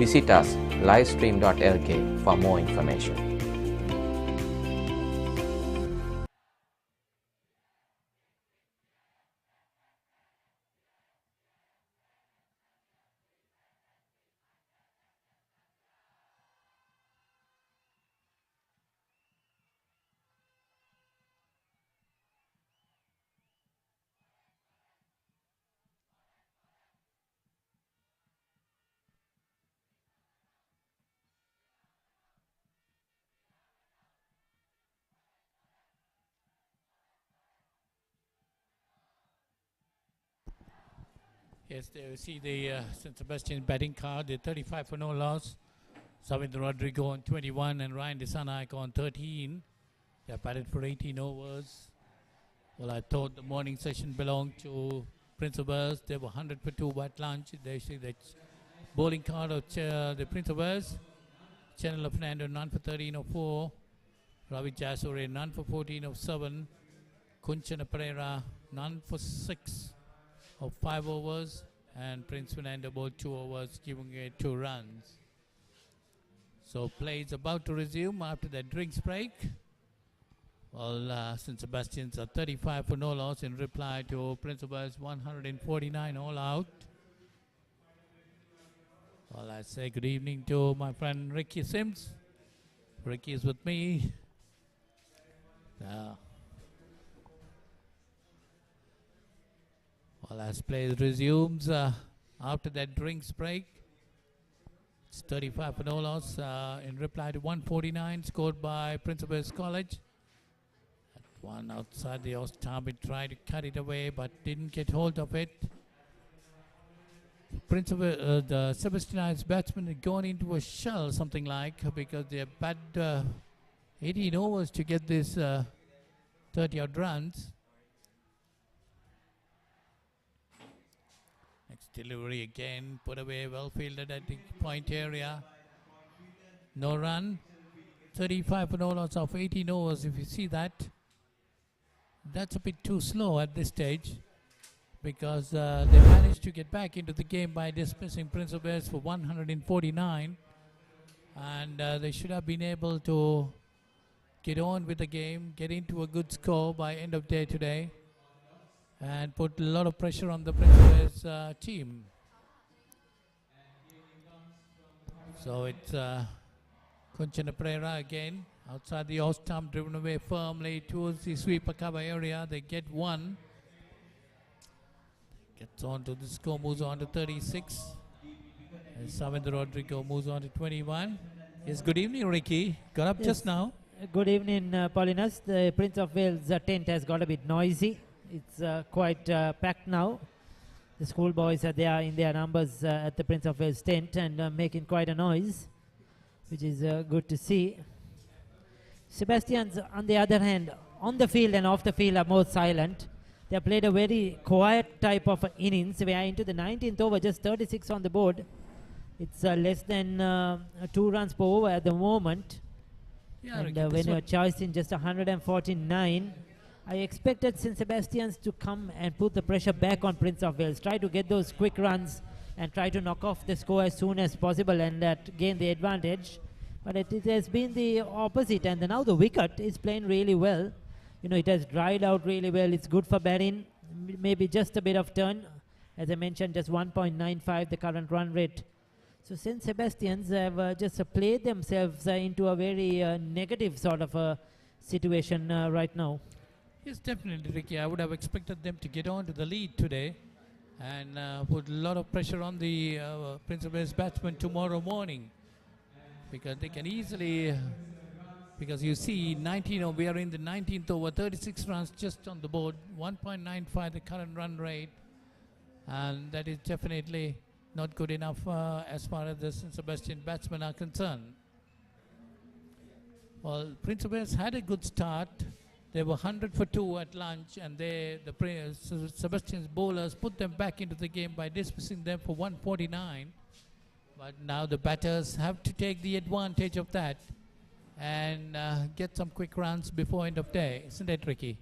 visit us livestream.lk for more information. Yes, there you see the St. Sebastian batting card, the 35 for no loss. Savindra Rodrigo on 21 and Ryan Disanaik on 13. They have batted for 18 overs. Well, I thought the morning session belonged to Prince of Wales. They were 100 for 2 at lunch. They see the bowling card of the Prince of Wales. Tyronne Fernando, none for 13 of 4. Ravi Jasore, none for 14 of 7. Kunchana Pereira, none for 6 of 5 overs, and Prince Fernando bowled 2 overs, giving it 2 runs. So play is about to resume after that drinks break. Well, St. Sebastian's are 35 for no loss in reply to Prince of Wales 149 all out. Well, I say good evening to my friend Ricky Sims. Ricky is with me. Well, as play resumes after that drinks break, it's 35 for no loss in reply to 149 scored by Prince of Wales College. That one outside the off-stump, he tried to cut it away but didn't get hold of it. Prince of the Sebastian's batsmen had gone into a shell, something like, because they have batted 18 overs to get this 30-odd runs. Delivery again, put away, well fielded at the point area. No run. 35 for no loss of 18 overs. If you see that, that's a bit too slow at this stage, because they managed to get back into the game by dismissing Prince of Wales for 149, and they should have been able to get on with the game, get into a good score by end of day today, and put a lot of pressure on the Prince of Wales team. So it's Kunchana Pereira again, outside the off stump, driven away firmly towards the sweeper cover area. They get 1. Gets on to the score, moves on to 36. And Savindra Rodrigo moves on to 21. Yes, good evening, Ricky. Got up just now. Good evening, Paulinus. The Prince of Wales tent has got a bit noisy. It's quite packed now. The schoolboys are there in their numbers at the Prince of Wales tent and making quite a noise, which is good to see. Sebastians, on the other hand, on the field and off the field are more silent. They have played a very quiet type of innings. We are into the 19th over, just 36 on the board. It's less than 2 runs per over at the moment. Yeah, and Ricky, when you're chasing just 149, I expected St. Sebastian's to come and put the pressure back on Prince of Wales, try to get those quick runs and try to knock off the score as soon as possible and that gain the advantage. But it has been the opposite, and now the wicket is playing really well. You know, it has dried out really well. It's good for batting, maybe just a bit of turn. As I mentioned, just 1.95 the current run rate. So St. Sebastian's have just played themselves into a very negative sort of a situation right now. Yes, definitely, Ricky. I would have expected them to get on to the lead today and put a lot of pressure on the Prince of Wales batsmen tomorrow morning, because they can easily, because you see we are in the 19th over, 36 runs just on the board, 1.95 the current run rate, and that is definitely not good enough as far as the St. Sebastian batsmen are concerned. Well, Prince of Wales had a good start. They were 100 for 2 at lunch, and Sebastian's bowlers put them back into the game by dismissing them for 149. But now the batters have to take the advantage of that and get some quick runs before end of day, isn't it, Ricky?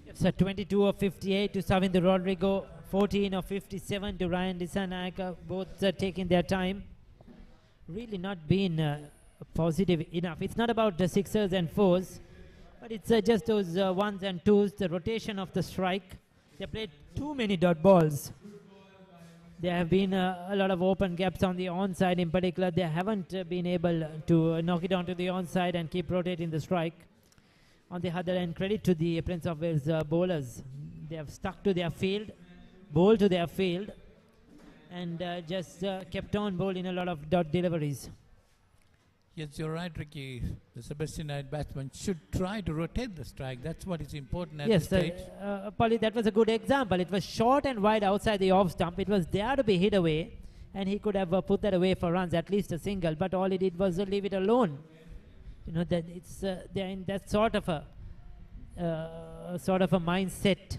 It's a 22 of 58 to Savindra Rodrigo, 14 of 57 to Ryan Dissanayake, both taking their time. Really not been positive enough. It's not about the sixers and fours, but it's just those ones and twos, the rotation of the strike. They played too many dot balls. There have been a lot of open gaps on the onside in particular. They haven't been able to knock it onto the onside and keep rotating the strike. On the other end, credit to the Prince of Wales bowlers. They have stuck to their field, bowled to their field, and just kept on bowling a lot of dot deliveries. Yes, you're right, Ricky. The Sebastianite batsman should try to rotate the strike. That's what is important at this stage. Polly, that was a good example. It was short and wide outside the off stump. It was there to be hit away, and he could have put that away for runs, at least a single. But all he did was leave it alone. You know that it's they're in that sort of a mindset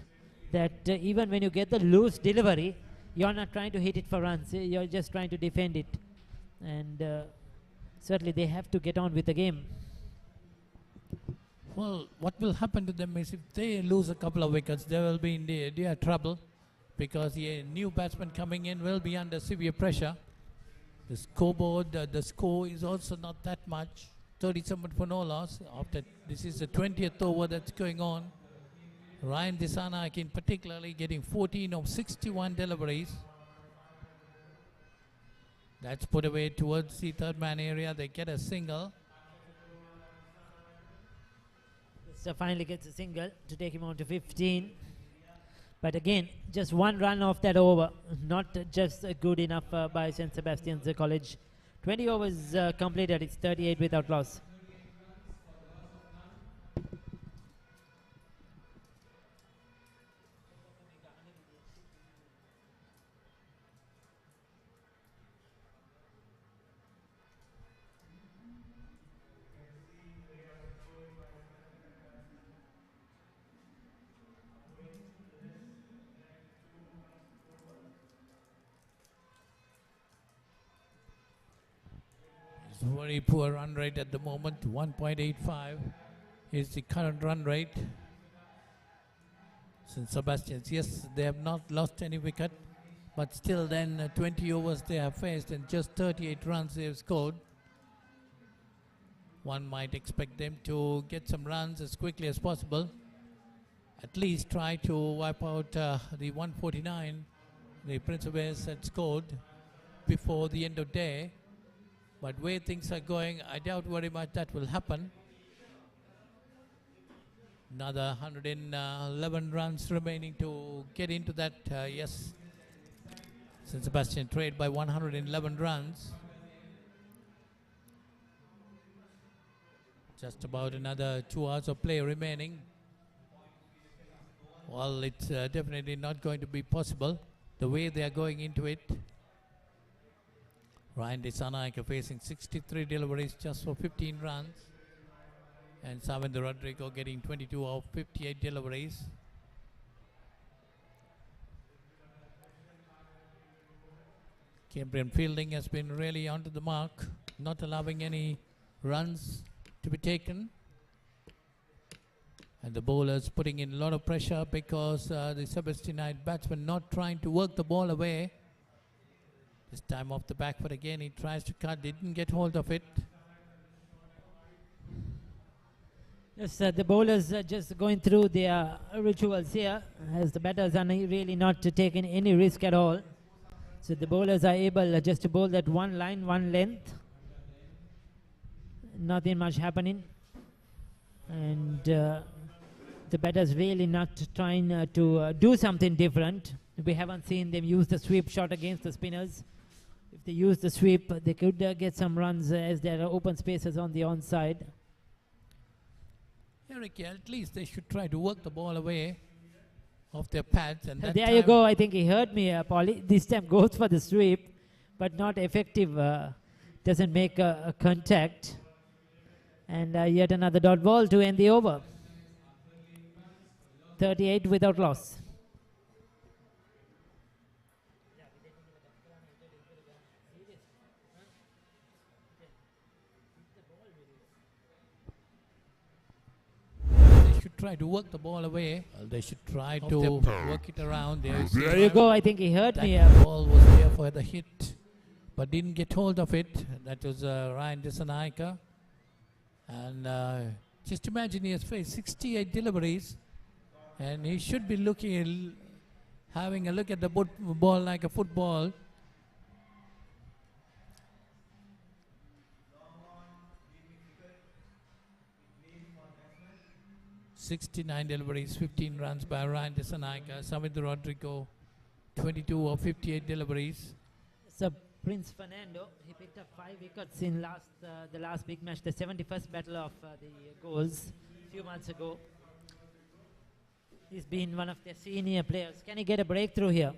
that even when you get the loose delivery, you're not trying to hit it for runs. You're just trying to defend it, and certainly they have to get on with the game. Well, what will happen to them is if they lose a couple of wickets, they will be in their trouble, because a new batsman coming in will be under severe pressure. The scoreboard, the score is also not that much. 37 for no loss. After this is the 20th over that's going on. Ryan Dissanayake particularly getting 14 of 61 deliveries. That's put away towards the third man area. They get a single. So finally gets a single to take him on to 15. But again, just one run off that over. Not just good enough by St. Sebastian's College. 20 overs completed. It's 38 without loss. Very poor run rate at the moment. 1.85 is the current run rate. St. Sebastian's, yes, they have not lost any wicket, but still then 20 overs they have faced and just 38 runs they have scored. One might expect them to get some runs as quickly as possible. At least try to wipe out the 149 the Prince of Wales had scored before the end of day. But where things are going, I doubt very much that will happen. Another 111 runs remaining to get into that. Yes, St. Sebastian trailed by 111 runs. Just about another 2 hours of play remaining. Well, it's definitely not going to be possible the way they are going into it. Ryan Dissanayake facing 63 deliveries just for 15 runs. And Savindra Rodrigo getting 22 of 58 deliveries. Cambrian fielding has been really onto the mark, not allowing any runs to be taken. And the bowlers putting in a lot of pressure because the Sebastianite batsman not trying to work the ball away. This time off the back foot again, he tries to cut, didn't get hold of it. Yes, the bowlers are just going through their rituals here, as the batters are really not taking any risk at all. So the bowlers are able just to bowl that one line, one length. Nothing much happening. And the batters really not trying to do something different. We haven't seen them use the sweep shot against the spinners. If they use the sweep, they could get some runs as there are open spaces on the onside. Eric, at least they should try to work the ball away off their pads. And that There time you go. I think he heard me, Polly. This time goes for the sweep, but not effective. Doesn't make a contact. And yet another dot ball to end the over. 38 without loss. They should try to work the ball away. They should try to work it around. There you go. I think he heard me. That ball was there for the hit, but didn't get hold of it. That was Ryan Dissanayake. And just imagine he has faced 68 deliveries, and he should be looking, having a look at the ball like a football. "69 deliveries, 15 runs by Ryan Dissanayake. Samit Rodrigo, 22 of 58 deliveries." So Prince Fernando, he picked up 5 wickets in the last big match, the 71st battle of the goals a few months ago. He's been one of their senior players. Can he get a breakthrough here?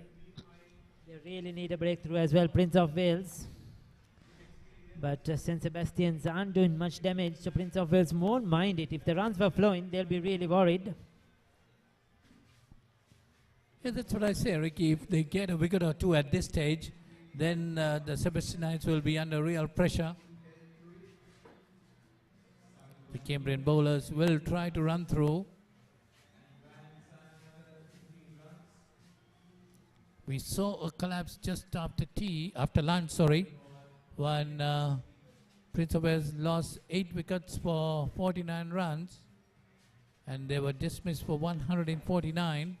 They really need a breakthrough as well, Prince of Wales. But St. Sebastians aren't doing much damage, so Prince of Wales won't mind it. If the runs were flowing, they'll be really worried. Yeah, that's what I say, Ricky. If they get a wicket or two at this stage, then the Sebastianites will be under real pressure. The Cambrian bowlers will try to run through. We saw a collapse just after lunch, when Prince of Wales lost 8 wickets for 49 runs, and they were dismissed for 149.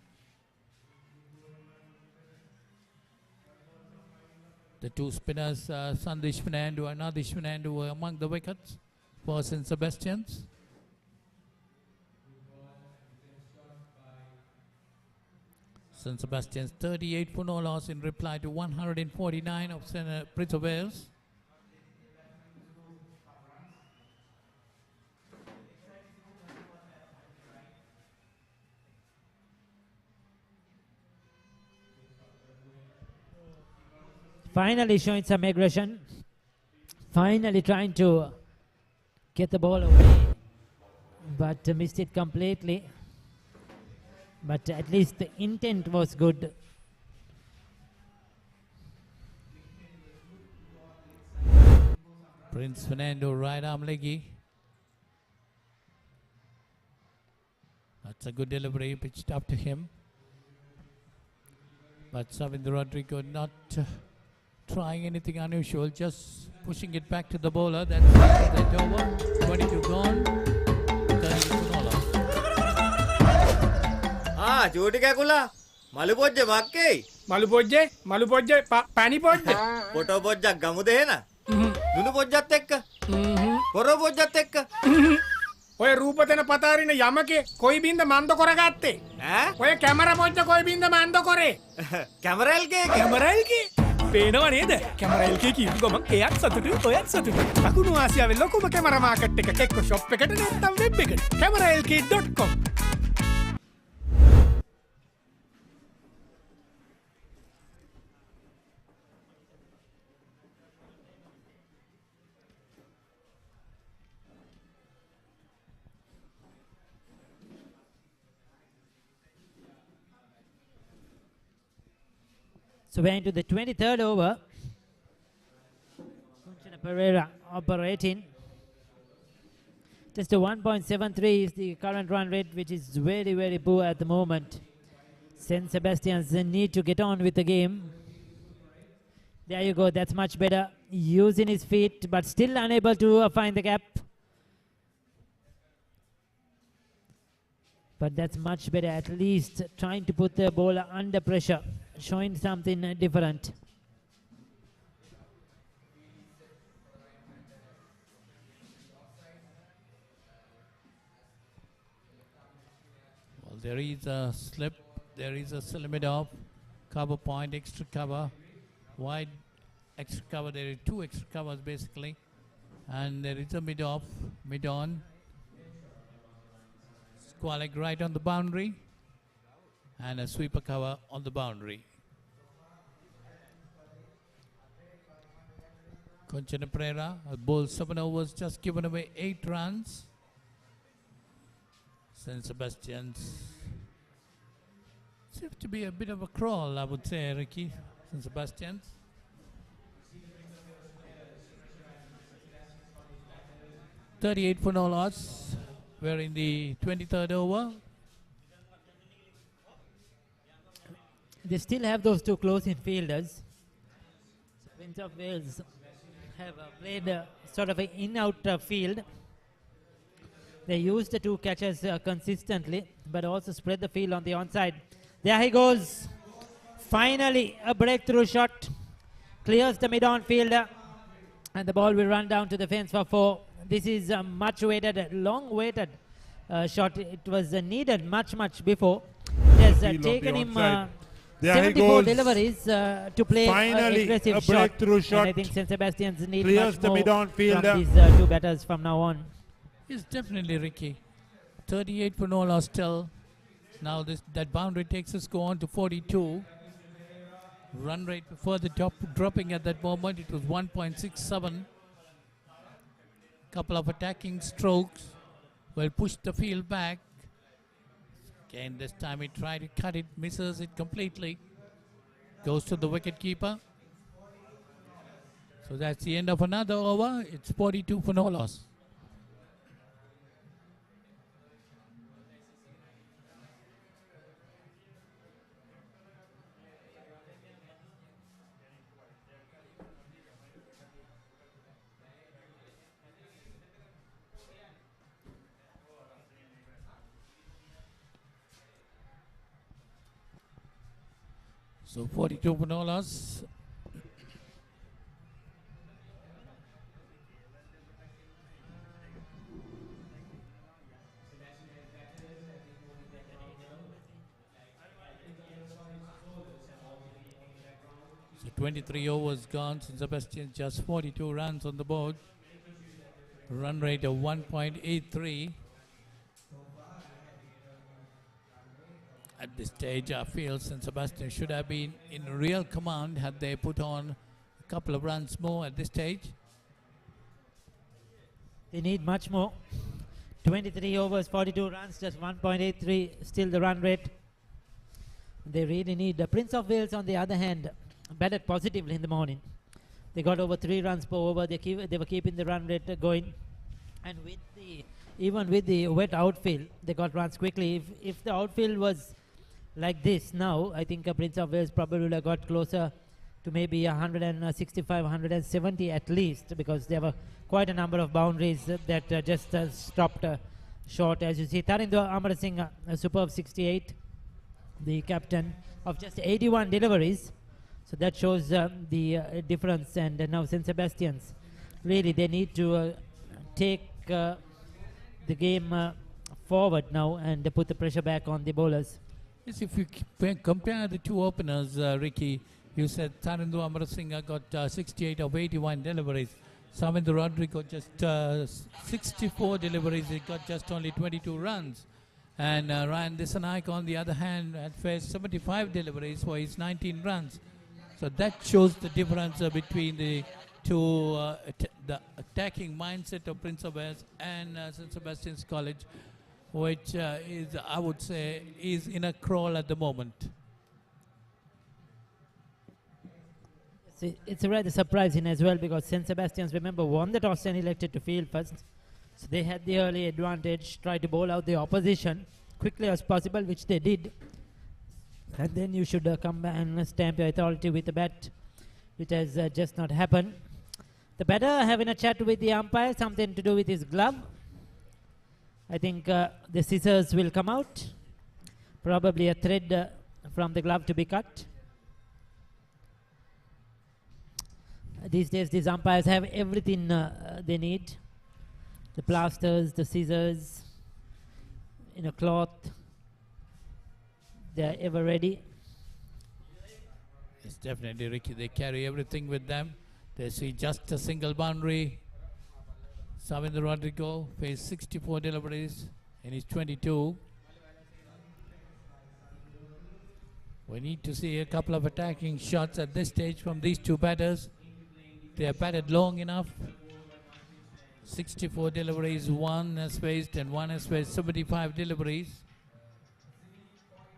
The two spinners, Sandesh Fernando and Adish Fernando, were among the wickets for St. Sebastians. St. Sebastian's 38 for no loss in reply to 149 of Prince of Wales. Finally showing some aggression. Finally trying to get the ball away, but missed it completely. But at least the intent was good. Prince Fernando, right arm leggy. That's a good delivery pitched up to him. But Savindra Rodrigo not trying anything unusual, just pushing it back to the bowler. That's that over. 22 gone. 30 for no loss. චූටි කැකුලා මලු පොජ්ජ මක්කේ මලු පොජ්ජේ පැණි පොජ්ජ photo පොජ්ජක් ගමුද එහෙනම් දුනු පොජ්ජත් එක්ක කොරෝ පොජ්ජත් එක්ක ඔය රූපතන පතාරින යමකේ කොයි බින්ද මන්ද කරගත්තේ ඔය කැමරා පොජ්ජ කොයි බින්ද මන්ද කරේ කැමරා එල්කේ පේනව නේද කැමරා එල්කේ කියපු ගමන් එයත් සතුටු ඔයත් සතුටු දකුණු ආසියාවේ ලොකුම කැමරා මාකට් එක එක්ක ෂොප් එකට නැත්නම් වෙබ් එකට cameralk.com. So we're into the 23rd over. Kunchana Pereira operating. Just a 1.73 is the current run rate, which is very, very poor at the moment. St. Sebastian's need to get on with the game. There you go, that's much better. Using his feet, but still unable to find the gap. But that's much better, at least trying to put the ball under pressure, showing something different. Well, there is a slip, there is a limit of cover point, extra cover, wide extra cover. There are two extra covers basically, and there is a mid off, mid on. Square leg right on the boundary, and a sweeper cover on the boundary. Conchana Pereira, a ball 7 overs, just given away 8 runs. St. Sebastian's seems to be a bit of a crawl, I would say, Ricky. St. Sebastian's. $38 for no loss. We're in the 23rd over. They still have those two close-in fielders. Prince of Wales have played sort of an in-out field. They use the two catchers consistently, but also spread the field on the onside. There he goes. Finally, a breakthrough shot. Clears the mid-on fielder, and the ball will run down to the fence for 4. This is a much waited, long waited shot. It was needed much before. It has taken him 74 deliveries to play Finally, aggressive a breakthrough shot. And I think St. Sebastian's need Clears much the more mid-on fielder. from these two batters from now on. It's definitely Ricky. 38 for no loss still. Now that boundary takes us go on to 42. Run rate before the top dropping at that moment, it was 1.67. Couple of attacking strokes will push the field back. Again, this time he tried to cut it, misses it completely. Goes to the wicket keeper. So that's the end of another over. It's 42 for no loss. So 42 for no loss. So 23 overs gone. St. Sebastian just 42 runs on the board. Run rate of 1.83. At this stage, I feel St. Sebastian should have been in real command had they put on a couple of runs more at this stage. They need much more. 23 overs, 42 runs, just 1.83 still the run rate. They really need. The Prince of Wales, on the other hand, batted positively in the morning. They got over 3 runs per over. They were keeping the run rate going. And even with the wet outfield, they got runs quickly. If the outfield was like this now, I think Prince of Wales probably would have got closer to maybe 165, 170 at least, because there were quite a number of boundaries that just stopped short. As you see, Tyronne Fernando, a superb 68, the captain of just 81 deliveries. So that shows the difference. And now St. Sebastian's, really, they need to take the game forward now and put the pressure back on the bowlers. Yes, if you compare the two openers, Ricky, you said Tyronne Fernando got 68 of 81 deliveries. Savindra Rodrigo just 64 deliveries. He got just only 22 runs. And Ryan Dissanayake, on the other hand, had faced 75 deliveries for his 19 runs. So that shows the difference between the two, the attacking mindset of Prince of Wales and St. Sebastian's College, which is, I would say, is in a crawl at the moment. It's rather surprising as well, because St. Sebastian's, remember, won the toss and elected to field first. So they had the early advantage, try to bowl out the opposition quickly as possible, which they did. And then you should come and stamp your authority with the bat, which has just not happened. The batter having a chat with the umpire, something to do with his glove. I think the scissors will come out. Probably a thread from the glove to be cut. These days, these umpires have everything they need. The plasters, the scissors, in a cloth. They are ever ready. It's definitely Ricky. They carry everything with them. They see just a single boundary. Savindra Rodrigo faced 64 deliveries and he's 22. We need to see a couple of attacking shots at this stage from these two batters. They have batted long enough. 64 deliveries, one has faced and one has faced 75 deliveries.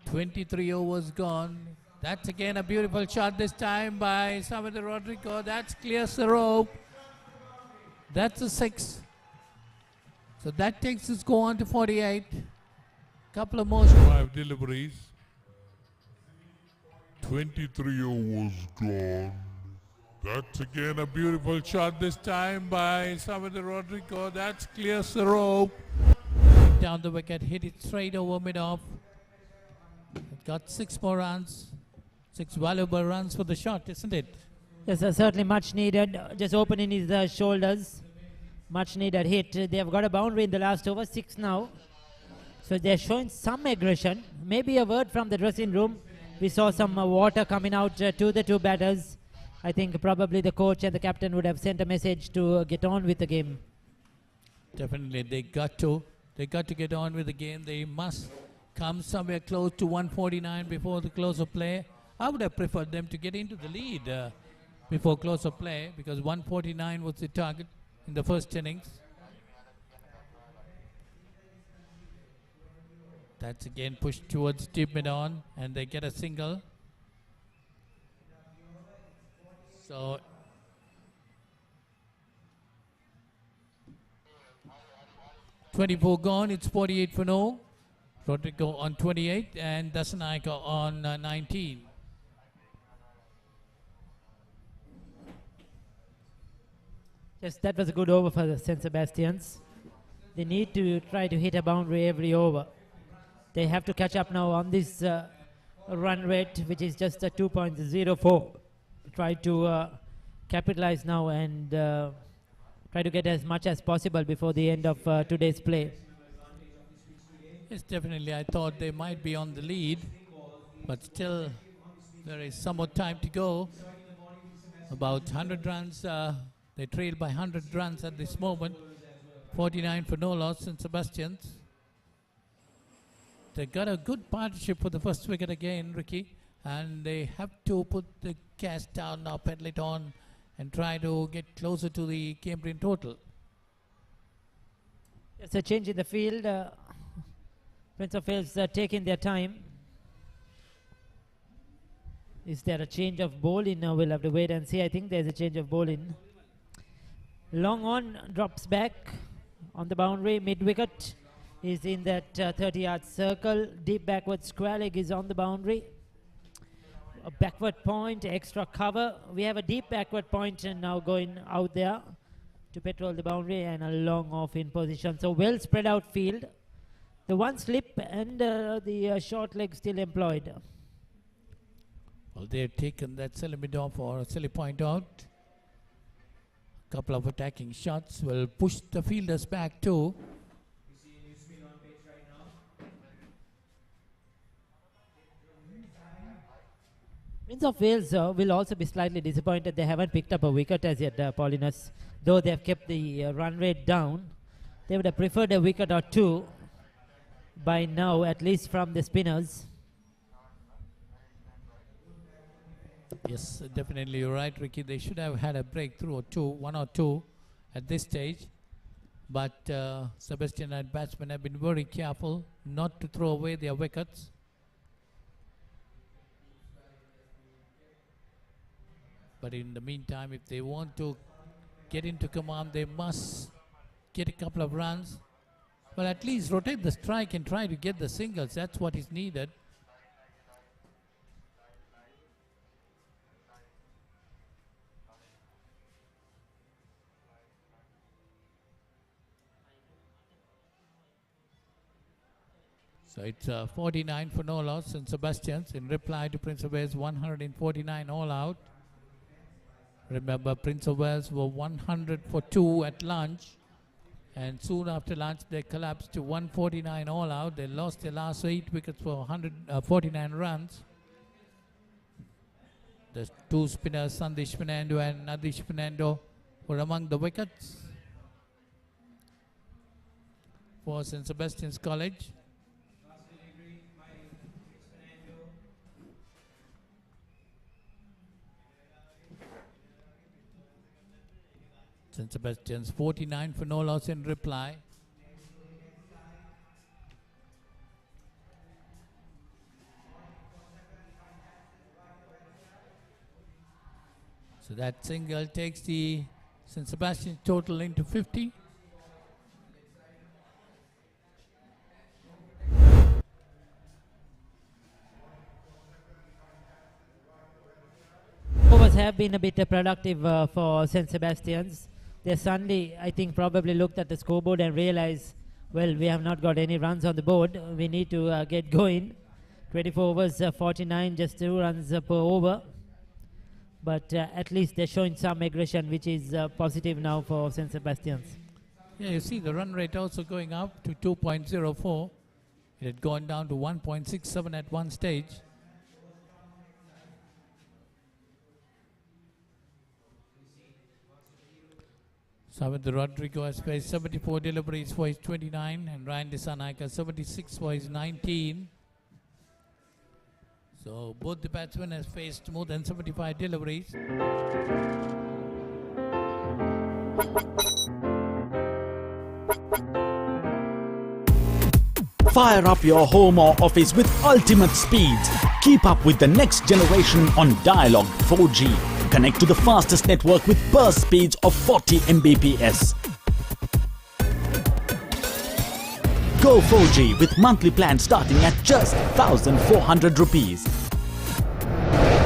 23 overs gone. That's again a beautiful shot this time by Savindra Rodrigo. That's clears the rope. That's a 6. So that takes his score on to 48. Couple of more. 5 deliveries. 23 overs gone. That's again a beautiful shot this time by Savindra Rodrigo. That's clears the rope. Down the wicket, hit it straight over mid-off. It got 6 more runs. 6 valuable runs for the shot, isn't it? Yes, certainly much needed. Just opening his shoulders. Much needed hit. They have got a boundary in the last over, 6 now. So they're showing some aggression. Maybe a word from the dressing room. We saw some water coming out to the two batters. I think probably the coach and the captain would have sent a message to get on with the game. Definitely, they got to get on with the game. They must come somewhere close to 149 before the close of play. I would have preferred them to get into the lead before close of play because 149 was the target in the first innings. That's again pushed towards deep mid-on and they get a single. So 24 gone, it's 48 for no. Rodrigo on 28 and Dasanaika on 19. Yes, that was a good over for the St. Sebastians. They need to try to hit a boundary every over. They have to catch up now on this run rate, which is just a 2.04. Try to capitalize now and try to get as much as possible before the end of today's play. Yes, definitely. I thought they might be on the lead, but still there is some more time to go. About 100 runs. They trail by 100 runs at this moment. 49 for no loss in Sebastian's. They got a good partnership for the first wicket again, Ricky. And they have to put the gas down now, pedal it on, and try to get closer to the Cambrian total. It's a change in the field. Prince of Wales taking their time. Is there a change of bowling? Now we'll have to wait and see. I think there's a change of bowling. Long on drops back on the boundary. Mid wicket is in that 30-yard circle. Deep backward square leg is on the boundary. A backward point, extra cover. We have a deep backward point and now going out there to patrol the boundary and a long off in position. So well spread out field. The one slip and the short leg still employed. Well, they've taken that silly mid off or a silly point out. A couple of attacking shots will push the fielders back too. Prince of Wales will also be slightly disappointed they haven't picked up a wicket as yet, Paulinus. Though they have kept the run rate down, they would have preferred a wicket or two by now, at least from the spinners. Yes, definitely you're right, Ricky. They should have had a breakthrough or two, one or two at this stage. But Sebastian and batsmen have been very careful not to throw away their wickets. But in the meantime, if they want to get into command, they must get couple of runs. Well, at least rotate the strike and try to get the singles. That's what is needed. So it's 49 for no loss, and Sebastian's in reply to Prince of Wales 149 all out. Remember, Prince of Wales were 100 for 2 at lunch, and soon after lunch they collapsed to 149 all out. They lost their last 8 wickets for 149 runs. The two spinners, Sandesh Fernando and Nadish Fernando, were among the wickets for St. Sebastian's College. St. Sebastian's 49 for no loss in reply. So that single takes the St. Sebastian total into 50. Overs have been a bit productive for St. Sebastian's. They suddenly, I think, probably looked at the scoreboard and realized, well, we have not got any runs on the board. We need to get going. 24 overs, 49, just 2 runs per over. But at least they're showing some aggression, which is positive now for St. Sebastian's. Yeah, you see the run rate also going up to 2.04. It had gone down to 1.67 at one stage. Savindra Rodrigo has faced 74 deliveries for his 29, and Ryan Dissanayake 76 for his 19. So both the batsmen have faced more than 75 deliveries. Fire up your home or office with ultimate speeds. Keep up with the next generation on Dialog 4G. Connect to the fastest network with burst speeds of 40 Mbps. Go 4G with monthly plans starting at just 1,400 rupees.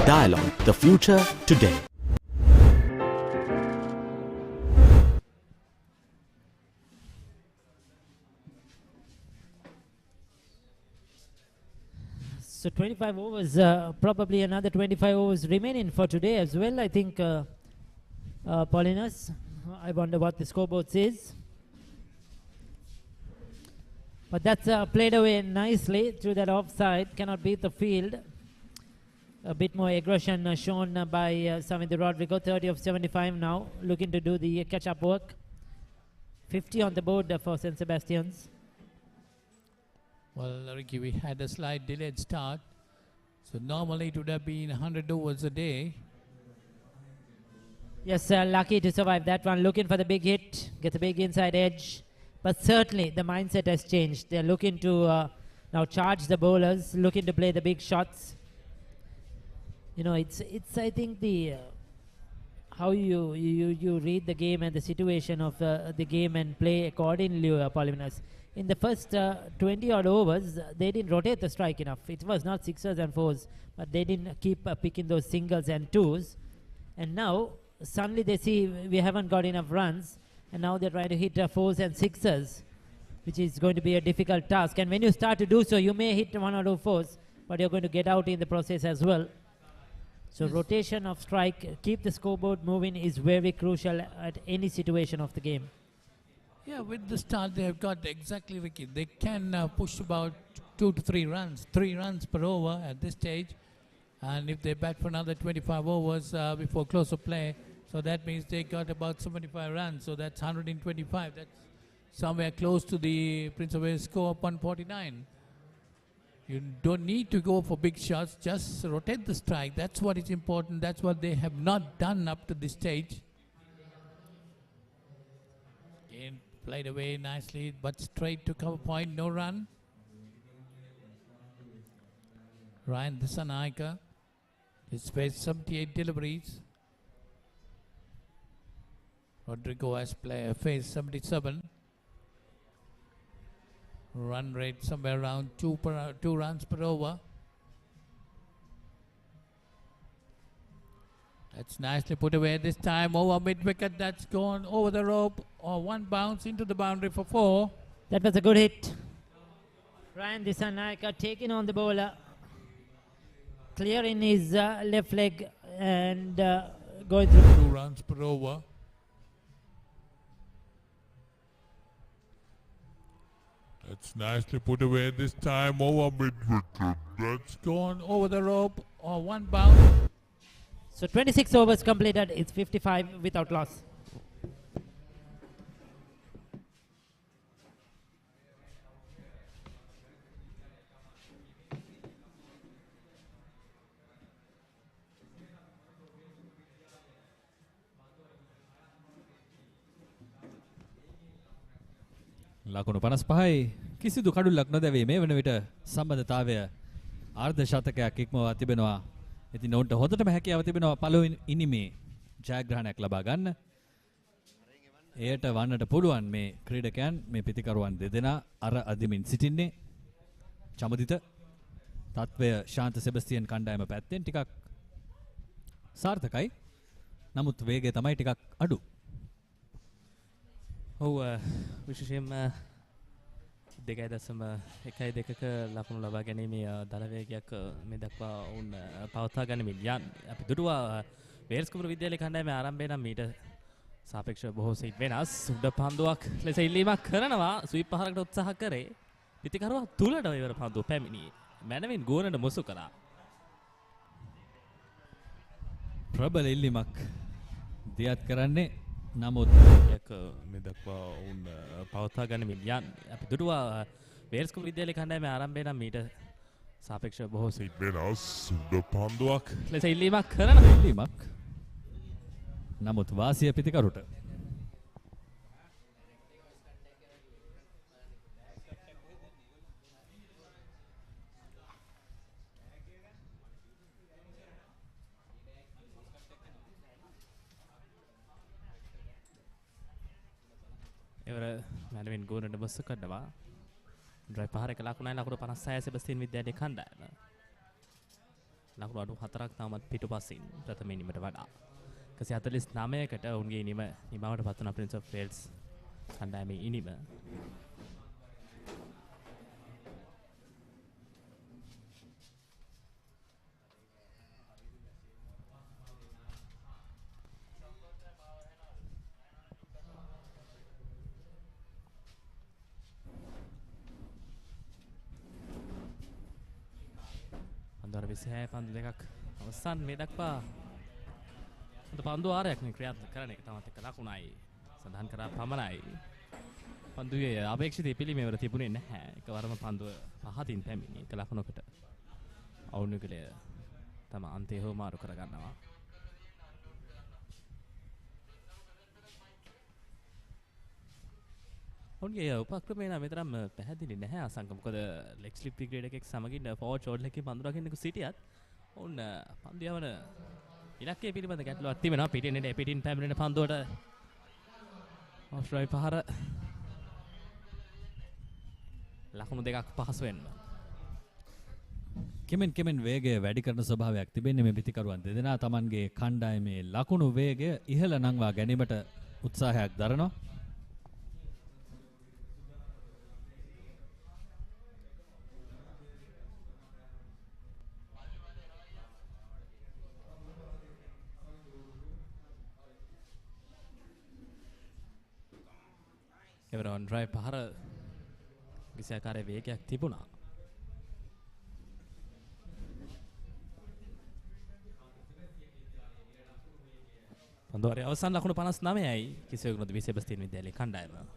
Dialog, the future today. So 25 overs, probably another 25 overs remaining for today as well, I think, Paulinus. I wonder what the scoreboard says. But that's played away nicely through that offside, cannot beat the field. A bit more aggression shown by Savindra Rodrigo, 30 of 75 now, looking to do the catch-up work. 50 on the board for St. Sebastian's. Well, Ricky, we had a slight delayed start. So normally it would have been 100 overs a day. Yes, lucky to survive that one. Looking for the big hit, get the big inside edge. But certainly the mindset has changed. They're looking to now charge the bowlers, looking to play the big shots. You know, it's I think the how you read the game and the situation of the game and play accordingly, Paulinus. In the first 20 odd overs, they didn't rotate the strike enough. It was not sixers and fours, but they didn't keep picking those singles and twos. And now, suddenly they see we haven't got enough runs, and now they're trying to hit fours and sixes, which is going to be a difficult task. And when you start to do so, you may hit one or two fours, but you're going to get out in the process as well. So rotation of strike, keep the scoreboard moving is very crucial at any situation of the game. Yeah, with the start they have got exactly, Ricky. They can push about 2 to 3 runs, 3 runs per over at this stage. And if they bat for another 25 overs before close of play, so that means they got about 75 runs. So that's 125. That's somewhere close to the Prince of Wales score of 149. You don't need to go for big shots, just rotate the strike. That's what is important. That's what they have not done up to this stage. Again, played away nicely, but straight to cover point, no run. Ryan Dissanayake has faced 78 deliveries. Rodrigo has faced 77. Run rate somewhere around 2 runs per over. That's nicely put away this time over mid wicket. That's gone over the rope or one bounce into the boundary for 4. That was a good hit. Ryan Dissanayake taking on the bowler, clearing his left leg and going through. 2 runs per over. That's nicely put away this time over mid wicket. That's Gone over the rope or one bounce. So 26 overs completed. It's 55 without loss. ලකුණු 55යි කිසිදු කඩුල්ලක් නොදැවී මේ වන විට සම්බන්ධතාවය අර්ධ ශතකයක් ඉක්මවා තිබෙනවා. ඉතින් ඔවුන්ට හොඳටම හැකියාව තිබෙනවා පළවෙනි ඉනිමේ ජයග්‍රහණයක් ලබා ගන්න. එයට වන්නට පුළුවන් මේ ක්‍රීඩකයන් මේ පිතිකරුවන් දෙදෙනා අර අදිමින් සිටින්නේ. චමදිත තත්වය ශාන්ත සෙබස්තියන් කණ්ඩායම පැත්තෙන් ටිකක් සාර්ථකයි. නමුත් වේගය තමයි ටිකක් අඩු. ඔව් විශේෂයෙන්ම 2.1 ලකුණු ලබා ගැනීමේ දල වේගයක් මේ දක්වා වුන් පවත්වා ගනිමින් යන් අපි දුටුවා වේල්ස් කුමරු විද්‍යාලය කණ්ඩායමේ ආරම්භය නම් මීට සාපේක්ෂව බොහෝ සෙයින් වෙනස් උඩ පන්දුවක් ලෙස ඉල්ලීමක් කරනවා ස්වීප් පහරකට උත්සාහ කරේ පිටිකරුවා තුලට ඉවර පන්දුව පැමිණියේ මැනවින් ගෝනට මුසු කළා ප්‍රබල ඉල්ලීමක් දියත් කරන්නේ නමුත් යක් මේ දක්වා වුන් පවත්වා ගනිමින් යන් අපි දුටුවා වේල්ස් කුමරු විද්‍යාලය කණ්ඩායමේ ආරම්භය නම් මීට සාපේක්ෂව බොහෝ සෙයින් වෙනස් උඩ පන්දුවක් ලෙස ඉල්ලීමක් කරනවා ඉල්ලීමක් නමුත් වාසිය පිතිකරුට එවර මැනවින් ගෝනට බස්ස කරනවා ඩ්‍රයිව් පහරක ලකුණයි ලකුණු 56 සෙබස්තියන් විද්‍යාලයේ කණ්ඩායම ලකුණු අඩු 4ක් තාමත් පිටුපසින් ප්‍රථම ඉනිමට වඩා 149කට ඔවුන්ගේ ඉනිම නිමවට පත් වන ප්‍රින්ස් ඔෆ් වේල්ස් කණ්ඩායමේ ඉනිම අන්දර 26 පන්දු දෙකක් අවසන් මේ දක්වා හොඳ පන්දු ආරයක් නේ ක්‍රියාත්මක කරන එක තමත් එක්ක ලකුණයි සඳහන් කරා පමණයි පන්දුවේ අපේක්ෂිත පිළිමේවර තිබුණේ නැහැ එකවරම පන්දුව පහතින් පැමිණි එක ලකුණකට අවුනුකලය තම අන්තය හොමාරු කර ගන්නවා ඔවුන්ගේ උපක්‍රමය නම් මෙතරම් පැහැදිලි නැහැ අසංක මොකද ලෙග් ස්ලිප් ක්‍රීඩ එකෙක් සමගින් ෆෝර්වර්ඩ් ෂෝට් එකේ පන්දු රකින්නෙකු සිටියත් ඔවුන් පන්දු යවන ඉලක්කය පිළිබඳ ගැටලුවක් තිබෙනවා පිටින් පැමිණෙන පන්දුවට ඔෆ් රයිට් පහර ලකුණු දෙකක් පහසු වෙන්න කෙමෙන් වේගය වැඩි කරන ස්වභාවයක් තිබෙන්නේ මේ පිතිකරුවන් දෙදෙනා Tamanගේ කණ්ඩායමේ ලකුණු වේගය ඉහළ නංවා ගැනීමට උත්සාහයක් දරනවා එවරන් ඩ්‍රයිව් පහර විශාකාරයේ වේගයක් තිබුණා. පන්දුවරේ අවසන් ලකුණු 59යි කිසිවෙකු නොද සෙබස්තියන් විද්‍යාලයේ කණ්ඩායම.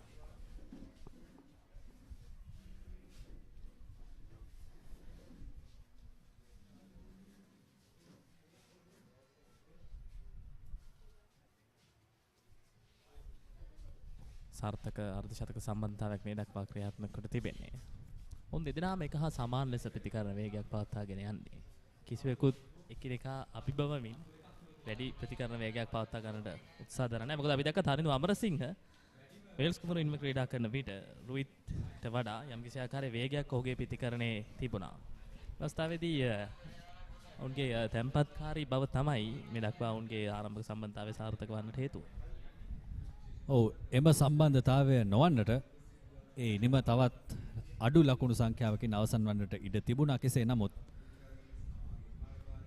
සාර්ථක අර්ධශතක සම්බන්ධතාවයක් මේ දක්වා ක්‍රියාත්මක කොට තිබෙන්නේ. උන් දෙදෙනාම එක හා සමාන ලෙස ප්‍රතිකරණ වේගයක් පවත්වාගෙන යන්නේ. කිසිවෙකුත් එකිනෙකා අභිබවමින් වැඩි ප්‍රතිකරණ වේගයක් පවත්වා ගන්නට උත්සාහ දරන්නේ. මොකද අපි දැක්ක තරිඳු අමරසිංහ වේල්ස් කුමරු ඉන්ම ක්‍රීඩා කරන විට රුයිත්ට වඩා යම්කිසි ආකාරයේ වේගයක් ඔහුගේ පිටිකරණේ තිබුණා. අවස්ථාවේදී ඔවුන්ගේ තැම්පත්කාරී බව තමයි මේ දක්වා ඔවුන්ගේ ආරම්භක සම්බන්ධතාවය සාර්ථක වන්නට හේතුව. ඔව් එම සම්බන්ධතාවය නොවන්නට ඒ නිම තවත් අඩු ලකුණු සංඛ්‍යාවකින් අවසන් වන්නට ඉඩ තිබුණා. කෙසේ නමුත්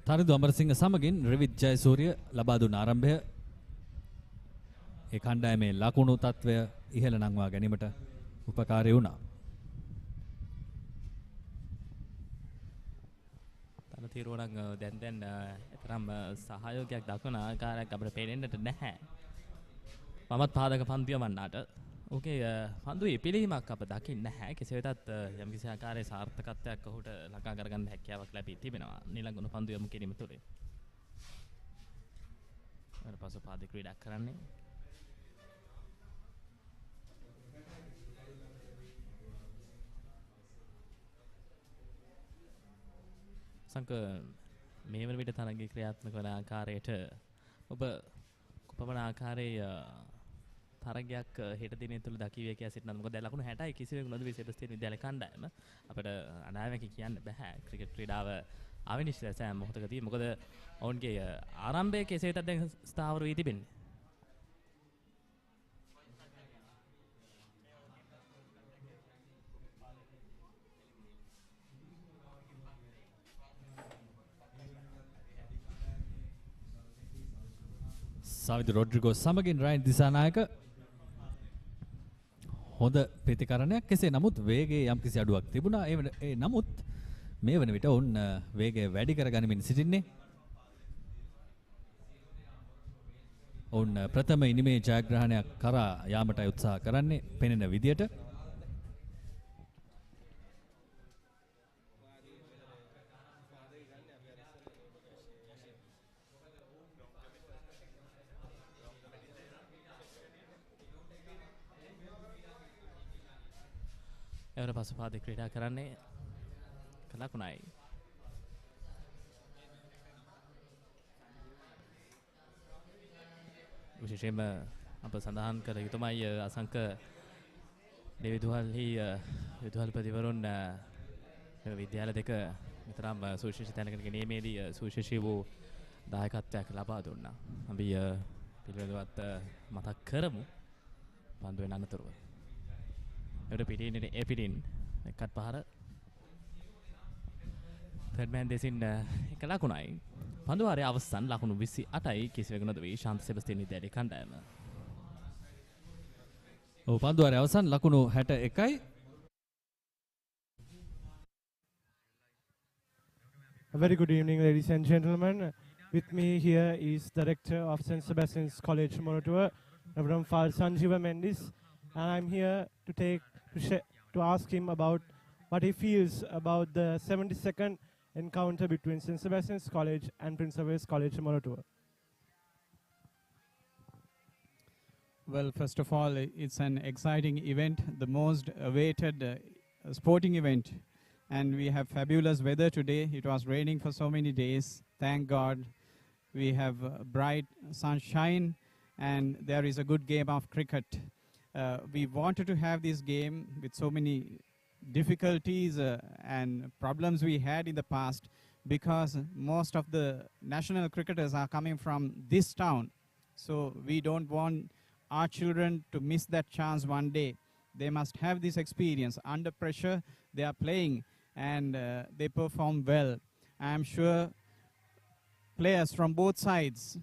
තරිදු අමරසිංහ සමගින් රවිත් ජයසූරිය ලබා දුන් ආරම්භය ඒ කණ්ඩායමේ ලකුණු තත්වය ඉහළ නංවා ගැනීමට උපකාරී වුණා. තනතිරුවණක් දැන් එතරම් සහයෝගයක් දක්වන ආකාරයක් අපිට පේනෙන්නට නැහැ. මමත් පාදක පන්තිය වන්නාට ඕකේ පන්දුවේ පිළිහිමක් අප දකින්නේ නැහැ. කෙසේ වෙතත් යම්කිසි ආකාරයේ සාර්ථකත්වයක් ඔහුට ළඟා කරගන්න හැකියාවක් ලැබී තිබෙනවා. නිලංගුණ පන්දු යොමු කිරීම තුළින්. ඊට පස්සේ පාදේ ක්‍රීඩා කරන්නේ සංක මේ වන විට තරගයේ ක්‍රියාත්මක වන ආකාරයට ඔබ කොපමණ ආකාරයේ තරගයක් හෙට දිනේ තුල දකිවිය කියලා සිටිනවා. මොකද දැන් ලකුණු 60යි කිසිවෙක නොදවි සෙබස්තියන් විද්‍යාලය කණ්ඩායම අපිට අනාවැකි කියන්න බෑ. ක්‍රිකට් ක්‍රීඩාව ආවිනිශ්චිත සෑම මොහොතකදී. මොකද ඔවුන්ගේ ආරම්භයේ කෙසේ වෙතත් දැන් ස්ථාවර වී තිබෙන්නේ. සවිදු රොඩ්රිගෝ සමගින් රයන් දිසානායක හොඳ ප්‍රතිකරණයක්. කෙසේ නමුත් වේගයේ යම්කිසි අඩුවක් තිබුණා. ඒ නමුත් මේ වන විට ඔවුන් වේගය වැඩි කර ගනිමින් සිටින්නේ. ඔවුන් ප්‍රථම ඉනිමේ ජයග්‍රහණයක් කරා යාමටයි උත්සාහ කරන්නේ පෙනෙන විදියට. එවර පසු පාදේ ක්‍රීඩා කරන්නේ කලකුණයි. විශේෂයෙන්ම අප සඳහන් කළ යුතුමයි අසංක දෙවිදුහල්හි විදුහල්පතිවරුන් විද්‍යාල දෙක විතරම් සුවිශේෂී තැනකට ගෙනීමේදී සුවිශේෂී වූ දායකත්වයක් ලබා දුන්නා. අපි පිළිවෙලවත් මතක් කරමු පන්දුවෙන් අනතුරුව. එවර පිටින්නේ එපිටින් එකත් පහර තර්මෑන් දෙසින් එක ලකුණයි. පන්දුවාරය අවසන් ලකුණු 28යි කිසිවෙකු නොදවී ශාන්ත සෙබස්තියන් විද්‍යාලයේ කණ්ඩායම. ඔව් පන්දුවාරය අවසන් ලකුණු 61යි. A very good evening, ladies and gentlemen. With me here is Director of St. Sebastian's College, Moratuwa, Reverend Father Sanjeeva Mendis, and I'm here to ask him about what he feels about the 72nd encounter between St. Sebastian's College and Prince of Wales College, Moratuwa. Well, first of all, it's an exciting event, the most awaited sporting event. And we have fabulous weather today. It was raining for so many days. Thank God we have bright sunshine and there is a good game of cricket. We wanted to have this game with so many difficulties and problems we had in the past because most of the national cricketers are coming from this town. So we don't want our children to miss that chance one day. They must have this experience. Under pressure, they are playing and they perform well. I am sure players from both sides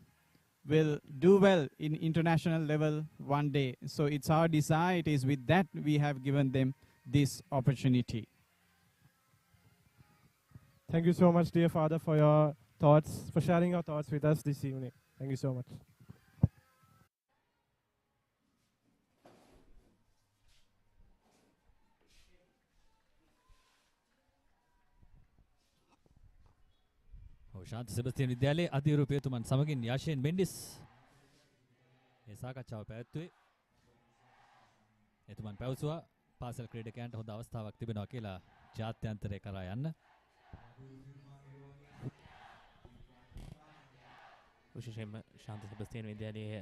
will do well in international level one day. So it's our desire. It is with that we have given them this opportunity. Thank you so much, dear Father, for your thoughts, for sharing your thoughts with us this evening. Thank you so much. Shantha Sebastian විද්‍යාලයේ අධිරූපියතුමන් සමගින් යාෂේන් මෙන්ඩිස් මේ සාකච්ඡාව පැවැත්වුවේ. එතුමන් පැවසුවා පාසල් ක්‍රීඩකයන්ට හොඳ අවස්ථාවක් තිබෙනවා කියලා ජාත්‍යන්තරය කරා යන්න. විශේෂයෙන්ම ශාන්ත සෙබස්තියන් විද්‍යාලයේ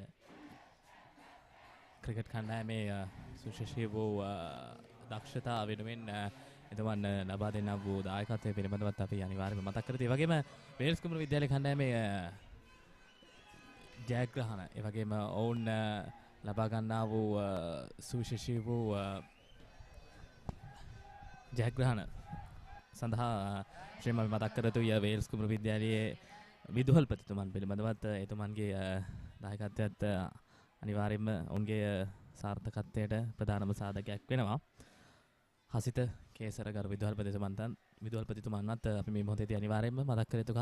ක්‍රිකට් කණ්ඩායමේ සුශේෂී වූ දක්ෂතා වෙනුවෙන් එතුමන් ලබා දෙන්නා වූ දායකත්වය පිළිබඳවත් අපි අනිවාර්යයෙන්ම මතක් කරගන්න. ඒ වගේම වේල්ස් කුමරු විද්‍යාලය කණ්ඩායමේ ජයග්‍රහණ ඒ වගේම ඔවුන් ලබා ගන්නා වූ සුවිශේෂී වූ ජයග්‍රහණ සඳහා ශ්‍රේම මතක් කර යුතුය වේල්ස් කුමරු විද්‍යාලයේ විදුහල්පතිතුමන් පිළිබඳවත් එතුමන්ගේ දායකත්වයත් අනිවාර්යයෙන්ම ඔවුන්ගේ සාර්ථකත්වයට ප්‍රධානම සාධකයක් වෙනවා. හසිත කේසරගරු විදුහල්පතිතුමන්වත් අපි මේ මොහොතේදී අනිවාර්යයෙන්ම මතක් කර යුතු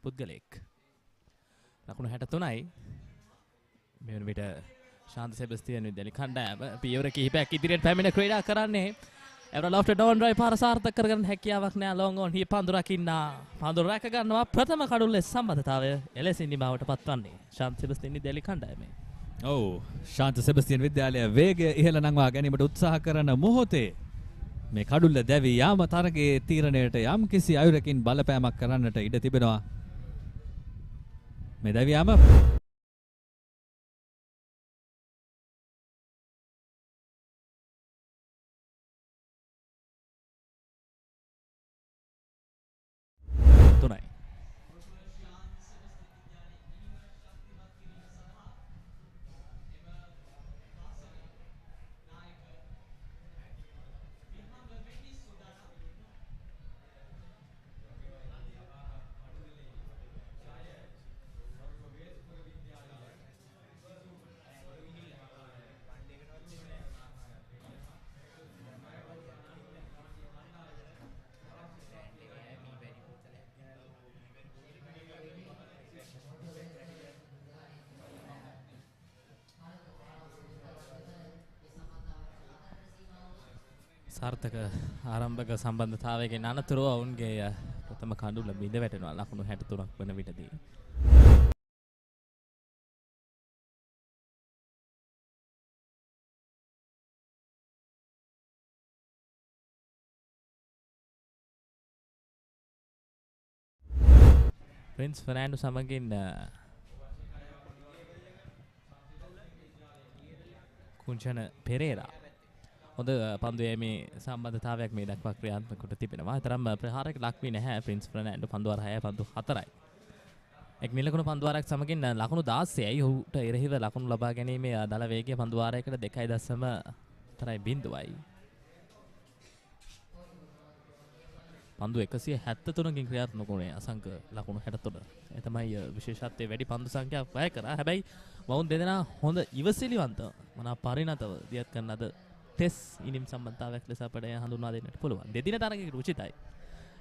පුද්ගලයෙක්. ලකුණු 63යි මේ වන විට ශාන්ත සෙබස්තියන් විද්‍යාලය කණ්ඩායම පියවර කිහිපයක් ඉදිරියට පැමිණ ක්‍රීඩා කරන්නේ. එවර ලොෆ්ට් ඩවුන් ඩ්‍රයිව් පාර සාර්ථක කරගන්න හැකියාවක් නෑ. ලොං ඔන් හි පන්දු රකින්නා පන්දු රැක ගන්නවා. ප්‍රථම කඩුල්ලේ සම්බන්ධතාවය එලෙසින් නිමාවට පත්වන්නේ ශාන්ත සෙබස්තියන් විද්‍යාලය කණ්ඩායමේ. ඔව් ශාන්ත සෙබස්තියන් විද්‍යාලය වේගය ඉහළ නංවා ගැනීමට උත්සාහ කරන මොහොතේ මේ කඩුල්ල දැවී යාම තරගයේ තීරණයට යම් කිසි අයුරකින් බලපෑමක් කරන්නට ඉඩ තිබෙනවා. මේ දැවී යාම තුනයි. සාර්ථක ආරම්භක සම්බන්ධතාවයකින් අනතුරුව ඔවුන්ගේ ප්‍රථම කඳුල බිඳ වැටෙනවා ලකුණු 63ක් වන විටදී. ප්‍රින්ස් ෆර්නෑන්ඩෝ සමගින් කුංචන පෙරේරා හොඳ පන්දුවීමේ සම්බන්ධතාවයක් මේ දක්වා ක්‍රියාත්මක කොට තිබෙනවා. තරම් ප්‍රහාරයක ලක් වී නැහැ ප්‍රින්ස් ෆර්නෑන්ඩෝ. පන්දු වාර 6 පන්දු 4යි. එක් නිලකුණු පන්දු වාරයක් සමගින් ලකුණු 16යි. ඔහුට එරෙහිව ලකුණු ලබා ගැනීමේ දල වේගය පන්දු වාරයකට 2.0යි. පන්දු 173කින් ක්‍රියාත්මක වුණේ අසංක ලකුණු 63. ඒ තමයි විශේෂත්වයේ වැඩි පන්දු සංඛ්‍යාවක් වැය කරා. හැබැයි වවුන් දෙදෙනා හොඳ ඉවසිලිවන්ත මනා පරිණතව දියත් කරන අද ටෙස් ඉනිම් සම්බන්ධතාවයක් ලෙස අපට හඳුන්වා දෙන්නට පුළුවන්. දෙදින තරගයකට උචිතයි.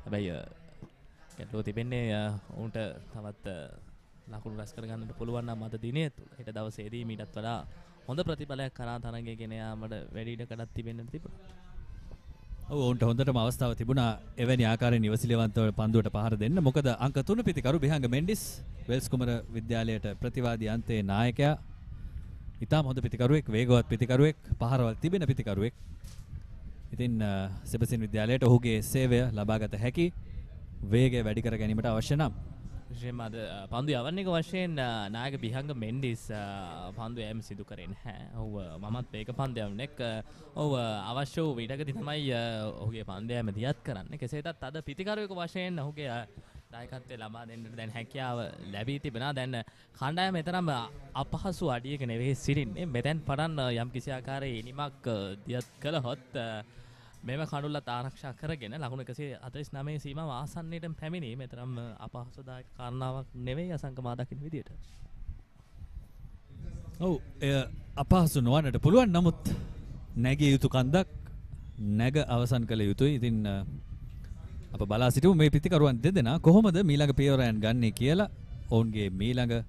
හැබැයි ගැටලුව තිබෙන්නේ උන්ට තවත් ලකුණු රැස් කරගන්නට පුළුවන් නම් අද දිනේ තුල හෙට දවසේදී මීටත් වඩා හොඳ ප්‍රතිඵලයක් කරා තරගය ගෙන යාමට වැඩි ඉඩකඩක් තිබෙන්නට තිබුණා. ඔව් ඔවුන්ට හොඳටම අවස්ථාව තිබුණා එවැනි ආකාරයෙන් ඉවසිලිවන්තව පන්දුවට පහර දෙන්න. මොකද අංක 3 පිතිකරු බිහංග මෙන්ඩිස් වෙල්ස් කුමර විද්‍යාලයට ප්‍රතිවාදී අන්තයේ නායකයා ඉතාම හොඳ පිතිකරුවෙක්, වේගවත් පිතිකරුවෙක්, පහරවල් තිබෙන පිතිකරුවෙක්. ඉතින් සෙබස්තියන් විද්‍යාලයට ඔහුගේ සේවය ලබාගත හැකි වේගය වැඩි කර ගැනීමට අවශ්‍ය නම් විශේෂයෙන්ම අද පන්දු යවන්නේක වශයෙන් නායක බිහංග මෙන්ඩිස් පන්දු යෑම සිදු කරේ නැහැ. ඔහු මමත් වේග පන්දු යවන්නෙක්. ඔහු අවශ්‍ය වූ විටකදී තමයි ඔහුගේ පන්දු යෑම දියත් කරන්නේ. කෙසේ වෙතත් අද පිතිකරුවෙකු වශයෙන් ඔහුගේ දායකත්වය ලබා දෙන්නට දැන් හැකියාව ලැබී තිබෙනවා. දැන් කණ්ඩායම එතරම් අපහසු අඩියක නෙවෙයි සිටින්නේ. මෙතෙන් පටන් යම් කිසි ආකාරයේ ඉනිමක් දියත් කළහොත් මෙම කඩුල්ලත් ආරක්ෂා කරගෙන ලකුණු 149 සීමාව ආසන්නයට පැමිණීම එතරම් අපහසුදායක කාරණාවක් නෙවෙයි අසංකමා දකින්න විදියට. ඔව් එය අපහසු නොවන්නට පුළුවන්. නමුත් නැගිය යුතු කන්දක් නැග අවසන් කළ යුතුයි. ඉතින් අප බලා සිටමු මේ පිතිකරුවන් දෙදෙනා කොහොමද මීළඟ පියවරයන් ගන්නේ කියලා. ඔවුන්ගේ මීළඟ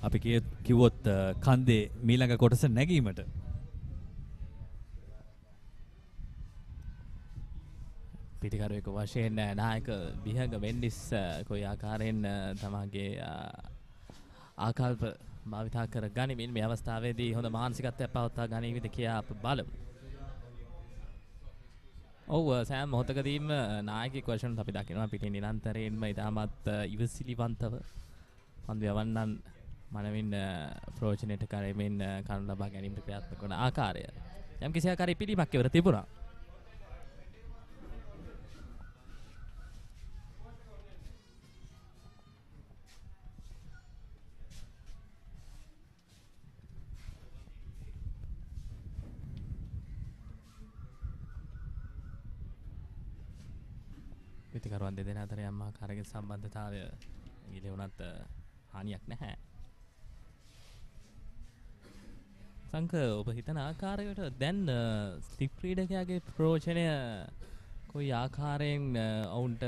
අපි කිව්වොත් කන්දේ මීළඟ කොටස නැගීමට පිතිකරුවෙකු වශයෙන් නායක බිහංග මෙන්ඩිස් කොයි ආකාරයෙන් තමගේ ආකල්ප භාවිතා කර ගනිමින් මේ අවස්ථාවේදී හොඳ මානසිකත්වයක් පවත්වා ගනිවිද කියා අප බලමු. ඔව් සෑම මොහොතකදීම නායකයෙක් වශයෙන් අපි දකිනවා පිටින් නිරන්තරයෙන්ම ඉතාමත් ඉවසිලිවන්තව පන්දු යවන්නන් මනමින් ප්‍රෝජනයට කරමින් කරුණු ලබා ගැනීමට ක්‍රියාත්මක වන ආකාරය යම් කිසි ආකාරයක පිළිමක් ඉවර තිබුණා. පිටිකරුවන් දෙදෙනා අතර යම් ආකාරයක සම්බන්ධතාවය ඊළේ වුණත් හානියක් නැහැ. සංක ඔබ හිතන ආකාරයට දැන් ස්ලිප් ක්‍රීඩකයාගේ ප්‍රෝජනය කොයි ආකාරයෙන් ඔවුන්ට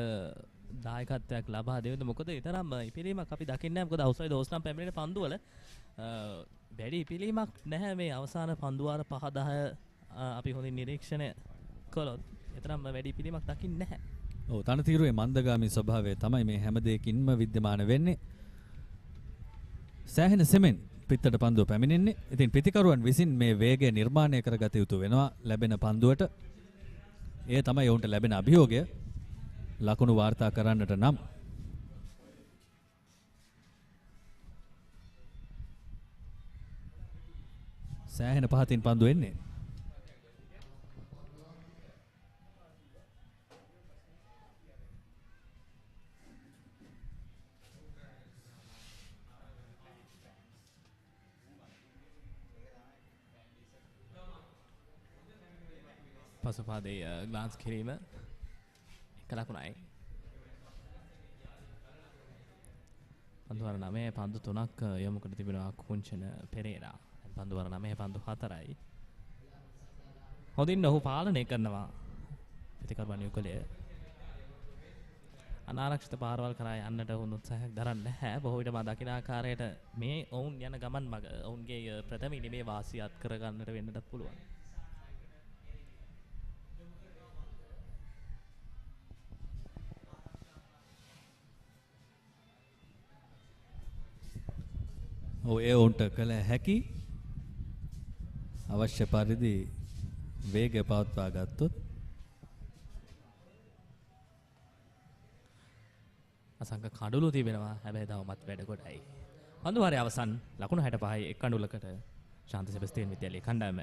දායකත්වයක් ලබා දෙවද? මොකද ඊතරම් ඉපිලීමක් අපි දකින්නේ නැහැ. මොකද අවසරයි දෝස් නම් පැමිණෙන පන්දුවල වැඩි ඉපිලීමක් නැහැ. මේ අවසාන පන්දු වාර 5-10 අපි හොඳින් නිරීක්ෂණය කළොත් ඊතරම් වැඩි ඉපිලීමක් දකින්නේ නැහැ. ඔව් තනතිරුවේ මන්දගාමී ස්වභාවය තමයි මේ හැම දෙයකින්ම විද්‍යමාන වෙන්නේ. සෑහෙන සෙමෙන් පිටතට පන්දුව පැමිණෙන්නේ. ඉතින් පිටිකරුවන් විසින් මේ වේගය නිර්මාණය කරගත යුතු වෙනවා ලැබෙන පන්දුවට. ඒ තමයි ඔවුන්ට ලැබෙන අභියෝගය. ලකුණු වාර්තා කරන්නට නම් සෑහෙන පහතින් පන්දු එන්නේ. පසුපාදයේ ග්ලාන්ස් කිරීම එක ලකුණයි. පන්දු වර 9 පන්දු 3ක් යොමු කර තිබෙනවා කුංචන පෙරේරා. පන්දු වර 9 පන්දු 4යි. හොඳින් ඔහු පාලනය කරනවා පිටිකරුවන් යුගලය. අනාරක්ෂිත පාරවල් කරා යන්නට වුණු උත්සාහයක් දරන්නේ නැහැ. බොහෝ විට මා දකින ආකාරයට මේ ඔවුන් යන ගමන් මඟ ඔවුන්ගේ ප්‍රථම ඉනිමේ වාසිය අත් කර ගන්නට වෙන්නත් පුළුවන්. ඒ උන්ට කළ හැකි අවශ්‍ය පරිදි වේගය පවත්වා ගත්තොත් අසංක කඩුළු තිබෙනවා. හැබැයි තවමත් වැඩ කොටයි. පන්දුවාරයේ අවසන් ලකුණු 65 එක් කඩුලකට ශාන්ත සෙබස්තියන් විද්‍යාලයේ කණ්ඩායම.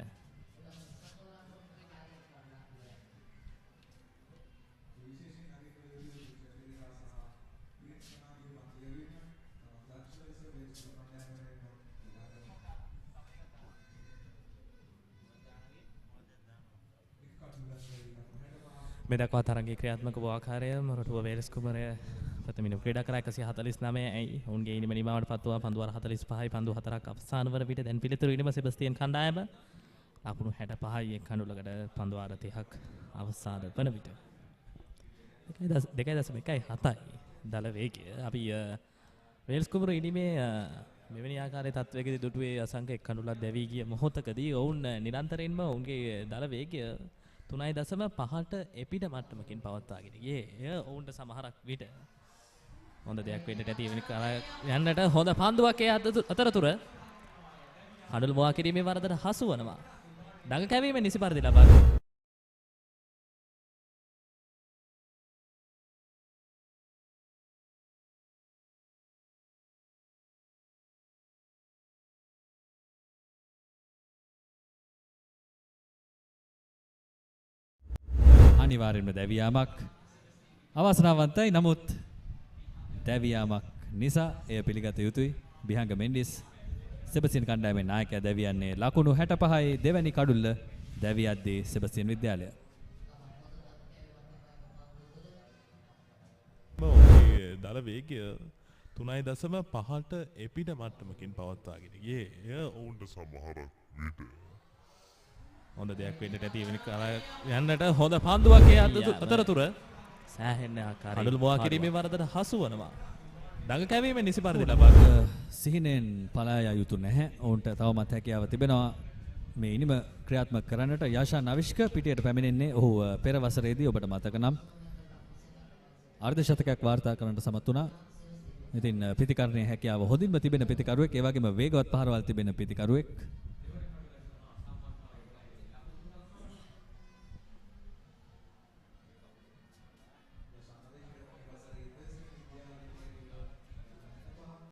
මේ දක්වා තරගයේ ක්‍රියාත්මක වූ ආකාරය මොරටුව වේලස් කුමරය ප්‍රථමින ක්‍රීඩා කරා 149යි. ඔවුන්ගේ ඉනිම නිමාවට පත්වුවා පන්දු වර 45යි පන්දු 4ක් අවසාන වර විට දැන් පිළිතුරු ඉනිම සෙබස්තියන් කණ්ඩායම ලකුණු 65යි එක් කඩුලකට පන්දු වර 30ක් අවසාන වන විට 2.7යි දල වේගය. අපි වේලස් කුමර ඉනිමේ මෙවැනි ආකාරයේ තත්වයකදී දුටුවේ අසංක එක් කඩුලක් දැවී ගිය මොහොතකදී ඔවුන් නිරන්තරයෙන්ම ඔවුන්ගේ දල වේගය 3.5ට එපිට මට්ටමකින් පවත්වාගෙන ගියේ. එය ඔවුන්ට සමහරක් විට හොඳ දෙයක් වෙන්නට ඇති වෙන යන්නට හොඳ පන්දුවක් ඒ අතරතුර කඩළු මොවා කිරීමේ වරදට හසු වනවා. දඟ කැවීමෙන් නිසි පරිදි ලබා අනිවාර්යෙන්ම දැවියාමක් අවසනාවන්තයි. නමුත් දැවියාමක් නිසා එය පිළිගත යුතුයි. බිහංග මෙන්ඩිස් සෙබස්තියන් කණ්ඩායමේ නායකයා දැවියන්නේ ලකුණු 65යි දෙවැනි කඩුල්ල දැවියද්දී සෙබස්තියන් විද්‍යාලය. ඔහුගේ දල වේගය 3.5ට එපිට මට්ටමකින් පවත්වාගෙන ගියේ. එය ඔවුන්ට සමහරක් විට හොඳ දෙයක් වෙන්නට ඇති වෙන යන්නට හොඳ පන්දුවක් ඒ අතරතුර සෑහෙන ආකාරයෙන් කඩළු මොවා කිරීමේ වරදට හසු වනවා. දඟ කැවීමෙන් නිසි පරිදි ලබා සිහිනෙන් පලා යා යුතු නැහැ. ඔවුන්ට තවමත් හැකියාව තිබෙනවා මේ ඉනිම ක්‍රියාත්මක කරන්නට. යාෂා නවිෂ්ක පිටියට පැමිණෙන්නේ ඔහු පෙර වසරේදී ඔබට මතක නම් අර්ධ ශතකයක් වාර්තා කරන්නට සමත් වුණා. ඉතින් පිතිකරණයේ හැකියාව හොඳින්ම තිබෙන පිතිකරුවෙක්, ඒ වගේම වේගවත් පහරවල් තිබෙන පිතිකරුවෙක්.